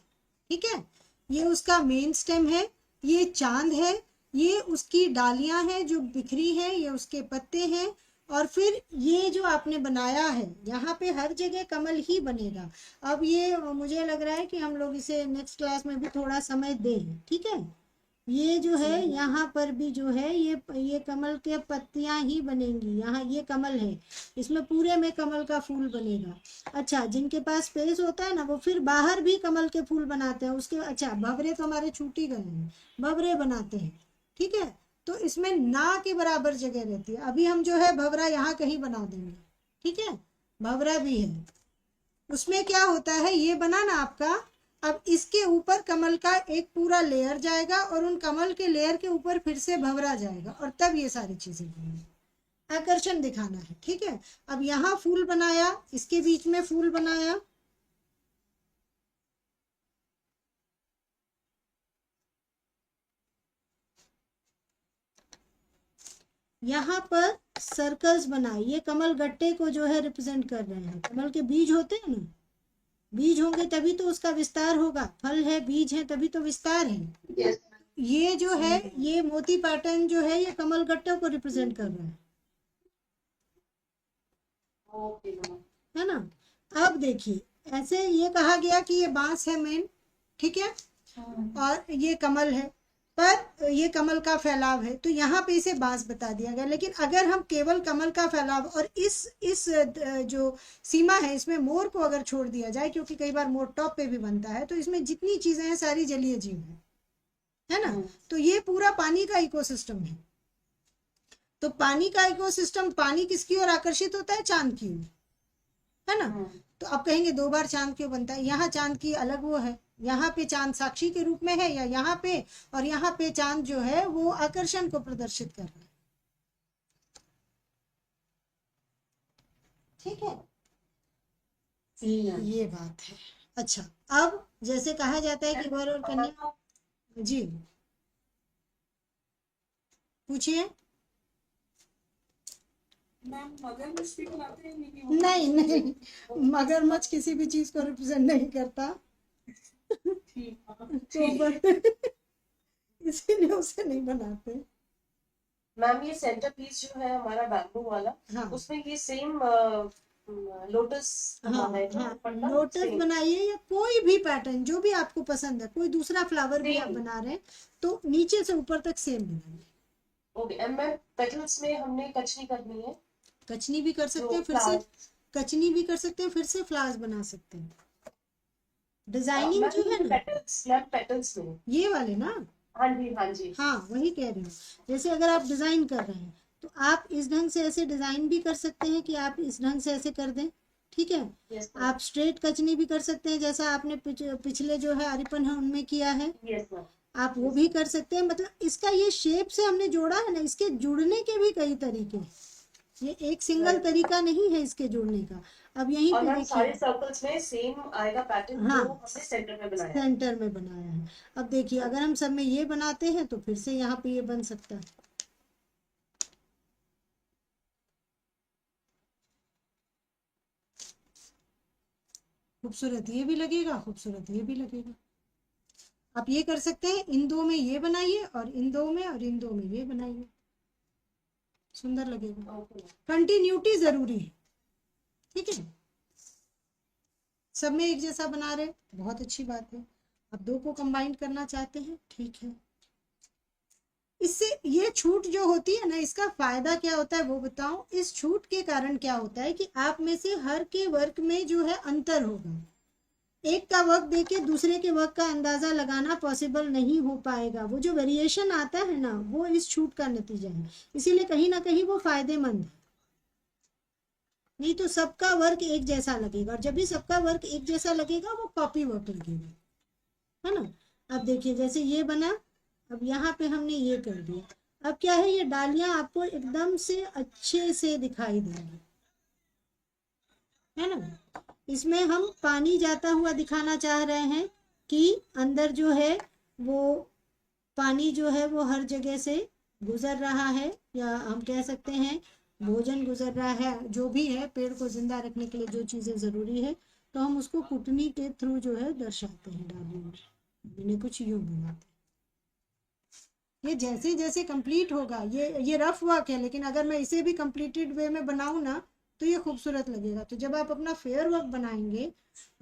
ठीक है। ये उसका मेन स्टेम है, ये चांद है, ये उसकी डालियां हैं जो बिखरी हैं, ये उसके पत्ते हैं, और फिर ये जो आपने बनाया है यहाँ पे हर जगह कमल ही बनेगा। अब ये मुझे लग रहा है कि हम लोग इसे नेक्स्ट क्लास में भी थोड़ा समय दें, ठीक है। ये जो है यहाँ पर भी जो है ये कमल के पत्तियां ही बनेंगी, यहाँ ये कमल है, इसमें पूरे में कमल का फूल बनेगा। अच्छा, जिनके पास स्पेस होता है ना वो फिर बाहर भी कमल के फूल बनाते हैं उसके। अच्छा, भंवरे तो हमारे छूट ही गए हैं, भंवरे बनाते हैं, ठीक है। तो इसमें ना के बराबर जगह रहती है। अभी हम जो है भंवरा यहाँ कहीं बना देंगे, ठीक है, भंवरा भी है। उसमें क्या होता है, ये बना ना आपका, अब इसके ऊपर कमल का एक पूरा लेयर जाएगा और उन कमल के लेयर के ऊपर फिर से भंवरा जाएगा और तब ये सारी चीजें बनेंगी। आकर्षण दिखाना है, ठीक है। अब यहाँ फूल बनाया, इसके बीच में फूल बनाया, यहाँ पर सर्कल्स बनाए, ये कमल गट्टे को जो है रिप्रेजेंट कर रहे हैं। कमल के बीज होते हैं ना, बीज होंगे तभी तो उसका विस्तार होगा, फल है बीज है तभी तो विस्तार है। यस ये जो है ये मोती पैटर्न जो है ये कमल गट्टा को रिप्रेजेंट कर रहा ओके मैम। है ना। अब देखिए ऐसे ये कहा गया कि ये बांस है मेन, ठीक है, और ये कमल है, पर ये कमल का फैलाव है तो यहाँ पे इसे बांस बता दिया गया। लेकिन अगर हम केवल कमल का फैलाव और इस जो सीमा है इसमें मोर को अगर छोड़ दिया जाए, क्योंकि कई बार मोर टॉप पे भी बनता है, तो इसमें जितनी चीजें हैं सारी जलीय जीव है ना। तो ये पूरा पानी का इकोसिस्टम है। तो पानी का इकोसिस्टम, पानी किसकी ओर आकर्षित होता है? चांद की ओर, है ना। तो अब कहेंगे 2 बार चांद क्यों बनता है? यहाँ चांद की अलग वो है, यहाँ पे चांद साक्षी के रूप में है या यहाँ पे, और यहाँ पे चांद जो है वो आकर्षण को प्रदर्शित कर रहा है, ठीक है। ये बात है। अच्छा, अब जैसे कहा जाता है कि वर और कन्या, जी पूछिए। मैम मगरमच्छ भी बनाते हैं नहीं नहीं, मगरमच्छ किसी भी चीज को रिप्रेजेंट नहीं करता, तो इसीलिए उसे नहीं बनाते। मैम ये सेंटर पीस जो है हमारा बैम्बू वाला, हाँ उसमें ये सेम लोटस हाँ है जो हाँ, पट्टा लोटस same। बनाइए या कोई भी पैटर्न जो भी आपको पसंद है, कोई दूसरा फ्लावर भी आप Same। बना रहे हैं तो नीचे से ऊपर तक सेम बनाइए। ओके एंड मैम पेटल्स में हमने कचनी करनी है, कचनी भी कर सकते हैं, जो फिर से flowers। कचनी भी कर सकते हैं, फिर से फ्लावर्स बना सकते हैं। डिजाइनिंग जो है ना, पेटल्स में, ये वाले ना, हाँ जी हाँ जी। हाँ वही कह रही हूँ। जैसे अगर आप डिजाइन कर रहे हैं तो आप इस ढंग से ऐसे डिजाइन भी कर सकते हैं कि आप इस ढंग से ऐसे कर दें, ठीक है। यस आप स्ट्रेट कचनी भी कर सकते हैं, जैसा आपने पिछले जो है अरिपन है उनमें किया है, यस मैम। आप वो भी कर सकते हैं। मतलब इसका ये शेप से हमने जोड़ा है ना, इसके जुड़ने के भी कई तरीके हैं, ये एक सिंगल तरीका नहीं है इसके जुड़ने का। अब यहीं और पे मैम सारे देखिए, सर्कल्स में सेम आएगा पैटर्न हाँ जो हमने सेंटर में बनाया है। सेंटर में बनाया है। अब देखिए अगर हम सब में ये बनाते हैं तो फिर से यहाँ पे ये बन सकता है, खूबसूरत ये भी लगेगा, खूबसूरत ये भी लगेगा। आप ये कर सकते हैं, इन 2 में ये बनाइए और इन 2 में और इन 2 में ये बनाइए, सुंदर लगेगा। ओके कंटिन्यूटी जरूरी है, ठीक है। सब में एक जैसा बना रहे, बहुत अच्छी बात है। अब 2 को कंबाइन करना चाहते हैं, ठीक है। इससे ये छूट जो होती है ना, इसका फायदा क्या होता है वो बताऊं। इस छूट के कारण क्या होता है कि आप में से हर के वर्क में जो है अंतर होगा। एक का वर्क देके दूसरे के वर्क का अंदाजा लगाना पॉसिबल नहीं हो पाएगा। वो जो वेरिएशन आता है ना, वो इस छूट का नतीजा है, इसीलिए कहीं ना कहीं वो फायदेमंद है। नहीं तो सबका वर्क एक जैसा लगेगा, और जब भी सबका वर्क एक जैसा लगेगा वो कॉपी वर्क लगेगा, है ना। अब देखिए जैसे ये बना, अब यहाँ पे हमने ये कर दिया। अब क्या है, ये डालियां आपको एकदम से अच्छे से दिखाई देंगी, है ना। इसमें हम पानी जाता हुआ दिखाना चाह रहे हैं कि अंदर जो है वो पानी जो है वो हर जगह से गुजर रहा है, या हम कह सकते हैं भोजन गुजर रहा है, जो भी है पेड़ को जिंदा रखने के लिए जो चीजें जरूरी है, तो हम उसको कुटनी के थ्रू जो है दर्शाते हैं डालियों में। मैंने कुछ यूं बनाते हैं। ये जैसे जैसे कंप्लीट होगा, ये रफ वर्क है, लेकिन अगर मैं इसे भी कंप्लीटेड वे में बनाऊं ना तो ये खूबसूरत लगेगा। तो जब आप अपना फेयर वर्क बनाएंगे,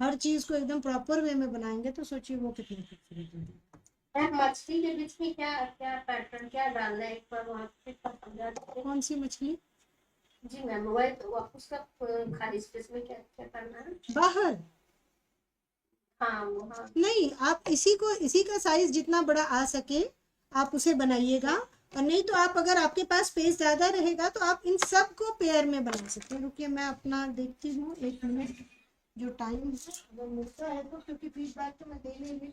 हर चीज को एकदम प्रॉपर वे में बनाएंगे, तो सोचिए वो कितना खूबसूरत लगेगा। मैम मछली के बीच में क्या क्या पैटर्न क्या डालना है, एक बार वहाँ पे समझा दीजिए। कौन सी मछली? जी मैम, वही तो उसका खाली स्पेस में क्या क्या करना है। बाहर हाँ वो हाँ। नहीं, आप इसी का साइज जितना बड़ा आ सके आप उसे बनाइएगा, और नहीं तो आप अगर आपके पास स्पेस ज्यादा रहेगा तो आप इन सब को पेयर में बना सकते हैं। रुकिए मैं अपना देखती हूँ 1 मिनट, जो टाइम है अगर मिलता है तो, क्योंकि फीडबैक तो मैं दे नहीं रही।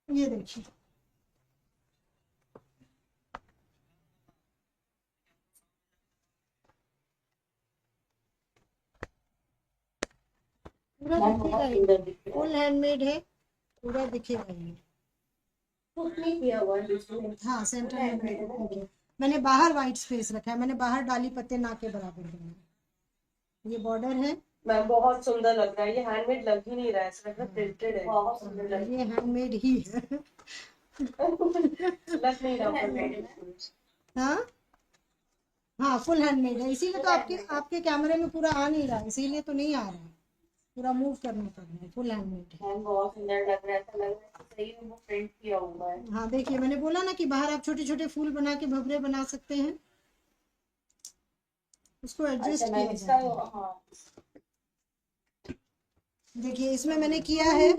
ये देखिए, पूरा दिखेगा, फुल हैंडमेड है, पूरा दिखेगा ये। नहीं किया हुआ है इसमें। हाँ सेंटर में मैंने बाहर व्हाइट स्पेस रखा है, मैंने बाहर डाली पत्ते ना के बराबर बनाए। ये बॉर्डर है, मैम बहुत सुंदर लग रहा है, ये हैंडमेड लग ही नहीं रहा है, ऐसा लग रहा है प्रिंटेड है। बहुत सुंदर लग ये हैंडमेड ही है। लग नहीं रहा हाँ हाँ फुल हैंडमेड है, इसीलिए तो आपके कैमरे में पूरा आ नहीं रहा, इसीलिए तो नहीं आ रहा है, पूरा मूव करना पड़ रहा है। फुल हैंडमेड है। मैम बहुत सुंदर लग रहा है, ऐसा लग रहा है सही में वो प्रिंट किया हुआ है। हाँ देखिए, मैंने बोला ना कि बाहर आप छोटे छोटे फूल बना के भवरे बना सकते हैं, उसको एडजस्ट अच्छा किया मैम इसका जाता है। हाँ देखिए इसमें मैंने किया है,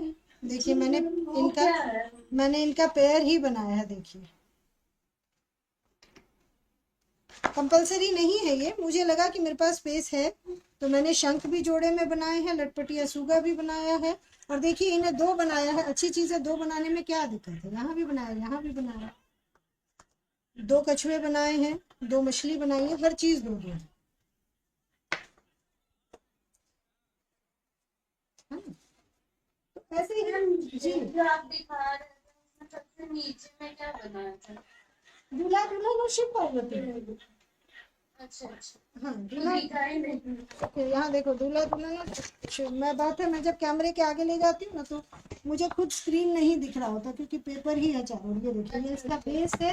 देखिए मैंने इनका पेयर ही बनाया है। देखिए कंपलसरी नहीं है ये, मुझे लगा कि मेरे पास स्पेस है तो मैंने शंख भी जोड़े में बनाए हैं, लटपटिया सूगा भी बनाया है। और देखिए इन्हें दो बनाया है, अच्छी चीज है, दो बनाने में क्या दिक्कत है, यहाँ भी बनाया यहाँ भी बनाया, दो कछुए बनाए हैं, दो मछली बनाई है, हर चीज दो दो है। तो ऐसे ही हम जी जो आप दिखा रहे थे सबसे नीचे में क्या बनाया था? दूल्हा दुल्हन और शिव पार्वती। अच्छा अच्छा हाँ दूल्हा, दिखाई नहीं। ओके यहाँ देखो दूल्हा दुल्हन और शिव। मैं बात है, मैं जब कैमरे के आगे ले जाती हूँ ना तो मुझे खुद स्क्रीन नहीं दिख रहा होता, क्योंकि पेपर ही है चारों। ये देखिए ये इसका बेस है।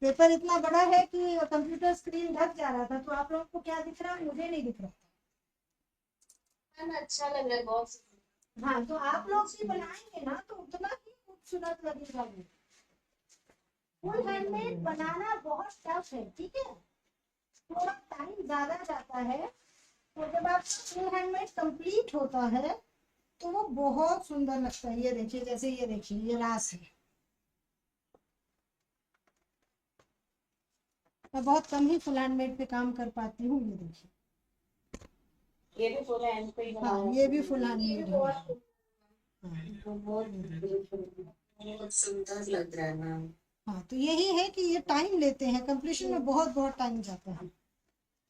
पेपर इतना बड़ा है कि कंप्यूटर स्क्रीन ढक जा रहा था, तो आप लोगों को क्या दिख रहा है, मुझे नहीं दिख रहा था। मैम अच्छा लग रहा है बहुत। हाँ तो आप लोग भी बनाएंगे ना तो उतना ही खूबसूरत लगेगा वो। फुल हैंडमेड बनाना बहुत टफ है, ठीक है, थोड़ा टाइम ज्यादा जाता है। तो जब आप फुल हैंडमेड कंप्लीट होता है तो वो बहुत सुंदर लगता है। ये देखिए, जैसे ये देखिए ये रास है। मैं बहुत कम ही फुल हैंडमेड पे काम कर पाती हूँ। ये देखिए, ये भी फुल हैंड पे ही हाँ बनाया ये भी फुल हैंडमेड है। बहुत सुंदर लग रहा है मैम। हाँ तो यही है कि ये टाइम लेते हैं, कंप्लीशन में बहुत बहुत टाइम जाता है,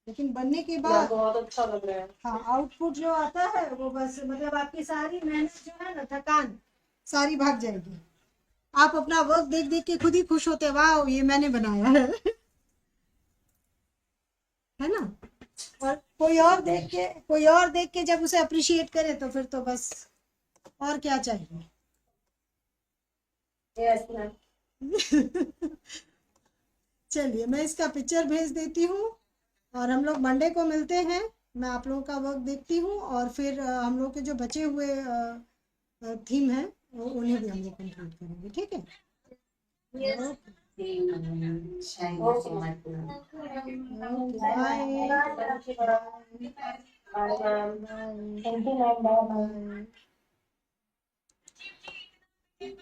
लेकिन बनने के बाद बहुत अच्छा लग रहा है। हाँ आउटपुट जो आता है वो बस मतलब आपकी सारी मेहनत जो है ना, थकान सारी भाग जाएगी। आप अपना वर्क देख देख के खुद ही खुश होते, वाह ये मैंने बनाया है ना। और कोई और देख के जब उसे अप्रिशिएट करे तो फिर तो बस और क्या चाहिए। Yes ma'am. चलिए मैं इसका पिक्चर भेज देती हूँ और हम लोग मंडे को मिलते हैं। मैं आप लोगों का वर्क देखती हूँ और फिर हम लोग के जो बचे हुए थीम है उन्हें भी हम लोग कंप्लीट करेंगे, ठीक है। Yes Thank you so much, ma'am. Bye Bye, ma'am. Thank you ma'am, bye bye. Bye.